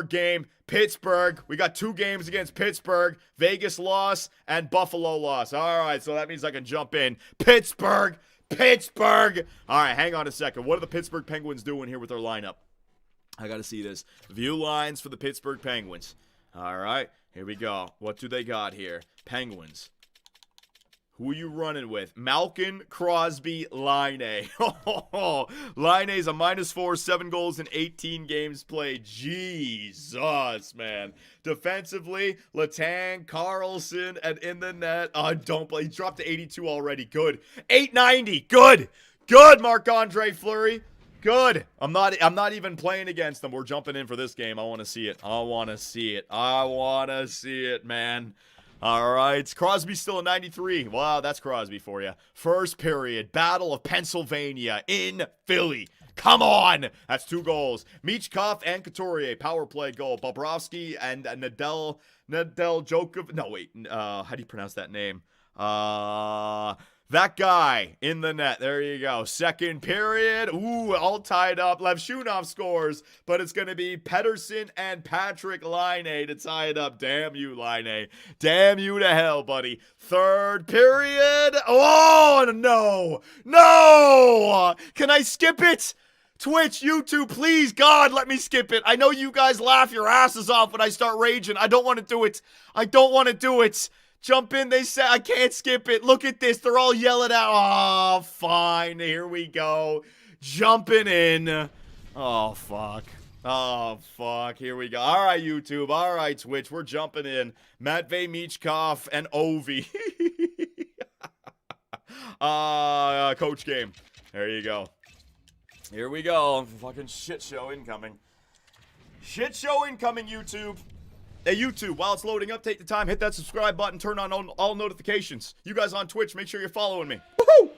game. Pittsburgh. We got 2 games against Pittsburgh. Vegas loss and Buffalo loss. All right, so that means I can jump in. Pittsburgh. All right, hang on a second. What are the Pittsburgh Penguins doing here with their lineup? I got to see this. View lines for the Pittsburgh Penguins. All right, here we go. What do they got here? Penguins. Who are you running with? Malkin, Crosby, Line. Line's a -4, 7 goals in 18 games played. Jesus, man. Defensively, Letang, Carlson, and in the net. Don't play. He dropped to 82 already. Good. 890. Good. Marc-Andre Fleury. Good. I'm not even playing against them. We're jumping in for this game. I want to see it, man. All right, Crosby's still a 93. Wow, that's Crosby for you. First period, Battle of Pennsylvania in Philly. Come on! That's 2 goals. Michkov and Couturier, power play goal. Bobrovsky and Nadel Jokov. No, wait. How do you pronounce that name? That guy in the net. There you go. Second period. Ooh, all tied up. Lev Shunov scores, but it's going to be Pettersson and Patrick Laine to tie it up. Damn you, Laine. Damn you to hell, buddy. Third period. Oh, no. Can I skip it? Twitch, YouTube, please, God, let me skip it. I know you guys laugh your asses off when I start raging. I don't want to do it. Jump in, they say. I can't skip it. Look at this. They're all yelling out. Oh, fine. Here we go. Jumping in. Oh, fuck. Here we go. All right, YouTube. All right, Twitch. We're jumping in. Matvey Michkov and Ovi. Coach game. There you go. Here we go. Fucking shit show incoming. YouTube. Hey, YouTube, while it's loading up, take the time, hit that subscribe button, turn on all notifications. You guys on Twitch, make sure you're following me. Woohoo!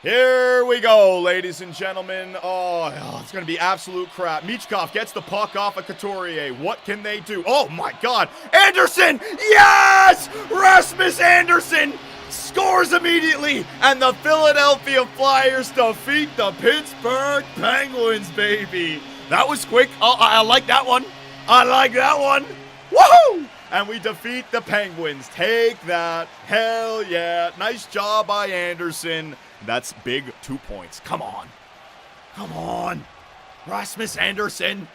Here we go, ladies and gentlemen. Oh, it's going to be absolute crap. Michkov gets the puck off of Couturier. What can they do? Oh, my God. Anderson! Yes! Rasmus Anderson scores immediately, and the Philadelphia Flyers defeat the Pittsburgh Penguins, baby. That was quick. Oh, I like that one. Woohoo! And we defeat the Penguins. Take that. Hell yeah. Nice job by Anderson. That's big 2 points. Come on. Rasmus Anderson.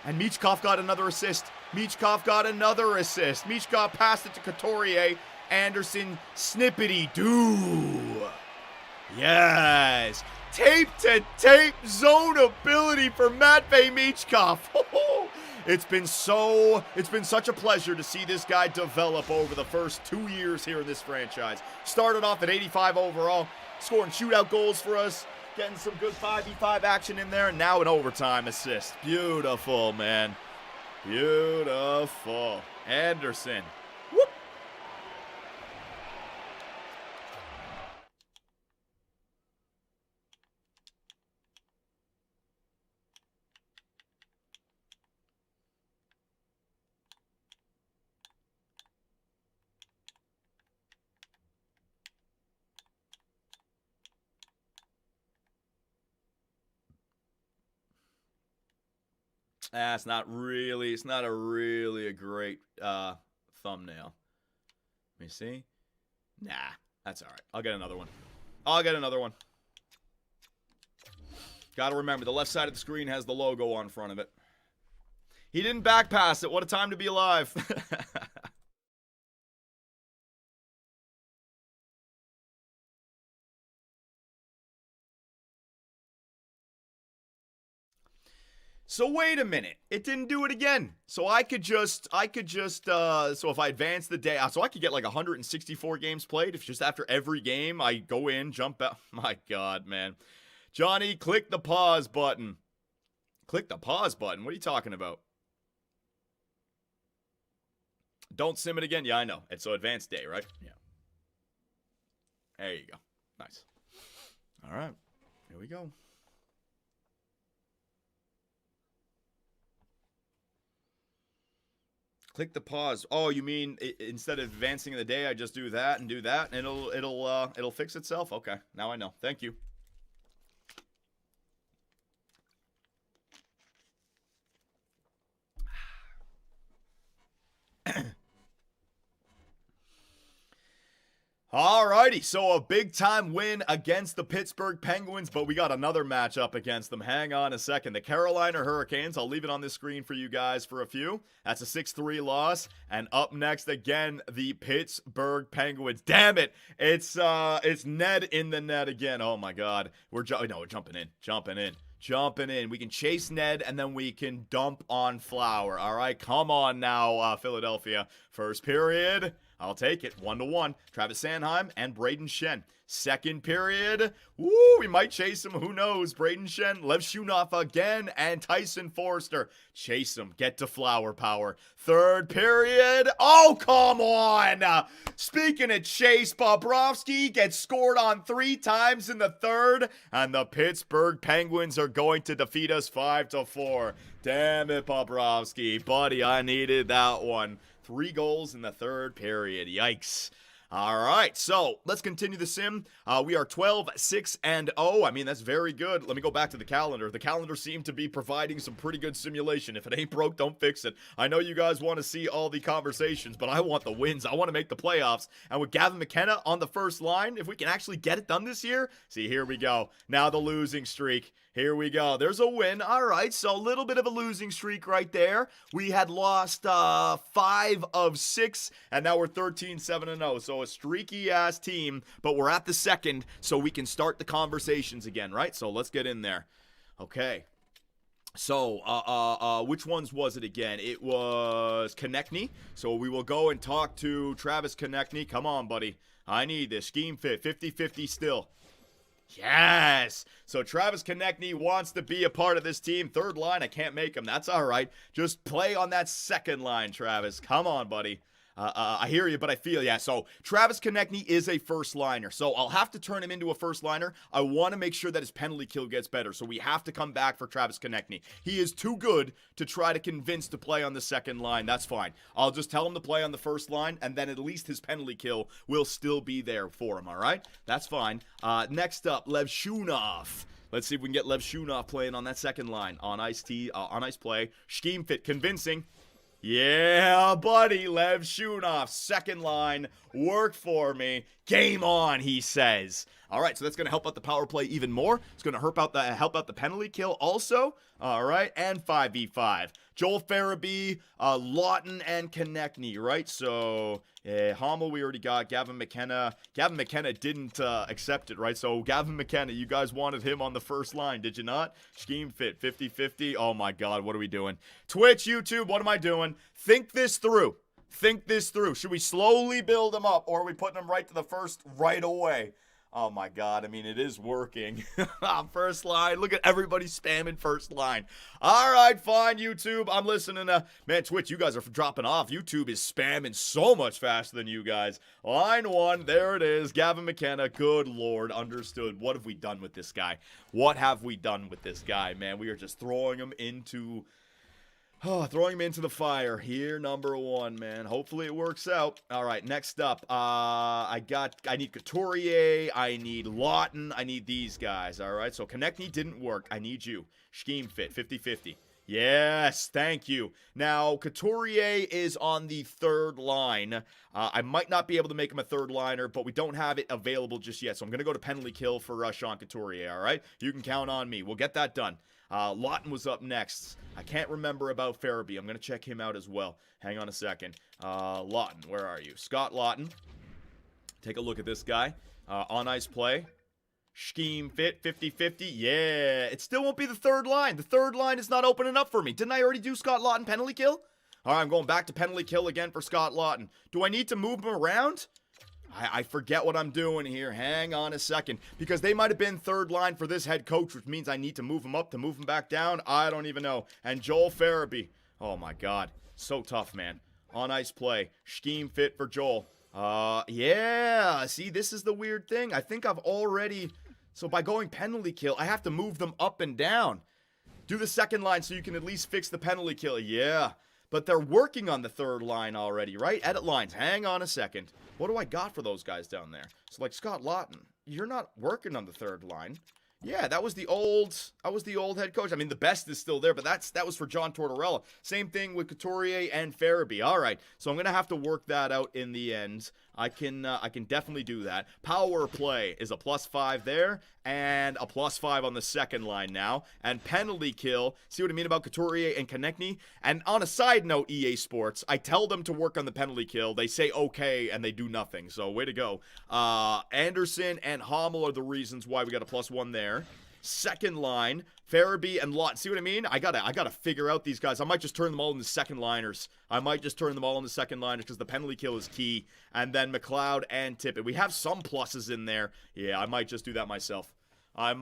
And Michkov got another assist. Michkov passed it to Couturier. Anderson, snippity-doo. Yes. Tape-to-tape zone ability for Matvei Michkov. It's been such a pleasure to see this guy develop over the first 2 years here in this franchise. Started off at 85 overall, scoring shootout goals for us, getting some good 5v5 action in there, and now an overtime assist. Beautiful, man. Beautiful. Anderson. Whoop. It's not a really great thumbnail. Let me see. Nah, that's all right. I'll get another one. Got to remember, the left side of the screen has the logo on front of it. He didn't back pass it. What a time to be alive. So wait a minute, it didn't do it again. So I could just, so if I advance the day, so I could get like 164 games played if just after every game I go in, jump out. My God, man. Johnny, click the pause button. Click the pause button? What are you talking about? Don't sim it again? Yeah, I know. It's so advanced day, right? Yeah. There you go. Nice. All right. Here we go. Click the pause. Oh, you mean instead of advancing the day, I just do that, and it'll fix itself? Okay, now I know. Thank you. Alrighty, so a big-time win against the Pittsburgh Penguins, but we got another matchup against them. Hang on a second. The Carolina Hurricanes, I'll leave it on this screen for you guys for a few. That's a 6-3 loss. And up next, again, the Pittsburgh Penguins. Damn it, it's Ned in the net again. Oh, my God. We're jumping in. We can chase Ned, and then we can dump on Flower. All right, come on now, Philadelphia. First period. I'll take it. 1-1. Travis Sanheim and Braden Shen. Second period. Woo, we might chase him. Who knows? Braden Shen, Lev Shunov again, and Tyson Forster. Chase him. Get to Flower Power. Third period. Oh, come on. Speaking of chase, Bobrovsky gets scored on 3 times in the third, and the Pittsburgh Penguins are going to defeat us 5-4. Damn it, Bobrovsky. Buddy, I needed that one. 3 goals in the third period. Yikes. All right, so let's continue the sim. We are 12-6-0. I mean, that's very good. Let me go back to the calendar. The calendar seemed to be providing some pretty good simulation. If it ain't broke, don't fix it. I know you guys want to see all the conversations, but I want the wins. I want to make the playoffs. And with Gavin McKenna on the first line, if we can actually get it done this year, see, here we go. Now the losing streak. Here we go. There's a win. All right, so a little bit of a losing streak right there. We had lost 5 of 6, and now we're 13-7-0. So a streaky-ass team, but we're at the second, so we can start the conversations again, right? So let's get in there. Okay. So, which ones was it again? It was Konechny. So we will go and talk to Travis Konechny. Come on, buddy. I need this. Scheme fit. 50-50 still. Yes! So Travis Konechny wants to be a part of this team. Third line, I can't make him. That's all right. Just play on that second line, Travis. Come on, buddy. I hear you, but I feel ya. So Travis Konechny is a first liner. So I'll have to turn him into a first liner. I want to make sure that his penalty kill gets better. So we have to come back for Travis Konechny. He is too good to try to convince to play on the second line. That's fine. I'll just tell him to play on the first line, and then at least his penalty kill will still be there for him, all right? That's fine. Next up, Lev Shunov. Let's see if we can get Lev Shunov playing on that second line. On ice play. Scheme fit. Convincing. Yeah, buddy, Lev Shunov, second line, work for me. Game on, he says. All right, so that's going to help out the power play even more. It's going to help out the penalty kill also. All right, and 5v5. Joel Farabee, Lawton, and Konechny, right? So, Hommel we already got. Gavin McKenna. Gavin McKenna didn't accept it, right? So, Gavin McKenna, you guys wanted him on the first line, did you not? Scheme fit, 50-50. Oh, my God, what are we doing? Twitch, YouTube, what am I doing? Think this through. Think this through. Should we slowly build them up, or are we putting them right to the first right away? Oh my God, I mean, it is working. First line, look at everybody spamming first line. All right, fine, YouTube, I'm listening to, man, Twitch, you guys are dropping off. YouTube is spamming so much faster than you guys. Line 1, there it is, Gavin McKenna, good Lord, understood. What have we done with this guy? What have we done with this guy, man? We are just throwing him into... throwing him into the fire here, number 1, man. Hopefully it works out. All right, next up, I need Couturier, I need Lawton, I need these guys, all right? So Konechny didn't work. I need you. Scheme fit, 50-50. Yes, thank you. Now, Couturier is on the third line. I might not be able to make him a third liner, but we don't have it available just yet. So I'm going to go to penalty kill for Sean Couturier, all right? You can count on me. We'll get that done. Lawton was up next. I can't remember about Farabee. I'm going to check him out as well. Hang on a second. Lawton, where are you? Scott Lawton. Take a look at this guy. On ice play. Scheme fit, 50-50. Yeah, it still won't be the third line. The third line is not opening up for me. Didn't I already do Scott Lawton penalty kill? All right, I'm going back to penalty kill again for Scott Lawton. Do I need to move him around? I forget what I'm doing here. Hang on a second. Because they might have been third line for this head coach, which means I need to move him up to move him back down. I don't even know. And Joel Farabee. Oh, my God. So tough, man. On ice play. Scheme fit for Joel. Yeah. See, this is the weird thing. I think I've already... So by going penalty kill, I have to move them up and down. Do the second line so you can at least fix the penalty kill. Yeah. But they're working on the third line already, right? Edit lines. Hang on a second. What do I got for those guys down there? So, like, Scott Lawton, you're not working on the third line. Yeah, that was the old head coach. I mean, the best is still there, but that was for John Tortorella. Same thing with Couturier and Farabee. All right, so I'm going to have to work that out in the end. I can definitely do that. Power play is a +5 there, and a +5 on the second line now. And penalty kill, see what I mean about Couturier and Konechny? And on a side note, EA Sports, I tell them to work on the penalty kill. They say okay, and they do nothing. So way to go. Anderson and Hommel are the reasons why we got a +1 there. Second line, Farabee and Lawton. See what I mean? I gotta figure out these guys. I might just turn them all into second liners. because the penalty kill is key. And then McLeod and Tippett. We have some pluses in there. Yeah, I might just do that myself. All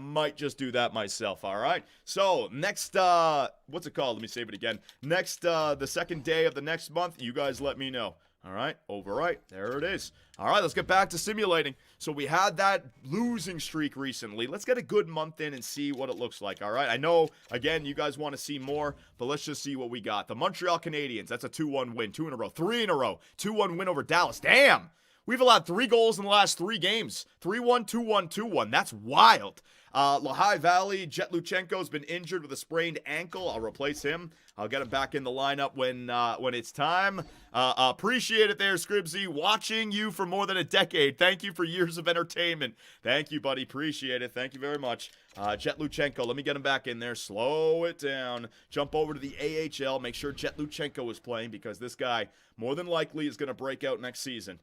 right? So, next, what's it called? Let me save it again. Next, the second day of the next month, you guys let me know. All right, overwrite. There it is. All right, let's get back to simulating. So we had that losing streak recently. Let's get a good month in and see what it looks like, all right? I know, again, you guys want to see more, but let's just see what we got. The Montreal Canadiens, that's a 2-1 win. 2 in a row. 3 in a row. 2-1 win over Dallas. Damn! We've allowed 3 goals in the last 3 games. 3-1, 2-1, 2-1. That's wild. Lehigh Valley, Jet Luchenko's been injured with a sprained ankle. I'll replace him. I'll get him back in the lineup when it's time. Appreciate it there, Scribsy. Watching you for more than a decade. Thank you for years of entertainment. Thank you, buddy. Appreciate it. Thank you very much. Jet Luchenko, let me get him back in there. Slow it down. Jump over to the AHL. Make sure Jet Luchenko is playing because this guy more than likely is going to break out next season.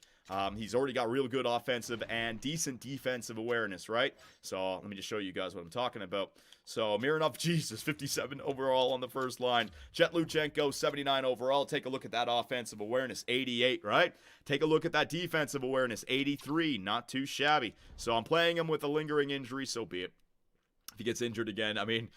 He's already got real good offensive and decent defensive awareness, right? So let me just show you guys what I'm talking about. So Mironov, Jesus, 57 overall on the first line. Jet Luchenko, 79 overall. Take a look at that offensive awareness, 88, right? Take a look at that defensive awareness, 83. Not too shabby. So I'm playing him with a lingering injury, so be it. If he gets injured again, I mean,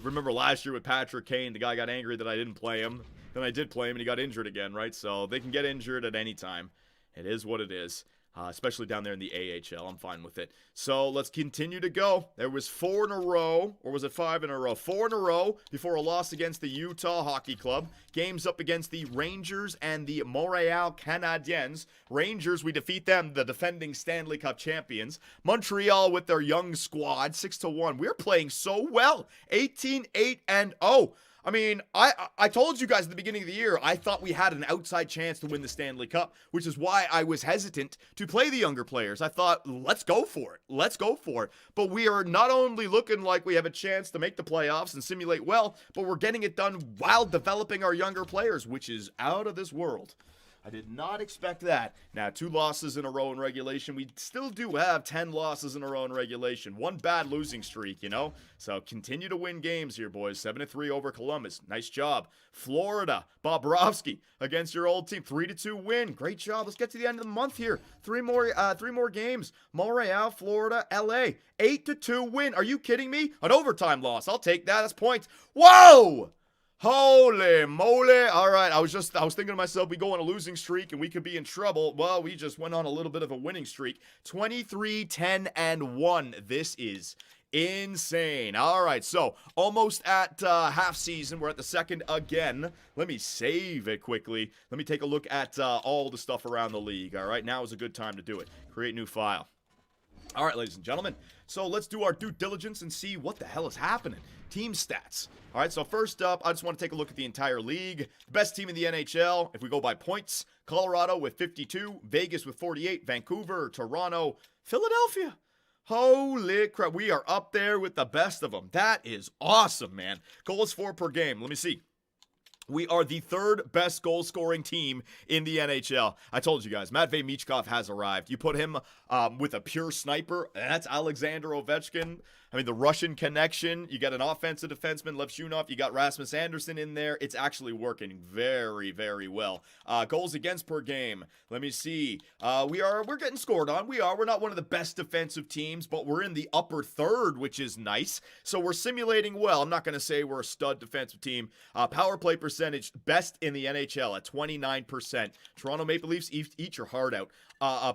remember last year with Patrick Kane, the guy got angry that I didn't play him. Then I did play him and he got injured again, right? So they can get injured at any time. It is what it is, especially down there in the AHL. I'm fine with it. So let's continue to go. There was 4 in a row, or was it 5 in a row? 4 in a row before a loss against the Utah Hockey Club. Games up against the Rangers and the Montreal Canadiens. Rangers, we defeat them, the defending Stanley Cup champions. Montreal with their young squad, 6-1. We're playing so well. 18-8-0. I mean, I told you guys at the beginning of the year, I thought we had an outside chance to win the Stanley Cup, which is why I was hesitant to play the younger players. I thought, let's go for it. Let's go for it. But we are not only looking like we have a chance to make the playoffs and simulate well, but we're getting it done while developing our younger players, which is out of this world. I did not expect that. Now, 2 losses in a row in regulation. We still do have 10 losses in a row in regulation. 1 bad losing streak, you know? So continue to win games here, boys. 7-3 over Columbus. Nice job. Florida, Bobrovsky against your old team. 3-2 win. Great job. Let's get to the end of the month here. 3 more games. Montreal, Florida, LA. 8-2 win. Are you kidding me? An overtime loss. I'll take that as points. Whoa! Holy moly. All right, I was thinking to myself, we go on a losing streak and we could be in trouble. Well, we just went on a little bit of a winning streak. 23-10-1. This is insane. All right, so almost at half season. We're at the second again. Let me save it quickly. Let me take a look at all the stuff around the league. All right, now is a good time to do it. Create new file. All right, ladies and gentlemen, so let's do our due diligence and see what the hell is happening. Team stats. All right, so first up, I just want to take a look at the entire league. The best team in the NHL, if we go by points, Colorado with 52, Vegas with 48, Vancouver, Toronto, Philadelphia. Holy crap, we are up there with the best of them. That is awesome, man. Goals for per game. Let me see. We are the 3rd best goal-scoring team in the NHL. I told you guys, Matvei Michkov has arrived. You put him with a pure sniper, that's Alexander Ovechkin. I mean, the Russian connection. You got an offensive defenseman, Lev Shunov. You got Rasmus Andersson in there. It's actually working very, very well. Goals against per game. Let me see. We're getting scored on. We're not one of the best defensive teams, but we're in the upper third, which is nice. So we're simulating well. I'm not going to say we're a stud defensive team. Power play percentage, best in the NHL at 29%. Toronto Maple Leafs, eat your heart out.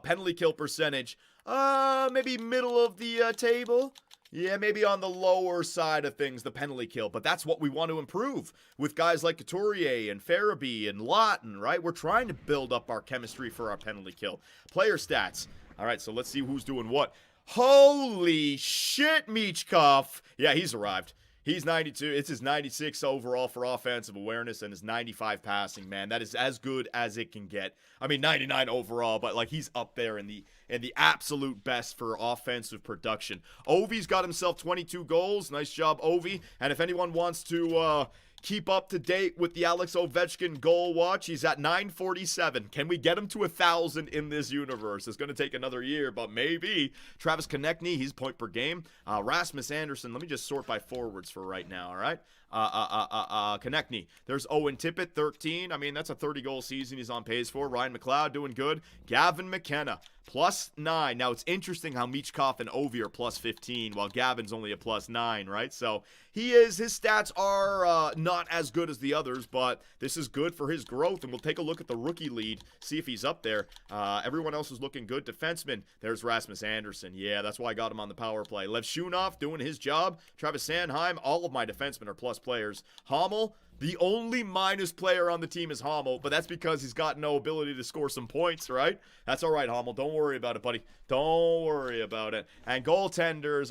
Penalty kill percentage, maybe middle of the table. Yeah, maybe on the lower side of things, the penalty kill. But that's what we want to improve with guys like Couturier and Farabee and Lawton, right? We're trying to build up our chemistry for our penalty kill. Player stats. All right, so let's see who's doing what. Holy shit, Michkov. Yeah, he's arrived. He's 92. It's his 96 overall for offensive awareness and his 95 passing, man. That is as good as it can get. I mean, 99 overall, but like he's up there in the absolute best for offensive production. Ovi's got himself 22 goals. Nice job, Ovi. And if anyone wants to keep up to date with the Alex Ovechkin goal watch, he's at 947. Can we get him to 1,000 in this universe? It's going to take another year, but maybe. Travis Konechny, he's point per game. Rasmus Andersson, let me just sort by forwards for right now, all right? Konechny. There's Owen Tippett, 13. I mean, that's a 30-goal season he's on pace for. Ryan McLeod doing good. Gavin McKenna, +9. Now, it's interesting how Michkov and Ovi are +15, while Gavin's only a +9, right? So, his stats are not as good as the others, but this is good for his growth, and we'll take a look at the rookie lead, see if he's up there. Everyone else is looking good. Defenseman, there's Rasmus Andersson. Yeah, that's why I got him on the power play. Lev Shunov doing his job. Travis Sanheim, all of my defensemen are plus players. Hommel, the only minus player on the team is Hommel, but that's because he's got no ability to score some points, right? That's all right, Hommel. Don't worry about it, buddy. Don't worry about it. And goaltenders,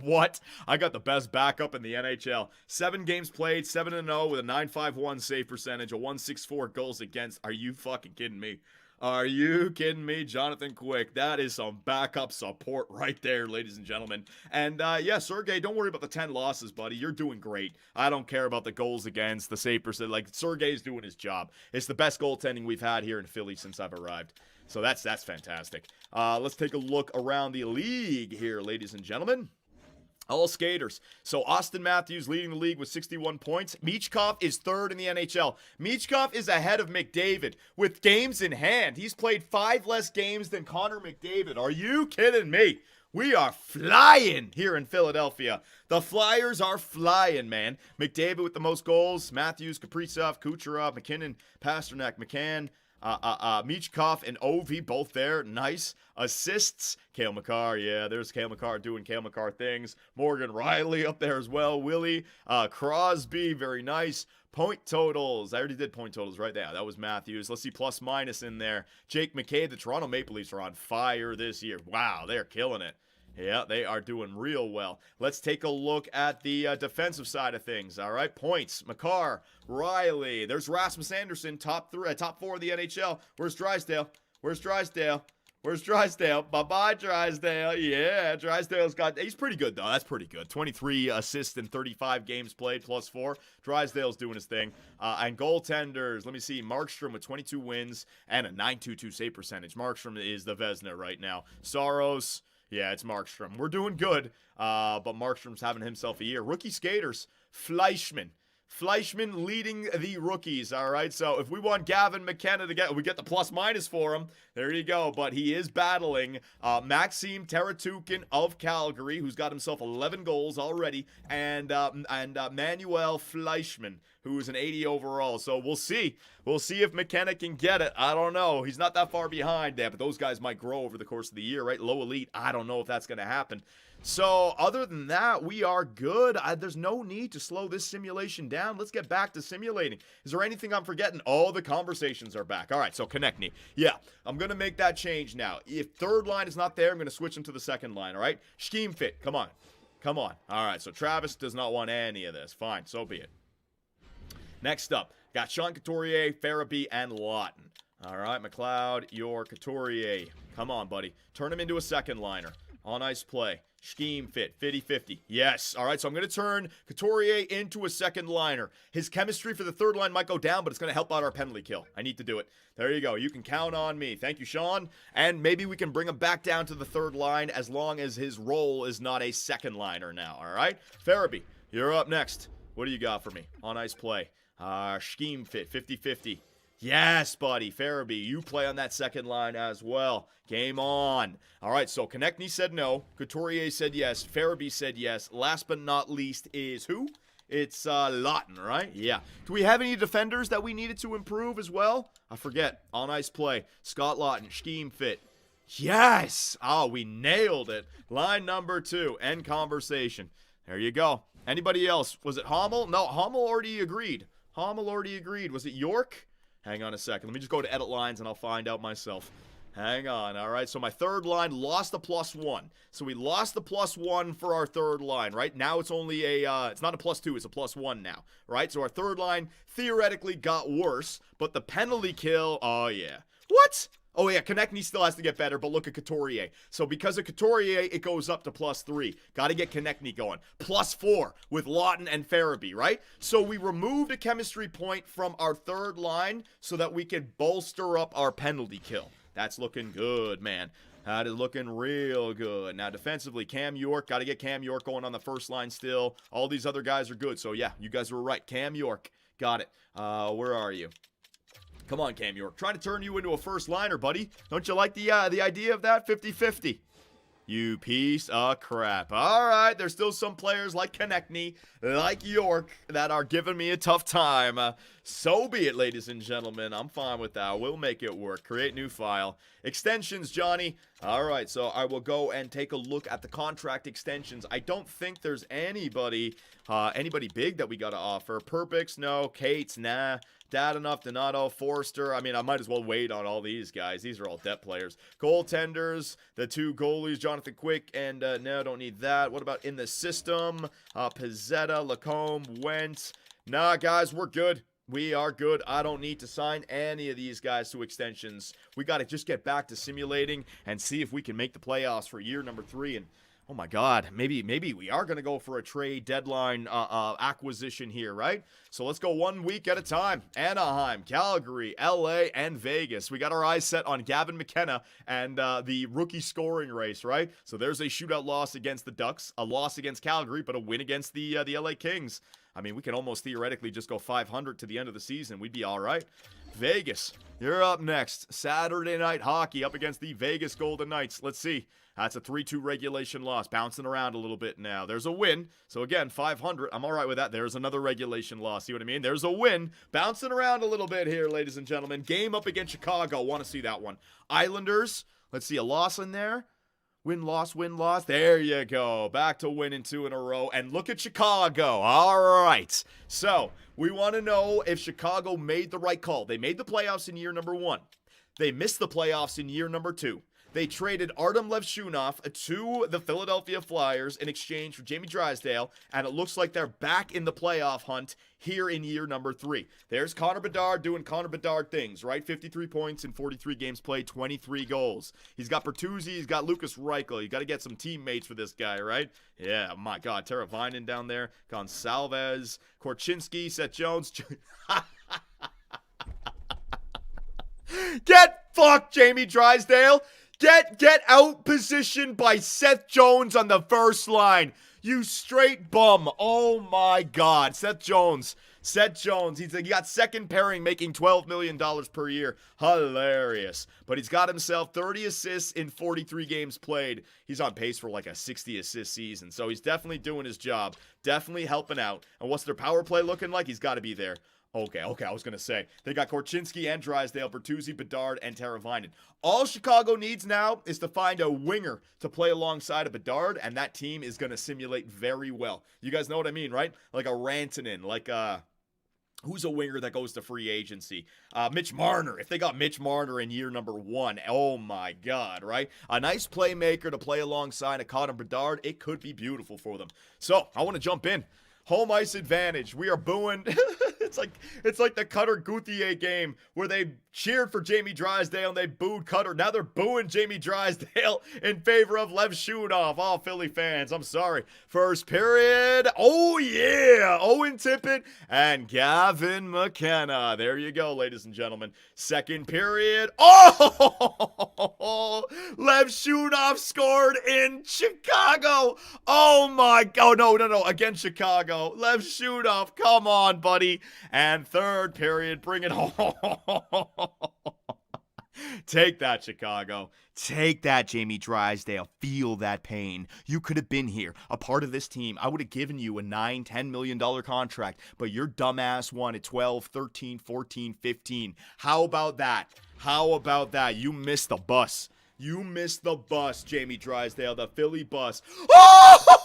what? I got the best backup in the NHL. 7 games played, 7-0 with a .951 save percentage, a .164 goals against. Are you fucking kidding me? Are you kidding me? Jonathan Quick. That is some backup support right there, ladies and gentlemen. And, yeah, Sergey, don't worry about the 10 losses, buddy. You're doing great. I don't care about the goals against, the save percent. Like, Sergey's doing his job. It's the best goaltending we've had here in Philly since I've arrived. So that's fantastic. Let's take a look around the league here, ladies and gentlemen. All skaters. So Austin Matthews leading the league with 61 points. Michkov is 3rd in the NHL. Michkov is ahead of McDavid with games in hand. He's played 5 less games than Connor McDavid. Are you kidding me? We are flying here in Philadelphia. The Flyers are flying, man. McDavid with the most goals. Matthews, Kaprizov, Kucherov, McKinnon, Pasternak, McCann. Michkov and Ovi both there. Nice. Assists. Cale Makar. Yeah, there's Cale Makar doing Cale Makar things. Morgan Riley up there as well. Willie. Crosby. Very nice. Point totals. I already did point totals right there. That was Matthews. Let's see plus minus in there. Jake McCabe. The Toronto Maple Leafs are on fire this year. Wow, they're killing it. Yeah, they are doing real well. Let's take a look at the defensive side of things. All right, points. McCarr, Riley. There's Rasmus Anderson, top 4 of the NHL. Where's Drysdale? Where's Drysdale? Where's Drysdale? Bye-bye, Drysdale. Yeah, Drysdale's he's pretty good, though. That's pretty good. 23 assists in 35 games played, plus 4. Drysdale's doing his thing. And goaltenders, let me see. Markstrom with 22 wins and a .922 save percentage. Markstrom is the Vezina right now. Saros, yeah, it's Markstrom. We're doing good, but Markstrom's having himself a year. Rookie skaters, Fleischmann. Fleischmann leading the rookies, all right? So if we want Gavin McKenna we get the plus-minus for him. There you go. But he is battling Maxim Teratukin of Calgary, who's got himself 11 goals already, and Manuel Fleischmann, who is an 80 overall. So we'll see. We'll see if McKenna can get it. I don't know. He's not that far behind there, but those guys might grow over the course of the year, right? Low elite, I don't know if that's going to happen. So, other than that, we are good. There's no need to slow this simulation down. Let's get back to simulating. Is there anything I'm forgetting? All the conversations are back. All right, so connect me. Yeah, I'm going to make that change now. If third line is not there, I'm going to switch into the second line, all right? Scheme fit. Come on. Come on. All right, so Travis does not want any of this. Fine, so be it. Next up, got Sean Couturier, Farabee, and Lawton. All right, McLeod, your Couturier. Come on, buddy. Turn him into a second liner. On ice play. Scheme fit. 50-50. Yes. All right, so I'm going to turn Couturier into a second liner. His chemistry for the third line might go down, but it's going to help out our penalty kill. I need to do it. There you go. You can count on me. Thank you, Sean. And maybe we can bring him back down to the third line as long as his role is not a second liner now. All right? Farabee, you're up next. What do you got for me? On ice play. Scheme fit. 50-50. Yes, buddy. Farabee, you play on that second line as well. Game on. All right, so Konechny said no. Couturier said yes. Farabee said yes. Last but not least is who? It's Lawton, right? Yeah. Do we have any defenders that we needed to improve as well? I forget. On ice play. Scott Lawton, scheme fit. Yes! Oh, we nailed it. Line number 2. End conversation. There you go. Anybody else? Was it Hommel? No, Hommel already agreed. Hommel already agreed. Was it York? Hang on a second. Let me just go to edit lines and I'll find out myself. Hang on. All right. So my third line lost the +1. So we lost the +1 for our third line, right? Now it's only it's not a +2. It's a +1 now, right? So our third line theoretically got worse, but the penalty kill, oh yeah. What? Oh, yeah, Konechny still has to get better, but look at Couturier. So because of Couturier, it goes up to +3. Got to get Konechny going. +4 with Lawton and Farabee, right? So we removed a chemistry point from our third line so that we could bolster up our penalty kill. That's looking good, man. That is looking real good. Now, defensively, Cam York. Got to get Cam York going on the first line still. All these other guys are good. So, yeah, you guys were right. Cam York. Got it. Where are you? Come on, Cam York. Trying to turn you into a first liner, buddy. Don't you like the idea of that? 50-50. You piece of crap. All right, there's still some players like Konechny, like York, that are giving me a tough time. So be it, ladies and gentlemen. I'm fine with that. We'll make it work. Create new file. Extensions, Johnny. All right, so I will go and take a look at the contract extensions. I don't think there's anybody big that we got to offer. Perbix, no. Cates, nah. Dadonov, Donato, Forster. I mean, I might as well wait on all these guys. These are all depth players. Goaltenders, the 2 goalies, Jonathan Quick, and no, don't need that. What about in the system? Pizzetta, Lacombe, Wentz. Nah, guys, we're good. We are good. I don't need to sign any of these guys to extensions. We got to just get back to simulating and see if we can make the playoffs for year number 3. And oh my God, maybe we are going to go for a trade deadline acquisition here, right? So let's go 1 week at a time. Anaheim, Calgary, LA, and Vegas. We got our eyes set on Gavin McKenna and the rookie scoring race, right? So there's a shootout loss against the Ducks, a loss against Calgary, but a win against the LA Kings. I mean, we can almost theoretically just go 500 to the end of the season. We'd be all right. Vegas, you're up next. Saturday night hockey up against the Vegas Golden Knights. Let's see. That's a 3-2 regulation loss. Bouncing around a little bit now. There's a win. So again, 500. I'm all right with that. There's another regulation loss. See what I mean? There's a win. Bouncing around a little bit here, ladies and gentlemen. Game up against Chicago. Want to see that one. Islanders. Let's see a loss in there. Win, loss, win, loss. There you go. Back to winning 2 in a row. And look at Chicago. All right. So we want to know if Chicago made the right call. They made the playoffs in year number 1. They missed the playoffs in year number 2. They traded Artem Levshunov to the Philadelphia Flyers in exchange for Jamie Drysdale, and it looks like they're back in the playoff hunt here in year number 3. There's Connor Bedard doing Connor Bedard things, right? 53 points in 43 games played, 23 goals. He's got Bertuzzi, he's got Lucas Reichel. You got to get some teammates for this guy, right? Yeah, my God, Tara Vinen down there, Gonsalves, Korchinski, Seth Jones. Get fucked, Jamie Drysdale. Get out positioned by Seth Jones on the first line. You straight bum. Oh my God. Seth Jones. He got second pairing making $12 million per year. Hilarious. But he's got himself 30 assists in 43 games played. He's on pace for like a 60 assist season. So he's definitely doing his job. Definitely helping out. And what's their power play looking like? He's got to be there. Okay, I was going to say. They got Korchinski and Drysdale, Bertuzzi, Bedard, and Teravainen. All Chicago needs now is to find a winger to play alongside of Bedard, and that team is going to simulate very well. You guys know what I mean, right? Like a Rantanen, like who's a winger that goes to free agency? Mitch Marner. If they got Mitch Marner in year number 1, oh my God, right? A nice playmaker to play alongside of Connor Bedard, it could be beautiful for them. So, I want to jump in. Home ice advantage. We are booing. It's like the Cutter Gauthier game where they cheered for Jamie Drysdale and they booed Cutter. Now they're booing Jamie Drysdale in favor of Lev Shunov. Oh, Philly fans, I'm sorry. First period. Oh, yeah. Owen Tippett and Gavin McKenna. There you go, ladies and gentlemen. Second period. Oh, Lev Shunov scored in Chicago. Oh, my God. Oh, no. Against Chicago. Lev Shunov, come on, buddy. And third period, bring it home. Take that, Chicago. Take that, Jamie Drysdale. Feel that pain. You could have been here, a part of this team. I would have given you a $9-10 million contract, but your dumbass wanted 12, 13, 14, 15. How about that? You missed the bus. Jamie Drysdale, the Philly bus. Oh!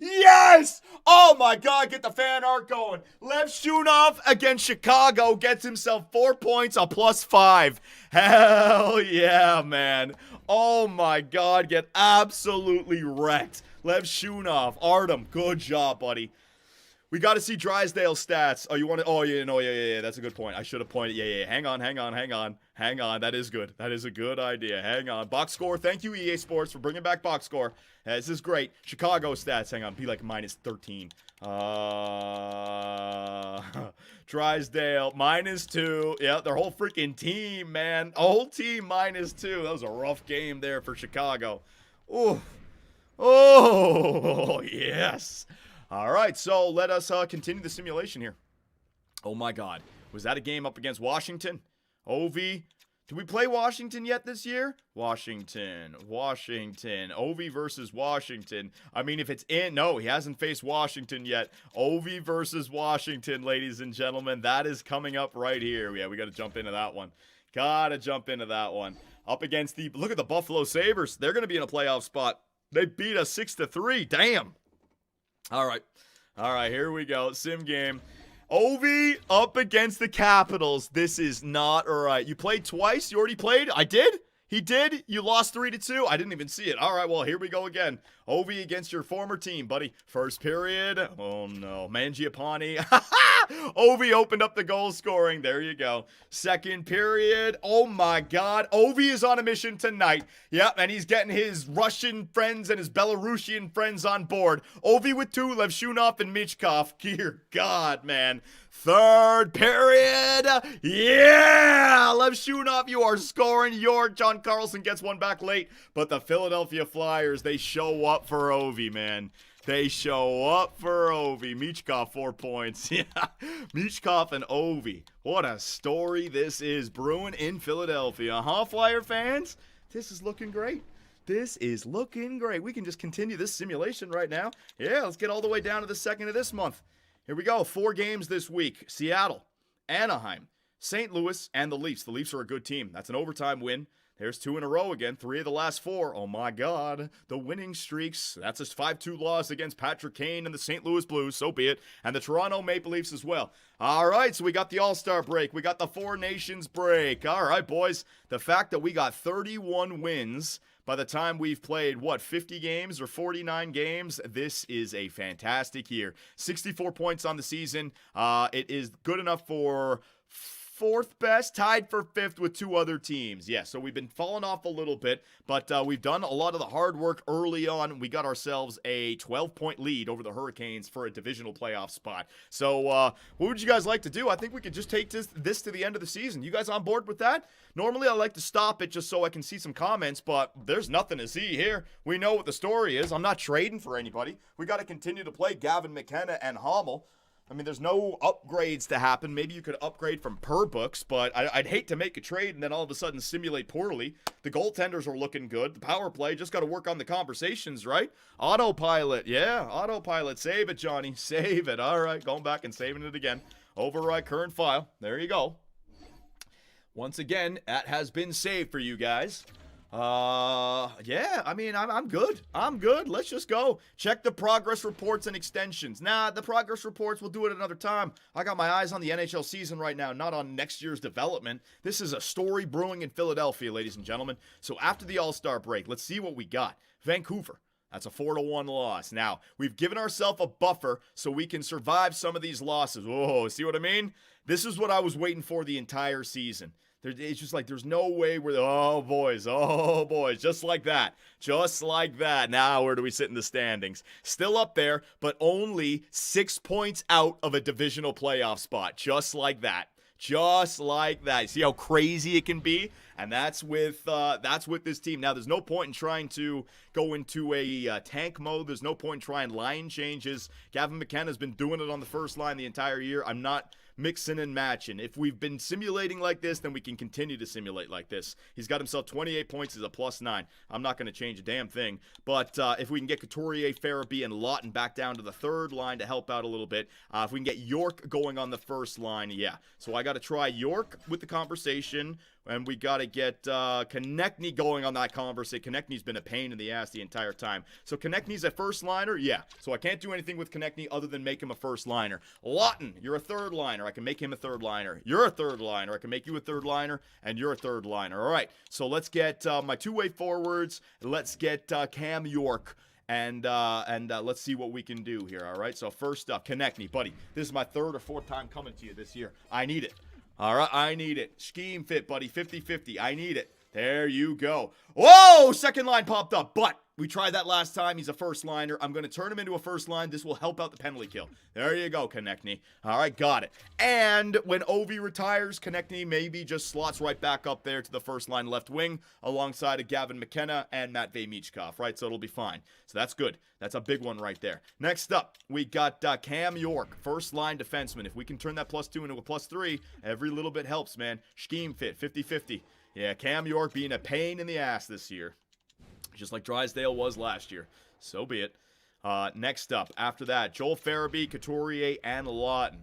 Yes! Oh my God, get the fan art going. Lev Shunov against Chicago gets himself 4 points, a +5. Hell yeah, man. Oh my God, get absolutely wrecked. Lev Shunov, Artem, good job, buddy. We got to see Drysdale's stats. Oh, you want to? Oh, yeah, no, yeah. That's a good point. I should have pointed. Yeah. Hang on. That is good. That is a good idea. Hang on. Box score. Thank you, EA Sports, for bringing back box score. This is great. Chicago stats. Hang on. Be like -13. Drysdale, -2. Yeah, their whole freaking team, man. A whole team -2. That was a rough game there for Chicago. Ooh. Oh, yes. All right, so let us continue the simulation here. Oh, my God. Was that a game up against Washington? OV. Did we play Washington yet this year? Washington. OV versus Washington. I mean, if it's in... No, he hasn't faced Washington yet. OV versus Washington, ladies and gentlemen. That is coming up right here. Yeah, we got to jump into that one. Up against the... Look at the Buffalo Sabres. They're going to be in a playoff spot. They beat us 6-3. Damn. All right, here we go. Sim game. Ovi up against the Capitals. This is not all right. You played twice? You already played? I did? He did? You lost 3-2? I didn't even see it. All right, well, here we go again. Ovi against your former team, buddy. First period. Oh, no. Mangiapane. Ovi opened up the goal scoring. There you go. Second period. Oh, my God. Ovi is on a mission tonight. Yep, and he's getting his Russian friends and his Belarusian friends on board. Ovi with 2, Levshunov and Michkov. Dear God, man. Third period. Yeah! Levshunov, you are scoring. John Carlson gets one back late. But the Philadelphia Flyers, they show up for Ovi, man. They show up for Ovi. Michkov, 4 points. Yeah. Michkov and Ovi. What a story this is brewing in Philadelphia. Huh, Flyer fans? This is looking great. We can just continue this simulation right now. Yeah, let's get all the way down to the 2nd of this month. Here we go. 4 games this week. Seattle, Anaheim, St. Louis, and the Leafs. The Leafs are a good team. That's an overtime win. There's 2 in a row again. 3 of the last 4. Oh my God. The winning streaks. That's a 5-2 loss against Patrick Kane and the St. Louis Blues. So be it. And the Toronto Maple Leafs as well. All right, so we got the All-Star break. We got the Four Nations break. All right, boys. The fact that we got 31 wins by the time we've played, 50 games or 49 games, this is a fantastic year. 64 points on the season. It is good enough for 4th best, tied for 5th with 2 other teams. Yeah, so we've been falling off a little bit, but we've done a lot of the hard work early on. We got ourselves a 12-point lead over the Hurricanes for a divisional playoff spot. So what would you guys like to do? I think we could just take this to the end of the season. You guys on board with that? Normally, I like to stop it just so I can see some comments, but there's nothing to see here. We know what the story is. I'm not trading for anybody. We got to continue to play Gavin McKenna and Hommel. I mean, there's no upgrades to happen. Maybe you could upgrade from per books, but I'd hate to make a trade and then all of a sudden simulate poorly. The goaltenders are looking good. The power play, just got to work on the conversations, right? Autopilot, yeah, autopilot. Save it, Johnny. Save it. All right, going back and saving it again. Override current file. There you go. Once again, that has been saved for you guys. Yeah, I mean, I'm good. I'm good. Let's just go. Check the progress reports and extensions. Nah, the progress reports, we'll do it another time. I got my eyes on the NHL season right now, not on next year's development. This is a story brewing in Philadelphia, ladies and gentlemen. So after the All-Star break, let's see what we got. Vancouver. That's a 4-1 loss. Now, we've given ourselves a buffer so we can survive some of these losses. Whoa, see what I mean? This is what I was waiting for the entire season. It's just like there's no way we're, oh boys, just like that. Just like that. Now, where do we sit in the standings? Still up there, but only 6 points out of a divisional playoff spot. Just like that. Just like that. See how crazy it can be? And that's with this team. Now, there's no point in trying to go into a tank mode. There's no point in trying line changes. Gavin McKenna's been doing it on the first line the entire year. I'm not mixing and matching. If we've been simulating like this, then we can continue to simulate like this. He's got himself 28 points as a +9. I'm not going to change a damn thing. But if we can get Couturier, Farabee, and Lawton back down to the third line to help out a little bit, if we can get York going on the first line, yeah. So I got to try York with the conversation, and we got to get Konechny going on that conversation. Konechny's been a pain in the ass the entire time. So Konechny's a first liner? Yeah. So I can't do anything with Konechny other than make him a first liner. Lawton, you're a third liner. I can make him a third liner. You're a third liner. I can make you a third liner, and you're a third liner. All right. So let's get my two-way forwards. Let's get Cam York. And let's see what we can do here, all right? So first up, Konechny, buddy. This is my 3rd or 4th time coming to you this year. I need it. All right, I need it. Scheme fit, buddy, 50-50. I need it. There you go. Whoa, second line popped up, but we tried that last time. He's a first liner. I'm going to turn him into a first line. This will help out the penalty kill. There you go, Konechny. All right, got it. And when Ovi retires, Konechny maybe just slots right back up there to the first line left wing alongside of Gavin McKenna and Matvei Michkov, right? So it'll be fine. So that's good. That's a big one right there. Next up, we got Cam York, first line defenseman. If we can turn that +2 into a +3, every little bit helps, man. Scheme fit, 50-50. Yeah, Cam York being a pain in the ass this year. Just like Drysdale was last year. So be it. Next up, after that, Joel Farabee, Couturier, and Lawton.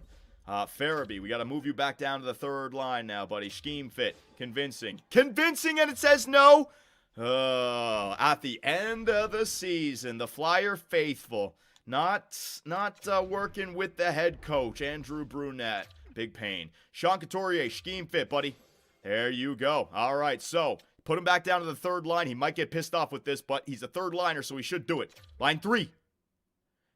Farabee, we got to move you back down to the third line now, buddy. Scheme fit. Convincing. Convincing, and it says no? At the end of the season, the Flyer faithful. Not working with the head coach, Andrew Brunette. Big pain. Sean Couturier, scheme fit, buddy. There you go. All right, so put him back down to the third line. He might get pissed off with this, but he's a third liner, so he should do it. Line 3.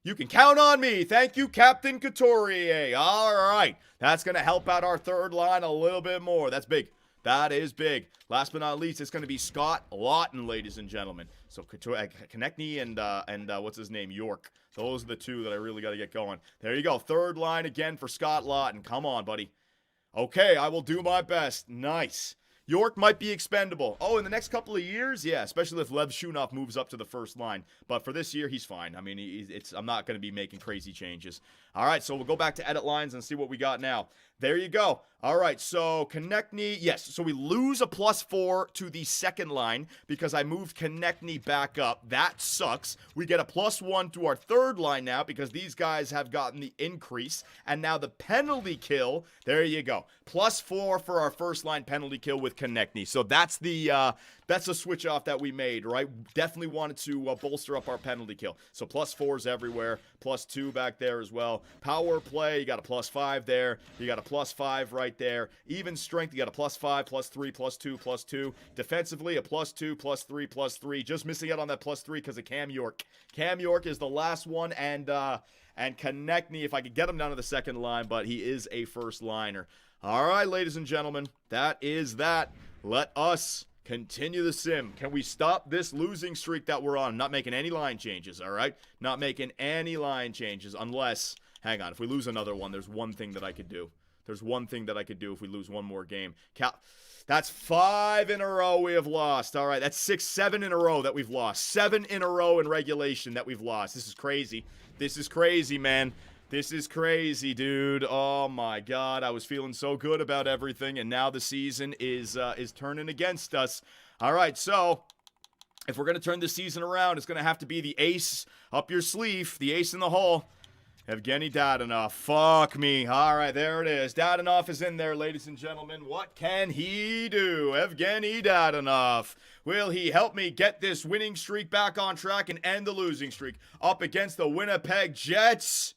You can count on me. Thank you, Captain Couturier. All right. That's going to help out our third line a little bit more. That's big. That is big. Last but not least, it's going to be Scott Lawton, ladies and gentlemen. So Konechny and what's his name? York. Those are the two that I really got to get going. There you go. Third line again for Scott Lawton. Come on, buddy. Okay, I will do my best. Nice. York might be expendable. Oh, in the next couple of years? Yeah, especially if Lev Shunov moves up to the first line. But for this year, he's fine. I mean, I'm not going to be making crazy changes. All right, so we'll go back to edit lines and see what we got now. There you go. All right, so Konechny, yes. So we lose a +4 to the second line because I moved Konechny back up. That sucks. We get a +1 to our third line now because these guys have gotten the increase. And now the penalty kill, there you go. +4 for our first line penalty kill with Konechny. So that's the switch off that we made, right? Definitely wanted to bolster up our penalty kill. So +4s everywhere, +2 back there as well. Power play, you got a +5 there. You got a +5 right there. Even strength, you got a +5, +3, +2, +2. Defensively, a +2, +3, +3. Just missing out on that +3 because of Cam York. Cam York is the last one, and Konechny, if I could get him down to the second line, but he is a first liner. All right, ladies and gentlemen, that is that. Let us continue the sim. Can we stop this losing streak that we're on? Not making any line changes, all right? Not making any line changes unless, hang on, if we lose another one, there's one thing that I could do. There's one thing that I could do if we lose one more game. That's 5 in a row we have lost. All right, that's 6, 7 in a row that we've lost. 7 in a row in regulation that we've lost. This is crazy. This is crazy, man. This is crazy, dude. Oh my God, I was feeling so good about everything, and now the season is turning against us. All right, so if we're gonna turn the season around, it's gonna have to be the ace up your sleeve, the ace in the hole. Evgeny Dadonov. Fuck me. All right, there it is. Dadonov is in there, ladies and gentlemen. What can he do? Evgeny Dadonov. Will he help me get this winning streak back on track and end the losing streak up against the Winnipeg Jets?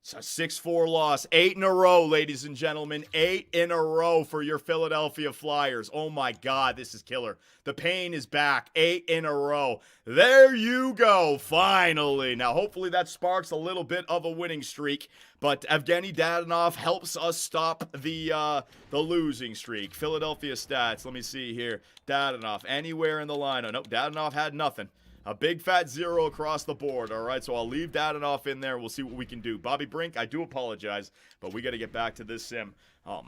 It's a 6-4 loss. 8 in a row, ladies and gentlemen. 8 in a row for your Philadelphia Flyers. Oh my God, this is killer. The pain is back. 8 in a row. There you go, finally. Now, hopefully that sparks a little bit of a winning streak, but Evgeny Dadonov helps us stop the losing streak. Philadelphia stats, let me see here. Dadonov, anywhere in the line. Oh, nope, Dadonov had nothing. A big fat 0 across the board, all right? So I'll leave Dadonov in there. We'll see what we can do. Bobby Brink, I do apologize, but we got to get back to this sim. Oh,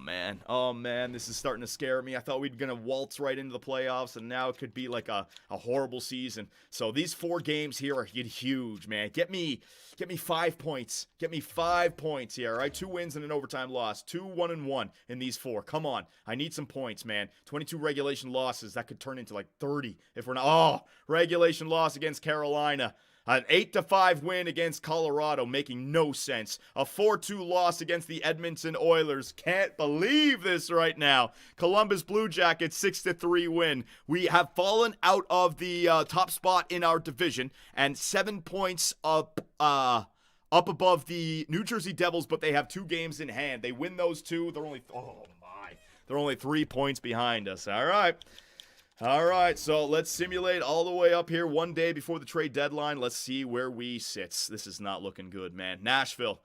man, this is starting to scare me. I thought we'd going to waltz right into the playoffs, and now it could be like a horrible season. So these 4 games here are huge, man. Get me 5 points. Get me 5 points here, all right? 2 wins and an overtime loss. 2 1-1 in these 4. Come on. I need some points, man. 22 regulation losses. That could turn into like 30 if we're not. Oh, regulation loss against Carolina. An 8-5 win against Colorado, making no sense. A 4-2 loss against the Edmonton Oilers. Can't believe this right now. Columbus Blue Jackets, 6-3 win. We have fallen out of the top spot in our division, and 7 points up above the New Jersey Devils, but they have 2 games in hand. They win those 2. They're only 3 points behind us. All right, so let's simulate all the way up here 1 day before the trade deadline. Let's see where we sit. This is not looking good, man. Nashville,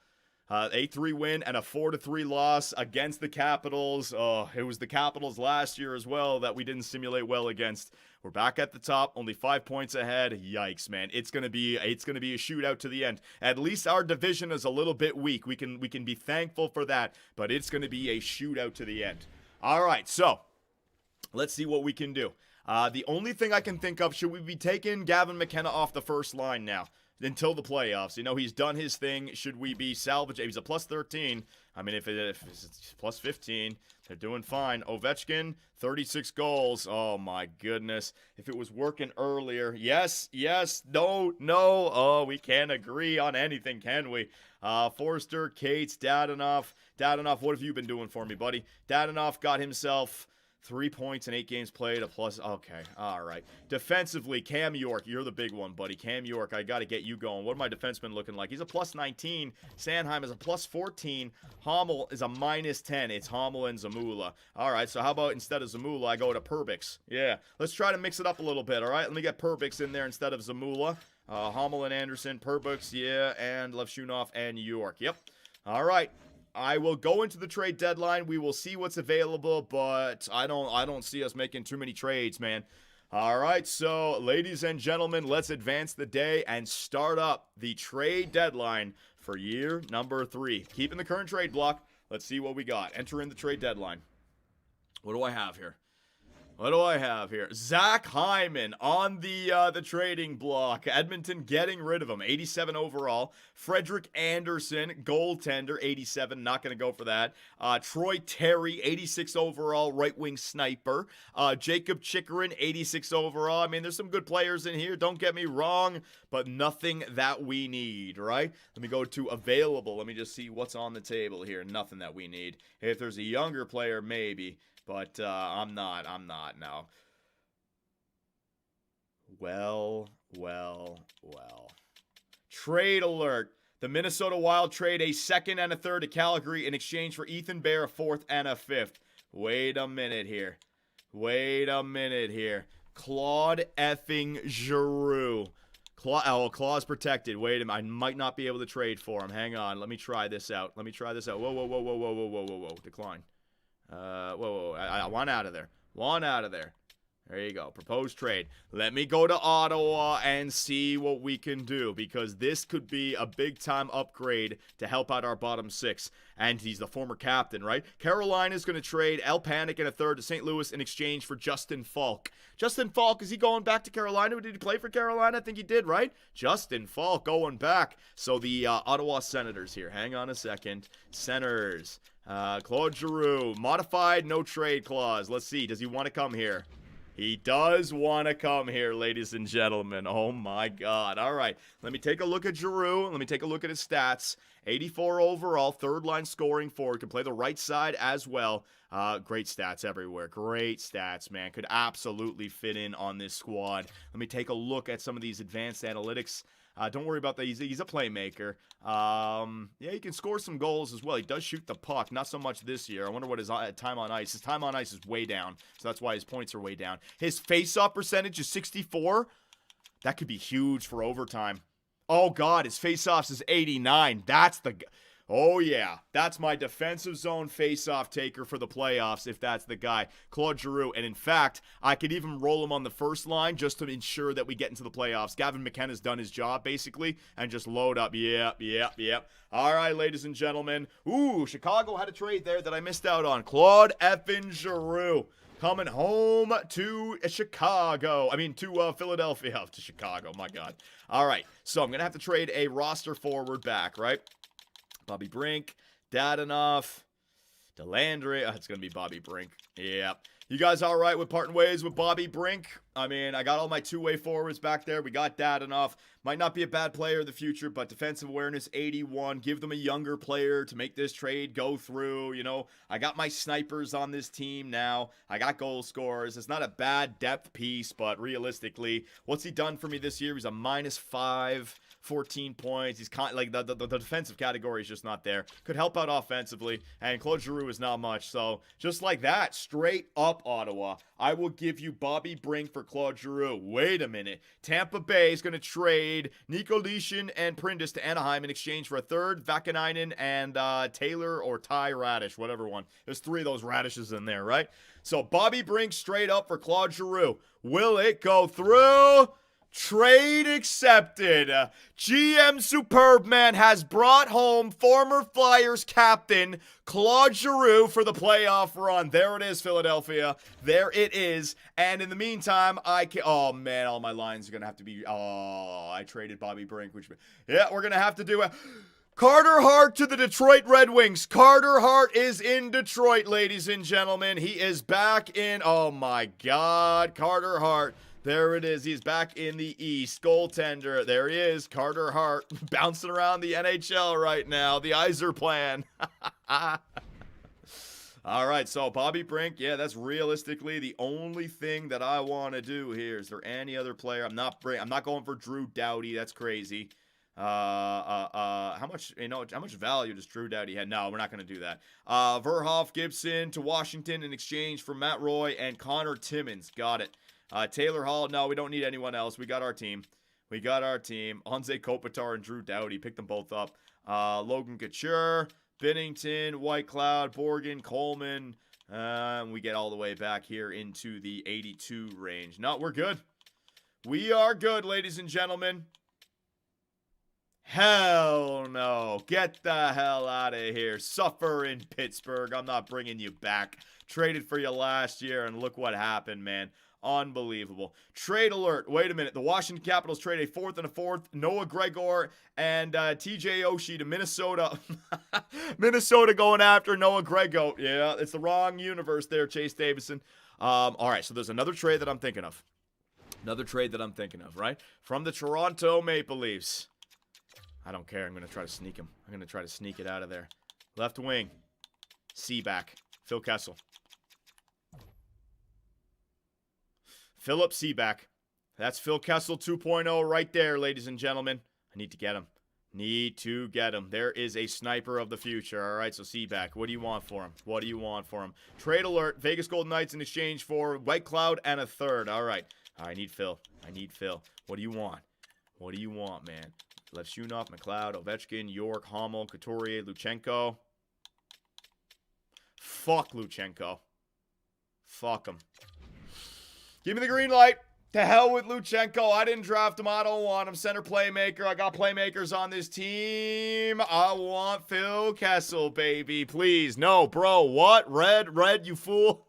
8-3 win and a 4-3 loss against the Capitals. It was the Capitals last year as well that we didn't simulate well against. We're back at the top, only 5 points ahead. Yikes, man. It's gonna be a shootout to the end. At least our division is a little bit weak. We can be thankful for that, but it's gonna be a shootout to the end. All right, so let's see what we can do. The only thing I can think of, should we be taking Gavin McKenna off the first line now until the playoffs? You know, he's done his thing. Should we be salvaging? He's a +13. I mean, if it's +15, they're doing fine. Ovechkin, 36 goals. Oh, my goodness. If it was working earlier. Yes, no. Oh, we can't agree on anything, can we? Forster, Cates, Dadonov. Dadonov, what have you been doing for me, buddy? Dadonov got himself 3 points in 8 games played, a plus. Okay, all right. Defensively, Cam York, you're the big one, buddy. Cam York, I got to get you going. What are my defensemen looking like? He's a +19. Sanheim is a +14. Hommel is a -10. It's Hommel and Zamula. All right, so how about instead of Zamula, I go to Perbix? Yeah, let's try to mix it up a little bit, all right? Let me get Perbix in there instead of Zamula. Hommel and Anderson, Perbix, yeah, and Levshunov and York. Yep. All right. I will go into the trade deadline. We will see what's available, but I don't see us making too many trades, man. All right, so ladies and gentlemen, let's advance the day and start up the trade deadline for year number 3. Keeping the current trade block. Let's see what we got. Enter in the trade deadline. What do I have here? Zach Hyman on the trading block. Edmonton getting rid of him. 87 overall. Frederick Anderson, goaltender, 87. Not going to go for that. Troy Terry, 86 overall, right-wing sniper. Jacob Chikrin, 86 overall. I mean, there's some good players in here. Don't get me wrong, but nothing that we need, right? Let me go to available. Let me just see what's on the table here. Nothing that we need. If there's a younger player, maybe. but I'm not now. Well. Trade alert. The Minnesota Wild trade a second and a third to Calgary in exchange for Ethan Bear, a fourth and a fifth. Wait a minute here. Claude effing Giroux. Claw's protected. Wait a minute. I might not be able to trade for him. Hang on. Let me try this out. Whoa. Decline. Whoa. I want out of there. There you go. Proposed trade. Let me go to Ottawa and see what we can do, because this could be a big-time upgrade to help out our bottom six. And he's the former captain, right? Carolina's going to trade El Panic and a third to St. Louis in exchange for Justin Falk. Justin Falk, is he going back to Carolina? Did he play for Carolina? I think he did, right? Justin Falk going back. So the Ottawa Senators here. Hang on a second. Senators. Claude Giroux. Modified no trade clause. Let's see. Does he want to come here? He does want to come here, ladies and gentlemen. Oh, my God. All right. Let me take a look at Giroux. Let me take a look at his stats. 84 overall, third-line scoring forward. Can play the right side as well. Great stats everywhere. Great stats, man. Could absolutely fit in on this squad. Let me take a look at some of these advanced analytics. Don't worry about that. He's a playmaker. Yeah, he can score some goals as well. He does shoot the puck. Not so much this year. I wonder what his time on ice. His time on ice is way down, so that's why his points are way down. His face-off percentage is 64. That could be huge for overtime. Oh, God, his face-offs is 89. That's the... Oh, yeah. That's my defensive zone face-off taker for the playoffs, if that's the guy. Claude Giroux. And, in fact, I could even roll him on the first line just to ensure that we get into the playoffs. Gavin McKenna's done his job, basically, and just load up. Yep. All right, ladies and gentlemen. Ooh, Chicago had a trade there that I missed out on. Claude effing Giroux. Coming home to Chicago. To Philadelphia. To Chicago, my God. All right, so I'm going to have to trade a roster forward back, right? Bobby Brink, Dadanoff, Delandry. It's going to be Bobby Brink. Yeah. You guys all right with parting ways with Bobby Brink? I got all my two-way forwards back there. We got Dadanoff. Might not be a bad player in the future, but defensive awareness 81. Give them a younger player to make this trade go through. I got my snipers on this team now. I got goal scorers. It's not a bad depth piece, but realistically, what's he done for me this year? He's a -5. 14 points. He's the defensive category is just not there. Could help out offensively, and Claude Giroux is not much. So just like that, straight up Ottawa, I will give you Bobby Brink for Claude Giroux. Wait a minute. Tampa Bay is going to trade Nico Leashin and Prindis to Anaheim in exchange for a third, Vakanainen and Taylor or Ty Radish, whatever one. There's 3 of those radishes in there, right? So Bobby Brink straight up for Claude Giroux. Will it go through? Trade accepted. GM Superbman has brought home former Flyers captain Claude Giroux for the playoff run. There it is, Philadelphia. There it is. And in the meantime, oh, man, all my lines are going to have to be... Oh, I traded Bobby Brink. Yeah, we're going to have to do it. Carter Hart to the Detroit Red Wings. Carter Hart is in Detroit, ladies and gentlemen. He is back in... Oh, my God. Carter Hart. There it is. He's back in the East. Goaltender. There he is. Carter Hart. Bouncing around the NHL right now. The Iser plan. All right. So Bobby Brink. Yeah, that's realistically the only thing that I want to do here. Is there any other player? I'm not going for Drew Doughty. That's crazy. How much value does Drew Doughty have? No, we're not going to do that. Verhoff Gibson to Washington in exchange for Matt Roy and Connor Timmins. Got it. Taylor Hall, no, we don't need anyone else. We got our team. Anze Kopitar and Drew Doughty. Pick them both up. Logan Couture, Binnington, White Cloud, Borgen, Coleman. We get all the way back here into the 82 range. No, we're good. We are good, ladies and gentlemen. Hell no. Get the hell out of here. Suffer in Pittsburgh. I'm not bringing you back. Traded for you last year, and look what happened, man. Unbelievable. Trade alert. Wait a minute. The Washington Capitals trade a fourth and a fourth. Noah Gregor and TJ Oshie to Minnesota. Minnesota going after Noah Gregor. Yeah, it's the wrong universe there, Chase Davison. All right, so there's another trade that I'm thinking of. Right? From the Toronto Maple Leafs. I don't care. I'm going to try to sneak him. I'm going to try to sneak it out of there. Left wing. Seaback. Phil Kessel. Philip Seaback. That's Phil Kessel 2.0 right there, ladies and gentlemen. I need to get him. Need to get him. There is a sniper of the future. All right, so Seaback, what do you want for him? What do you want for him? Trade alert. Vegas Golden Knights in exchange for White Cloud and a third. All right. I need Phil. I need Phil. What do you want? What do you want, man? Levshunov, McLeod, Ovechkin, York, Hommel, Couturier, Luchenko. Fuck Luchenko. Fuck him. Give me the green light. To hell with Luchenko. I didn't draft him. I don't want him. Center playmaker. I got playmakers on this team. I want Phil Kessel, baby. Please. No, bro. What? Red, you fool.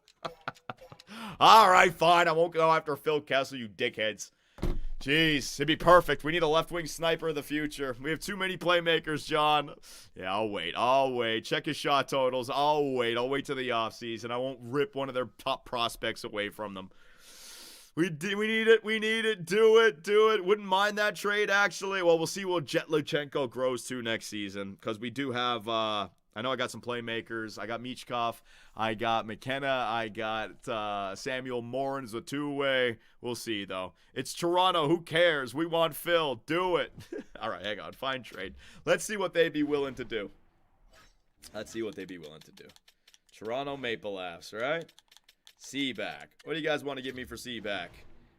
All right, fine. I won't go after Phil Kessel, you dickheads. Jeez, it'd be perfect. We need a left-wing sniper of the future. We have too many playmakers, John. Yeah, I'll wait. Check his shot totals. I'll wait till the offseason. I won't rip one of their top prospects away from them. We need it. Do it. Wouldn't mind that trade, actually. Well, we'll see what Jet Luchenko grows to next season, because we do have, I know I got some playmakers. I got Michkov. I got McKenna. I got Samuel Morins, a two-way. We'll see, though. It's Toronto. Who cares? We want Phil. Do it. All right, hang on. Fine trade. Let's see what they'd be willing to do. Toronto Maple Leafs, right? Seaback. What do you guys want to give me for Seaback?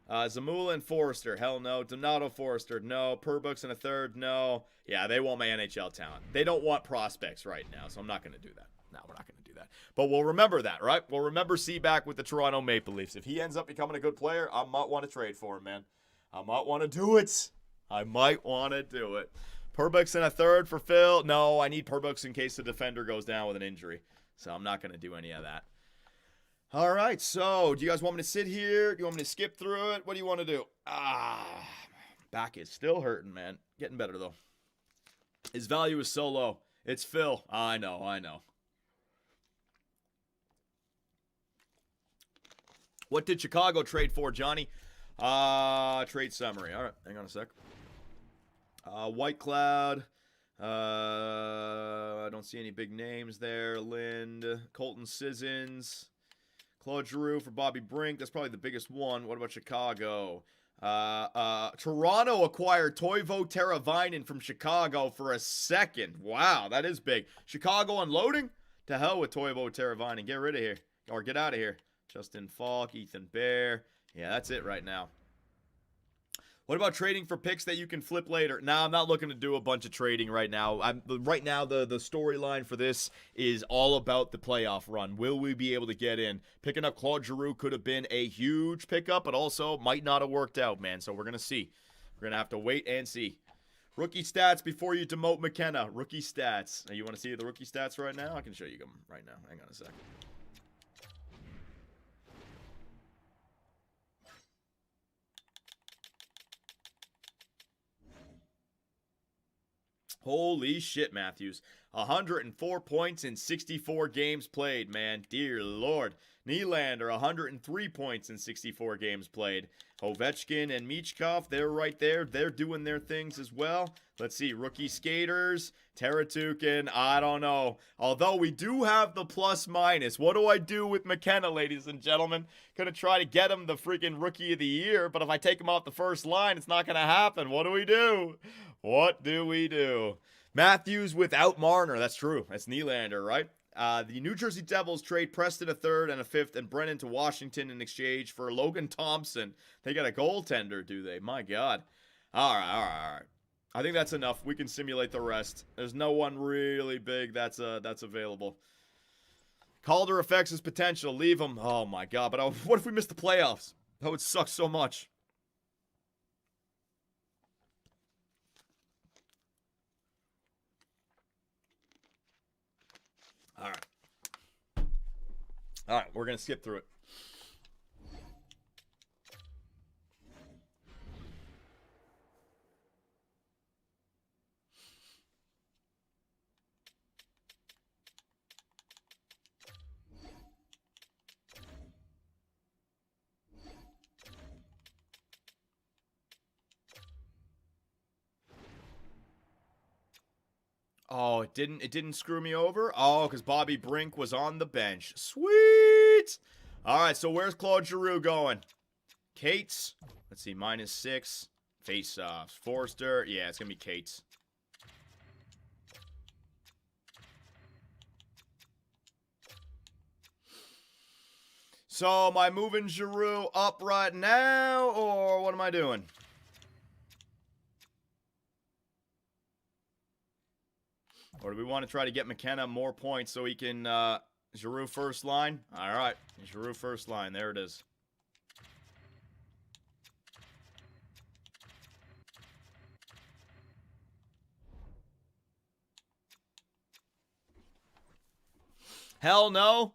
Zamula and Forrester. Hell no. Donato Forrester. No. Perbooks and a third. No. Yeah, they want my NHL talent. They don't want prospects right now, so I'm not going to do that. No, we're not going to do that. But we'll remember that, right? We'll remember Seaback with the Toronto Maple Leafs. If he ends up becoming a good player, I might want to trade for him, man. I might want to do it. Perbooks and a third for Phil. No, I need Perbooks in case the defender goes down with an injury. So I'm not going to do any of that. All right, so do you guys want me to sit here? Do you want me to skip through it? What do you want to do? Back is still hurting, man. Getting better, though. His value is so low. It's Phil. I know. What did Chicago trade for, Johnny? Trade summary. All right, hang on a sec. White Cloud. I don't see any big names there. Lind. Colton Sissons. Claude Giroux for Bobby Brink. That's probably the biggest one. What about Chicago? Toronto acquired Toivo Teravainen from Chicago for a second. Wow, that is big. Chicago unloading? To hell with Toivo Teravainen. Get rid of here. Or get out of here. Justin Falk, Ethan Bear. Yeah, that's it right now. What about trading for picks that you can flip later? Nah, I'm not looking to do a bunch of trading right now. Right now, the storyline for this is all about the playoff run. Will we be able to get in? Picking up Claude Giroux could have been a huge pickup, but also might not have worked out, man. So we're going to see. We're going to have to wait and see. Rookie stats before you demote McKenna. Rookie stats. Now, you want to see the rookie stats right now? I can show you them right now. Hang on a second. Holy shit, Matthews. 104 points in 64 games played, man. Dear Lord. Nylander, 103 points in 64 games played. Ovechkin and Michkov, they're right there. They're doing their things as well. Let's see, rookie skaters. Teratukin, I don't know. Although we do have the plus-minus. What do I do with McKenna, ladies and gentlemen? Gonna try to get him the freaking rookie of the year, but if I take him off the first line, it's not gonna happen. What do we do? Matthews without Marner. That's true. That's Nylander, right? The New Jersey Devils trade Preston a third and a fifth and Brennan to Washington in exchange for Logan Thompson. They got a goaltender, do they? My God. All right. I think that's enough. We can simulate the rest. There's no one really big that's available. Calder affects his potential. Leave him. Oh, my God. But what if we miss the playoffs? That would suck so much. All right, we're going to skip through it. Oh, it didn't screw me over? Oh, because Bobby Brink was on the bench. Sweet! All right, so where's Claude Giroux going? Cates. Let's see, -6. Face-offs. Forster. Yeah, it's going to be Cates. So, am I moving Giroux up right now, or what am I doing? Or do we want to try to get McKenna more points so he can, Giroux first line? All right, Giroux first line. There it is. Hell no.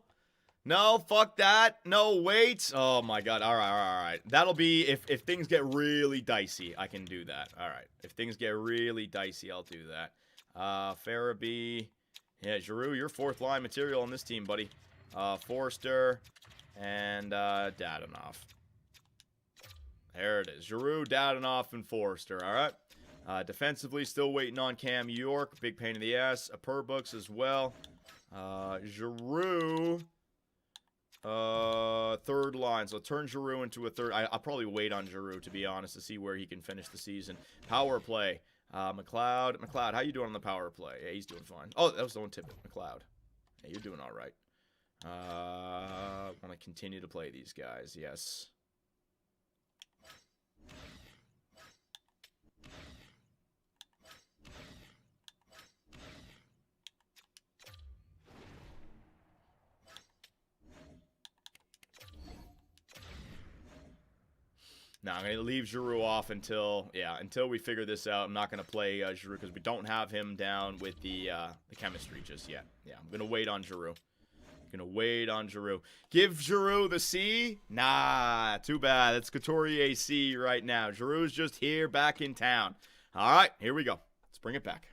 No, fuck that. No, wait. Oh my god. All right, all right. That'll be if things get really dicey, I can do that. All right. If things get really dicey, I'll do that. Farabee. Yeah, Giroux, you're fourth line material on this team, buddy. Forster and Dadonov. There it is. Giroux, Dadonov, and Forster. All right. Defensively, still waiting on Cam York. Big pain in the ass. Perbooks as well. Giroux. Third line. So turn Giroux into a third. I'll probably wait on Giroux, to be honest, to see where he can finish the season. Power play. McLeod, how you doing on the power play? Yeah, he's doing fine. Oh, that was the one tip. McLeod. Yeah, you're doing all right. Want to continue to play these guys. Yes. No, I'm going to leave Giroux off until we figure this out. I'm not going to play Giroux because we don't have him down with the chemistry just yet. Yeah, I'm going to wait on Giroux. Give Giroux the C? Nah, too bad. It's Couturier C right now. Giroux's just here, back in town. All right, here we go. Let's bring it back.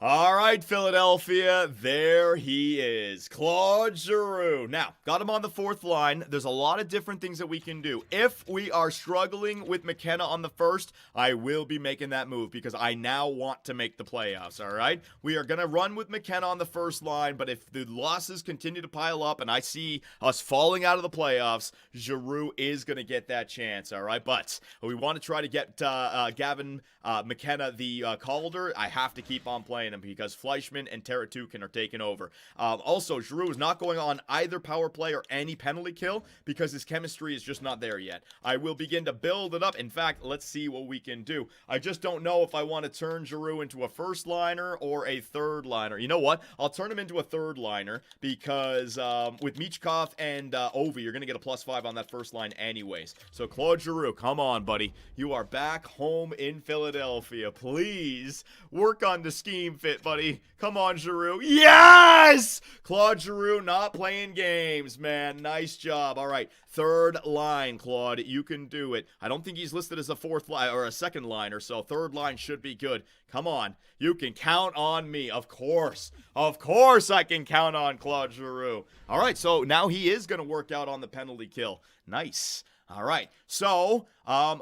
All right, Philadelphia, there he is, Claude Giroux. Now, got him on the fourth line. There's a lot of different things that we can do. If we are struggling with McKenna on the first, I will be making that move because I now want to make the playoffs, all right? We are going to run with McKenna on the first line, but if the losses continue to pile up and I see us falling out of the playoffs, Giroux is going to get that chance, all right? But we want to try to get Gavin McKenna the Calder. I have to keep on playing him because Fleischman and Teratukin are taking over. Also, Giroux is not going on either power play or any penalty kill because his chemistry is just not there yet. I will begin to build it up. In fact, let's see what we can do. I just don't know if I want to turn Giroux into a first liner or a third liner. You know what? I'll turn him into a third liner because with Michkov and Ovi, you're going to get a +5 on that first line anyways. So Claude Giroux, come on, buddy. You are back home in Philadelphia. Please work on the scheme fit, buddy. Come on, Giroux. Yes! Claude Giroux not playing games, man. Nice job. All right. Third line, Claude. You can do it. I don't think he's listed as a fourth line or a second liner, so third line should be good. Come on. You can count on me. Of course. Of course I can count on Claude Giroux. All right, so now he is going to work out on the penalty kill. Nice. All right, so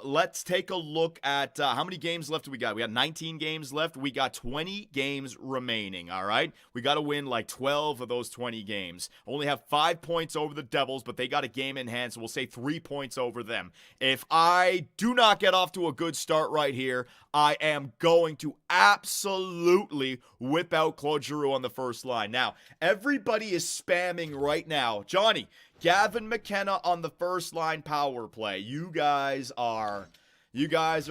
let's take a look at how many games left do we got? We got 19 games left. We got 20 games remaining, all right? We got to win like 12 of those 20 games. Only have 5 points over the Devils, but they got a game in hand, so we'll say 3 points over them. If I do not get off to a good start right here, I am going to absolutely whip out Claude Giroux on the first line. Now, everybody is spamming right now. Johnny, Gavin McKenna on the first line power play. You guys are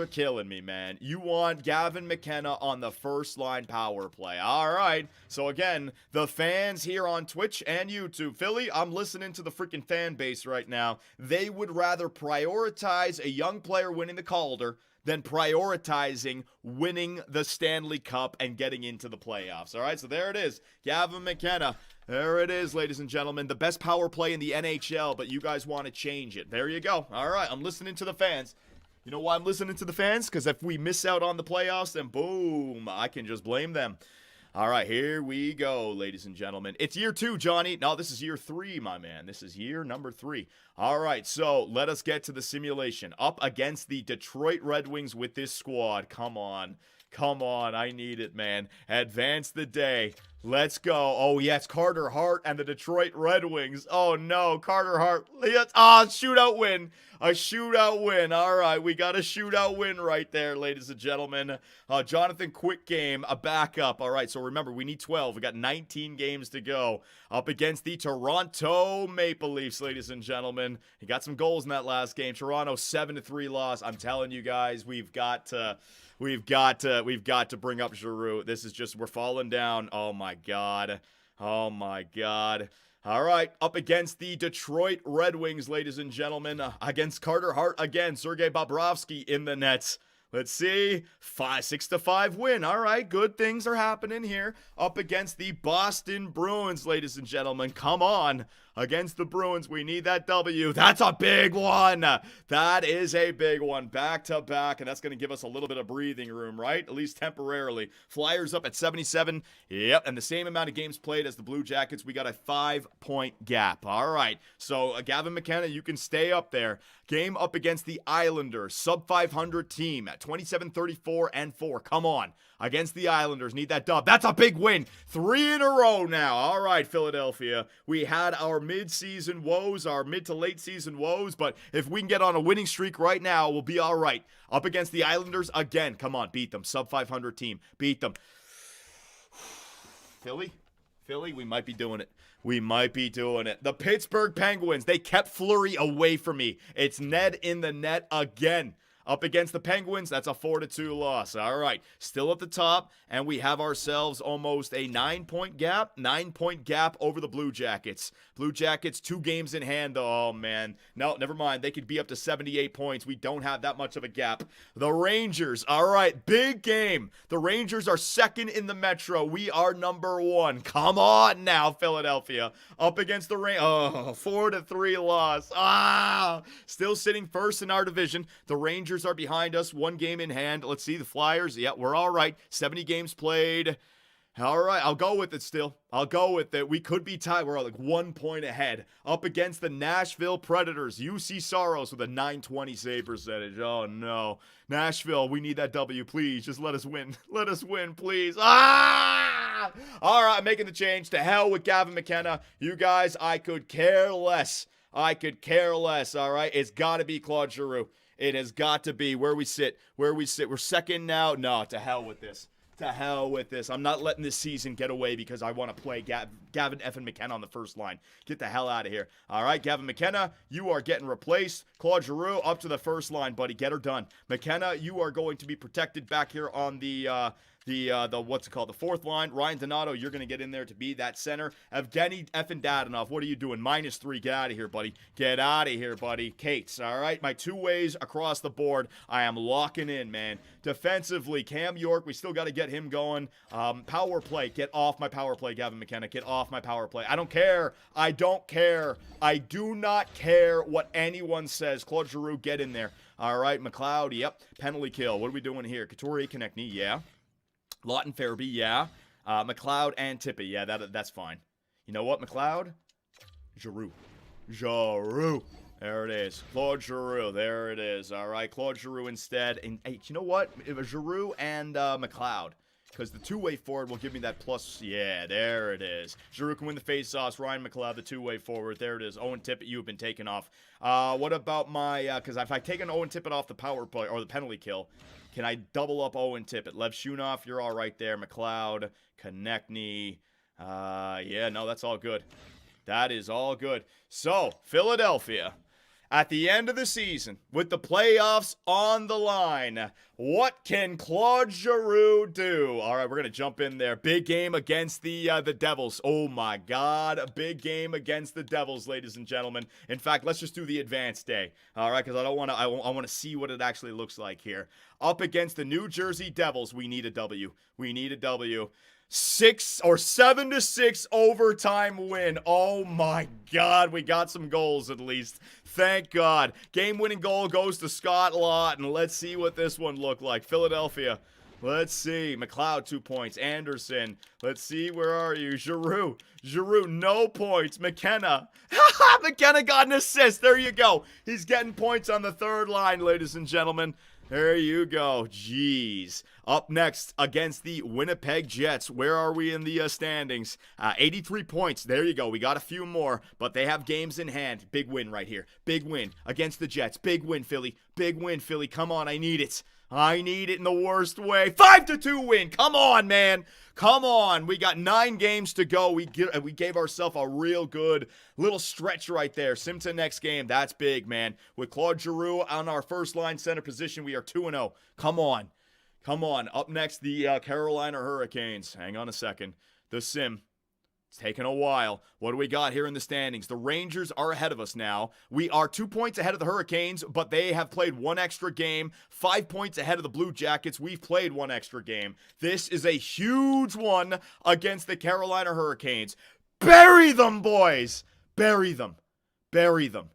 killing me, man. You want Gavin McKenna on the first line power play. All right. So again, the fans here on Twitch and YouTube, Philly, I'm listening to the freaking fan base right now. They would rather prioritize a young player winning the Calder than prioritizing winning the Stanley Cup and getting into the playoffs. All right, so there it is. Gavin McKenna. There it is, ladies and gentlemen. The best power play in the NHL, but you guys want to change it. There you go. All right, I'm listening to the fans. You know why I'm listening to the fans? Because if we miss out on the playoffs, then boom, I can just blame them. All right, here we go, ladies and gentlemen. It's year 2, Johnny. No, this is year 3, my man. This is year number 3. All right, so let us get to the simulation. Up against the Detroit Red Wings with this squad. Come on. Come on, I need it, man. Advance the day. Let's go. Oh, yes, Carter Hart and the Detroit Red Wings. Oh, no, Carter Hart. Shootout win. A shootout win. All right, we got a shootout win right there, ladies and gentlemen. Jonathan Quick game, a backup. All right, so remember, we need 12. We got 19 games to go up against the Toronto Maple Leafs, ladies and gentlemen. He got some goals in that last game. Toronto 7-3 loss. I'm telling you guys, we've got to bring up Giroux. This is just, we're falling down. Oh my God. Oh my God. All right, up against the Detroit Red Wings, ladies and gentlemen. Against Carter Hart again. Sergei Bobrovsky in the nets. Let's see. 6-5 win. All right, good things are happening here. Up against the Boston Bruins, ladies and gentlemen. Come on. Against the Bruins, we need that W. That's a big one. That is a big one. Back to back, and that's going to give us a little bit of breathing room, right? At least temporarily. Flyers up at 77. Yep, and the same amount of games played as the Blue Jackets. We got a 5-point gap. All right, so Gavin McKenna, you can stay up there. Game up against the Islanders, sub-500 team at 27-34-4. Come on. Against the Islanders, need that dub. That's a big win. 3 in a row now. All right, Philadelphia. We had our mid-season woes, our mid to late season woes, but if we can get on a winning streak right now, we'll be all right. Up against the Islanders again. Come on, beat them. Sub-500 team. Beat them. Philly, we might be doing it. We might be doing it. The Pittsburgh Penguins, they kept Fleury away from me. It's Ned in the net again. Up against the Penguins, that's a 4-2 loss. All right, still at the top, and we have ourselves almost a 9-point gap. 9-point gap over the Blue Jackets. Blue Jackets, 2 games in hand. Oh, man. No, never mind. They could be up to 78 points. We don't have that much of a gap. The Rangers, all right, big game. The Rangers are second in the Metro. We are number 1. Come on now, Philadelphia. Up against the Rangers. Oh, 4-3 loss. Still sitting first in our division. The Rangers are behind us, 1 game in hand. Let's see the Flyers. Yeah, we're all right. 70 games played. All right, I'll go with it still. I'll go with it. We could be tied. We're like 1 point ahead. Up against the Nashville Predators. UC Soros with a 920 save percentage. Oh, no. Nashville, we need that W, please. Just let us win. Let us win, please. All right, I'm making the change. To hell with Gavin McKenna. You guys, I could care less. I could care less, all right? It's got to be Claude Giroux. It has got to be where we sit. We're second now. No, to hell with this. To hell with this. I'm not letting this season get away because I want to play Gavin effing McKenna on the first line. Get the hell out of here. All right, Gavin McKenna, you are getting replaced. Claude Giroux, up to the first line, buddy. Get her done. McKenna, you are going to be protected back here on the what's it called? The fourth line. Ryan Donato, you're going to get in there to be that center. Evgeny effing Dadonov, what are you doing? -3. Get out of here, buddy. Get out of here, buddy. Cates, all right? My 2 ways across the board. I am locking in, man. Defensively, Cam York, we still got to get him going. Power play. Get off my power play, Gavin McKenna. Get off my power play. I don't care. I don't care. I do not care what anyone says. Claude Giroux, get in there. All right, McLeod, yep. Penalty kill. What are we doing here? Couturier, Konechny, yeah. Lawton Farabee, yeah. McLeod and Tippett, yeah, that's fine. You know what, McLeod? Giroux. There it is. Claude Giroux, there it is. All right, Claude Giroux instead. And hey, you know what? It was Giroux and McLeod. Because the 2-way forward will give me that plus. Yeah, there it is. Giroux can win the faceoffs. Ryan McLeod, the 2-way forward. There it is. Owen Tippett, you have been taken off. What about my... Because if I take an Owen Tippett off the power play or the penalty kill, can I double up Owen Tippett? Lev Shunov, you're all right there. McLeod, Konechny. Yeah, no, that's all good. That is all good. So, Philadelphia, at the end of the season, with the playoffs on the line, what can Claude Giroux do? All right, we're going to jump in there. Big game against the Devils. Oh, my God. A big game against the Devils, ladies and gentlemen. In fact, let's just do the advanced day. All right, because I want to see what it actually looks like here. Up against the New Jersey Devils, we need a W. We need a W. 7-6 overtime win. Oh my God, we got some goals at least. Thank God. Game-winning goal goes to Scott Lawton. Let's see what this one looked like. Philadelphia. Let's see. McLeod, 2 points. Anderson. Let's see. Where are you? Giroux. No points. McKenna. McKenna got an assist. There you go. He's getting points on the third line, ladies and gentlemen. There you go. Jeez. Up next against the Winnipeg Jets. Where are we in the standings? 83 points. There you go. We got a few more, but they have games in hand. Big win right here. Big win against the Jets. Big win, Philly. Big win, Philly. Come on, I need it. I need it in the worst way. 5-2 win. Come on, man. Come on. We got 9 games to go. We gave ourselves a real good little stretch right there. Simpson next game. That's big, man. With Claude Giroux on our first line center position, we are 2-0. Come on. Come on. Up next, the Carolina Hurricanes. Hang on a second. The Sim. It's taken a while. What do we got here in the standings? The Rangers are ahead of us now. We are 2 points ahead of the Hurricanes, but they have played 1 extra game. 5 points ahead of the Blue Jackets. We've played 1 extra game. This is a huge one against the Carolina Hurricanes. Bury them, boys! Bury them. Bury them.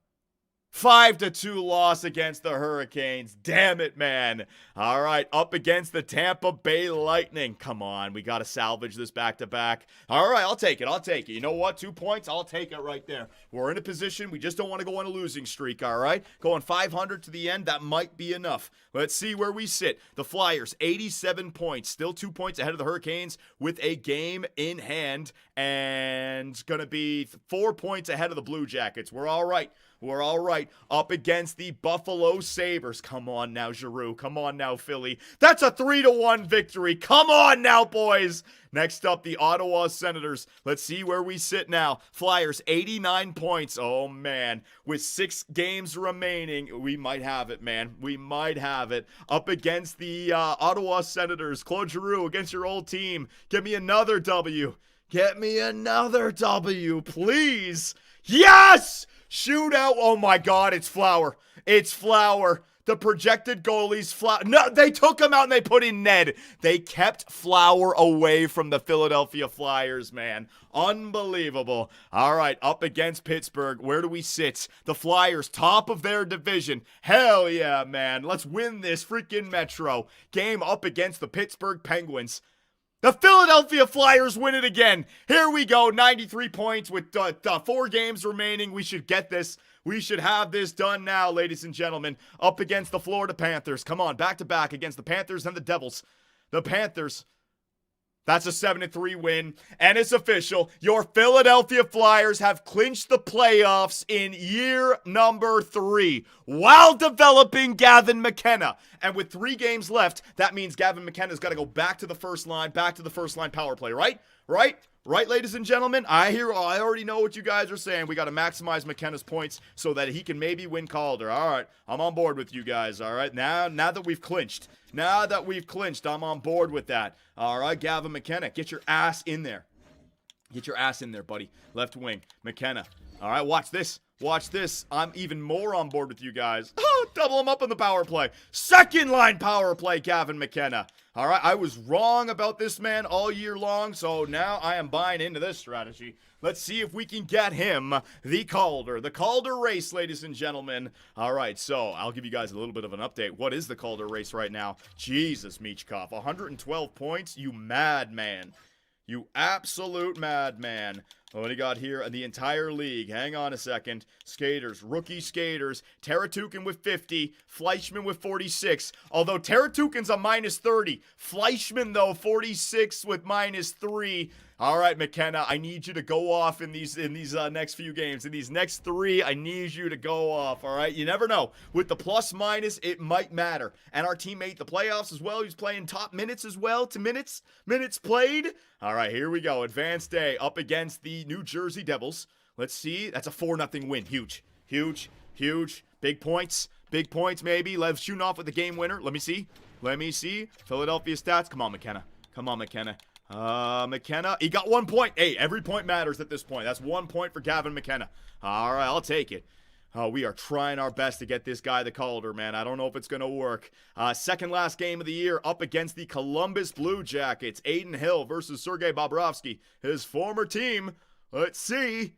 5-2 loss against the Hurricanes. Damn it, man. All right, up against the Tampa Bay Lightning. Come on, we got to salvage this back-to-back. All right, I'll take it. I'll take it. You know what? 2 points, I'll take it right there. We're in a position. We just don't want to go on a losing streak, all right? Going 500 to the end, that might be enough. Let's see where we sit. The Flyers, 87 points. Still 2 points ahead of the Hurricanes with a game in hand. And going to be 4 points ahead of the Blue Jackets. We're all right. We're all right. Up against the Buffalo Sabres. Come on now, Giroux. Come on now, Philly. That's a 3-1 victory. Come on now, boys. Next up, the Ottawa Senators. Let's see where we sit now. Flyers, 89 points. Oh, man. With 6 games remaining, we might have it, man. We might have it. Up against the Ottawa Senators. Claude Giroux against your old team. Give me another W. Get me another W, please. Yes! Shootout. Oh my God, it's Flower. It's Flower. The projected goalie's Flower. No, they took him out and they put in Ned. They kept Flower away from the Philadelphia Flyers, man. Unbelievable. All right, up against Pittsburgh. Where do we sit? The Flyers, top of their division. Hell yeah, man. Let's win this freaking Metro. Game up against the Pittsburgh Penguins. The Philadelphia Flyers win it again. Here we go, 93 points with 4 games remaining. We should get this. We should have this done now, ladies and gentlemen. Up against the Florida Panthers. Come on, back-to-back against the Panthers and the Devils. The Panthers. That's a 7-3 win, and it's official. Your Philadelphia Flyers have clinched the playoffs in year number 3 while developing Gavin McKenna. And with 3 games left, that means Gavin McKenna's got to go back to the first line power play, right? Right, ladies and gentlemen? I already know what you guys are saying. We got to maximize McKenna's points so that he can maybe win Calder. All right, I'm on board with you guys, all right? Now that we've clinched, I'm on board with that. All right, Gavin McKenna, get your ass in there. Get your ass in there, buddy. Left wing, McKenna. All right, watch this. Watch this. I'm even more on board with you guys. Oh, double him up in the power play. Second line power play, Gavin McKenna. All right, I was wrong about this man all year long, so now I am buying into this strategy. Let's see if we can get him the Calder race, ladies and gentlemen. All right, so I'll give you guys a little bit of an update. What is the Calder race right now? Jesus, Michkov, 112 points? You madman. You absolute madman. What do you got here in the entire league? Hang on a second. Skaters, rookie skaters. Teratukin with 50. Fleischman with 46. Although Teratukin's a minus 30. Fleischman, though, 46 with minus 3. All right, McKenna, I need you to go off in these next few games. In these next 3, I need you to go off, all right? You never know. With the plus-minus, it might matter. And our team made the playoffs as well. He's playing top minutes as well to minutes played. All right, here we go. Advanced day up against the New Jersey Devils. Let's see. That's a 4-0 win. Huge. Big points maybe. Let's shoot off with the game winner. Let me see. Philadelphia stats. Come on, McKenna. McKenna, he got 1 point. Hey, every point matters at this point. That's 1 point for Gavin McKenna. All right, I'll take it. We are trying our best to get this guy the Calder, man. I don't know if it's going to work. Second last game of the year up against the Columbus Blue Jackets. Aiden Hill versus Sergei Bobrovsky, his former team. Let's see.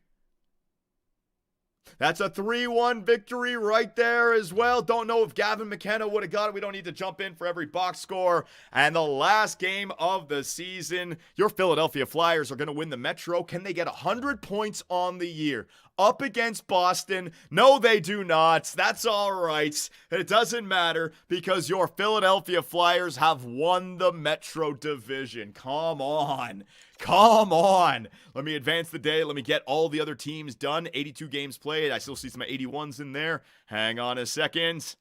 That's a 3-1 victory right there as well. Don't know if Gavin McKenna would have got it. We don't need to jump in for every box score. And the last game of the season, your Philadelphia Flyers are going to win the Metro. Can they get 100 points on the year? up against Boston. No, they do not. That's all right. It doesn't matter because your Philadelphia Flyers have won the Metro Division. Come on. Come on. Let me advance the day. Let me get all the other teams done. 82 games played. I still see some 81s in there. Hang on a second.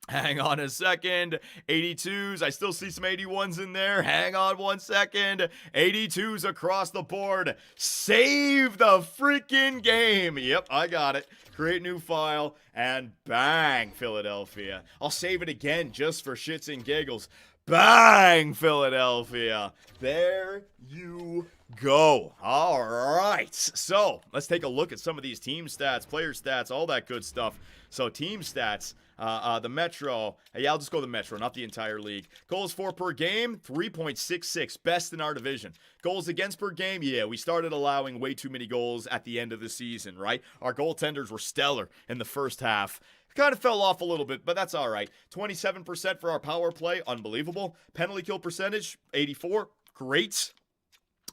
82s. I still see some 81s in there. Hang on 1 second. 82s across the board. Save the freaking game. Yep, I got it. Create new file, and bang, Philadelphia. I'll save it again just for shits and giggles. Bang, Philadelphia. There you go. All right. So let's take a look at some of these team stats, player stats, all that good stuff. So team stats. The Metro. Yeah, I'll just go the Metro, not the entire league. Goals for per game, 3.66. Best in our division. Goals against per game, yeah, we started allowing way too many goals at the end of the season, right? Our goaltenders were stellar in the first half. Kind of fell off a little bit, but that's all right. 27% for our power play, unbelievable. Penalty kill percentage, 84, great.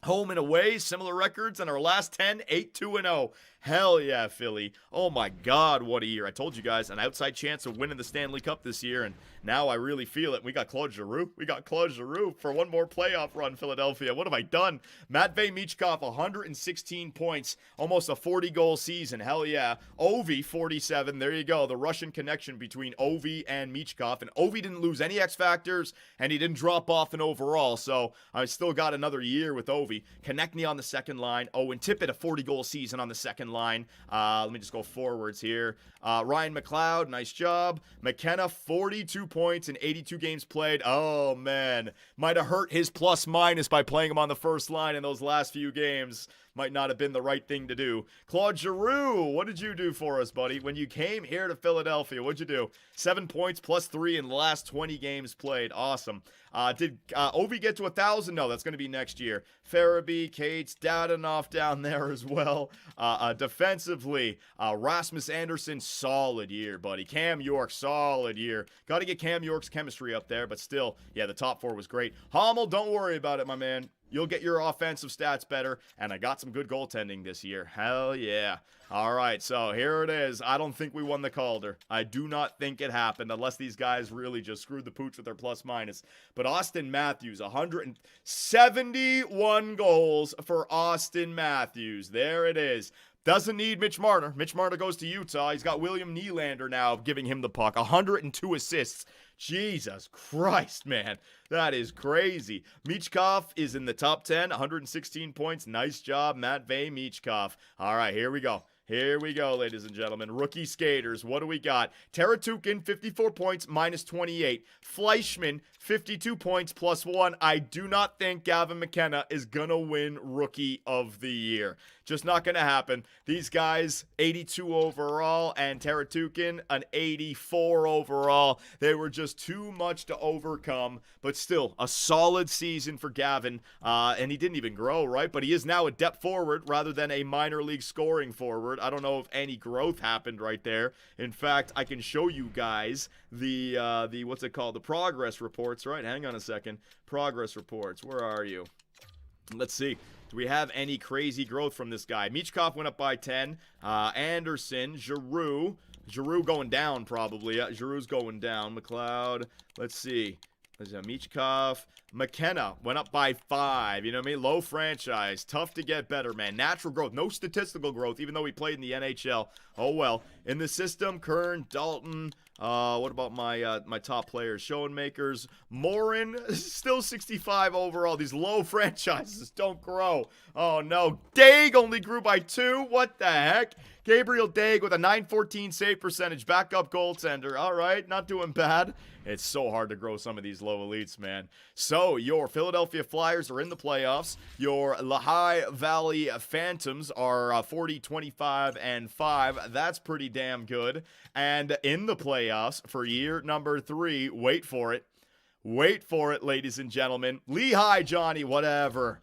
Home and away, similar records, and our last 10, 8-2-0. Hell yeah, Philly. Oh my God, what a year. I told you guys, an outside chance of winning the Stanley Cup this year, and now I really feel it. We got Claude Giroux. We got Claude Giroux for one more playoff run, Philadelphia. What have I done? Matvei Michkov, 116 points, almost a 40-goal season. Hell yeah. Ovi, 47. There you go. The Russian connection between Ovi and Michkov, and Ovi didn't lose any X factors, and he didn't drop off in overall, so I still got another year with Ovi. Konechny on the second line. Owen Tippett, a 40-goal season on the second line. Let me just go forwards here. Ryan McLeod, nice job. McKenna, 42 points in 82 games played. Oh, man. Might have hurt his plus-minus by playing him on the first line in those last few games. Might not have been the right thing to do. Claude Giroux, what did you do for us, buddy? When you came here to Philadelphia, what'd you do? 7 points plus 3 in the last 20 games played. Awesome. Did Ovi get to 1,000? No, that's going to be next year. Farabee, Cates, Dadanoff down there as well. Defensively, Rasmus Anderson, solid year, buddy. Cam York, solid year. Got to get Cam York's chemistry up there, but still, yeah, the top four was great. Hommel, don't worry about it, my man. You'll get your offensive stats better, and I got some good goaltending this year. Hell yeah. All right, so here it is. I don't think we won the Calder. I do not think it happened, unless these guys really just screwed the pooch with their plus-minus. But Austin Matthews, 171 goals for Austin Matthews. There it is. Doesn't need Mitch Marner. Mitch Marner goes to Utah. He's got William Nylander now giving him the puck. 102 assists. Jesus Christ, man. That is crazy. Michkov is in the top 10. 116 points. Nice job, Matvei Michkov. All right, here we go. Here we go, ladies and gentlemen. Rookie skaters. What do we got? Teratukin, 54 points, minus 28. Fleischman, 52 points, plus 1. I do not think Gavin McKenna is going to win Rookie of the Year. Just not going to happen. These guys, 82 overall, and Teratukin, an 84 overall. They were just too much to overcome, but still, a solid season for Gavin. And he didn't even grow, right? But he is now a depth forward rather than a minor league scoring forward. I don't know if any growth happened right there. In fact, I can show you guys the what's it called? The progress reports, right? Hang on a second. Progress reports. Where are you? Let's see. Do we have any crazy growth from this guy? Michkov went up by 10. Anderson, Giroux going down probably. Giroux's going down. McLeod. Let's see. There's Michkov. McKenna went up by 5. You know what I mean? Low franchise. Tough to get better, man. Natural growth. No statistical growth, even though he played in the NHL. Oh, well. In the system, Kern, Dalton. What about my top players? Schoenmakers. Morin, still 65 overall. These low franchises don't grow. Oh, no. Daig only grew by 2. What the heck? Gabriel Daig with a 914 save percentage. Backup goaltender. All right. Not doing bad. It's so hard to grow some of these low elites, man. So, your Philadelphia Flyers are in the playoffs. Your Lehigh Valley Phantoms are 40-25-5. That's pretty damn good. And in the playoffs for year number 3, wait for it. Wait for it, ladies and gentlemen. Lehigh, Johnny, whatever.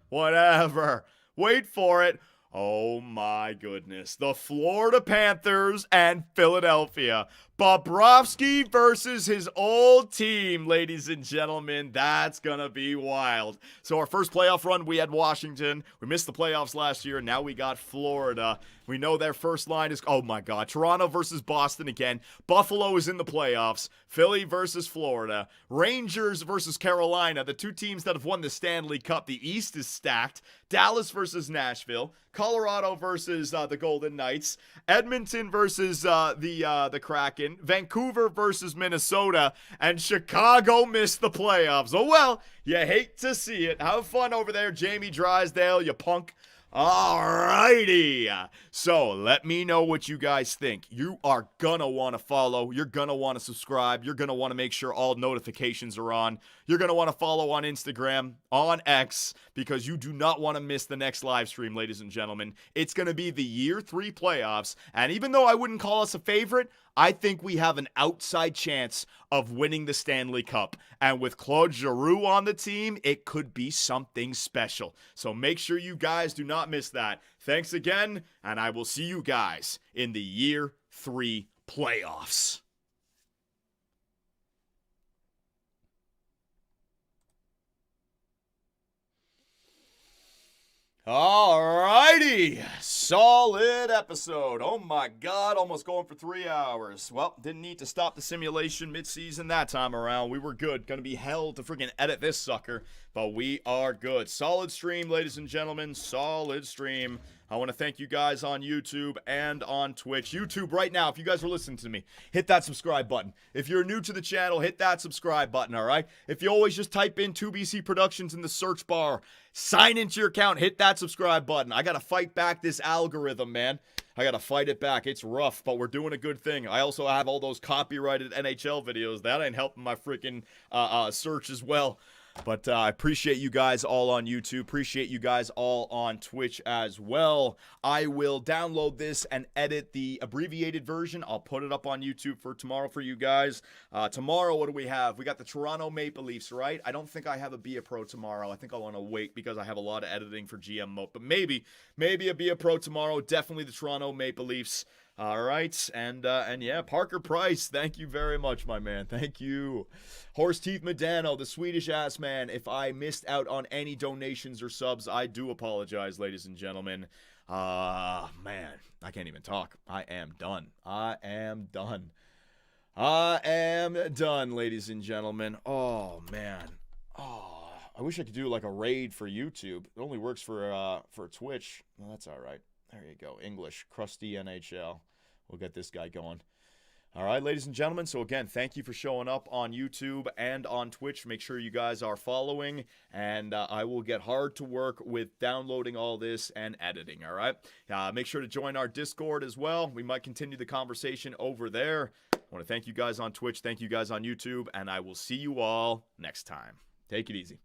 Wait for it. Oh my goodness. The Florida Panthers and Philadelphia. Bobrovsky versus his old team, ladies and gentlemen. That's gonna be wild. So our first playoff run, we had Washington. We missed the playoffs last year. Now we got Florida. We know their first line is, oh my God, Toronto versus Boston again. Buffalo is in the playoffs. Philly versus Florida. Rangers versus Carolina, the two teams that have won the Stanley Cup. The East is stacked. Dallas versus Nashville. Colorado versus the Golden Knights. Edmonton versus the Kraken. Vancouver versus Minnesota. And Chicago missed the playoffs. Oh well, you hate to see it. Have fun over there, Jamie Drysdale, you punk. Alrighty, so let me know what you guys think. You are gonna want to follow, you're gonna want to subscribe, you're gonna want to make sure all notifications are on, you're gonna want to follow on Instagram, on X, because you do not want to miss the next live stream, ladies and gentlemen. It's gonna be the Year 3 playoffs, and even though I wouldn't call us a favorite, I think we have an outside chance of winning the Stanley Cup. And with Claude Giroux on the team, it could be something special. So make sure you guys do not miss that. Thanks again, and I will see you guys in the Year 3 playoffs. Alrighty, solid episode. Oh my God, almost going for 3 hours. Well, didn't need to stop the simulation mid-season that time around. We were good. Gonna be hell to freaking edit this sucker, but we are good. Solid stream, ladies and gentlemen, solid stream. I want to thank you guys on YouTube and on Twitch. YouTube right now, if you guys are listening to me, hit that subscribe button. If you're new to the channel, hit that subscribe button, all right? If you always just type in 2BC Productions in the search bar, sign into your account, hit that subscribe button. I got to fight back this algorithm, man. I got to fight it back. It's rough, but we're doing a good thing. I also have all those copyrighted NHL videos. That ain't helping my freaking search as well. But I appreciate you guys all on YouTube. Appreciate you guys all on Twitch as well. I will download this and edit the abbreviated version. I'll put it up on YouTube for tomorrow for you guys. Tomorrow, what do we have? We got the Toronto Maple Leafs, right? I don't think I have a Be A Pro tomorrow. I think I want to wait because I have a lot of editing for GM mode. But maybe a Be A Pro tomorrow. Definitely the Toronto Maple Leafs. All right, and yeah, Parker Price, thank you very much, my man. Thank you. Horse Teeth Medano, the Swedish ass man. If I missed out on any donations or subs, I do apologize, ladies and gentlemen. Man, I can't even talk. I am done. I am done, ladies and gentlemen. Oh, man. Oh, I wish I could do like a raid for YouTube. It only works for Twitch. Well, that's all right. There you go. English. Crusty NHL. We'll get this guy going. All right, ladies and gentlemen. So, again, thank you for showing up on YouTube and on Twitch. Make sure you guys are following. And I will get hard to work with downloading all this and editing, all right? Make sure to join our Discord as well. We might continue the conversation over there. I want to thank you guys on Twitch. Thank you guys on YouTube. And I will see you all next time. Take it easy.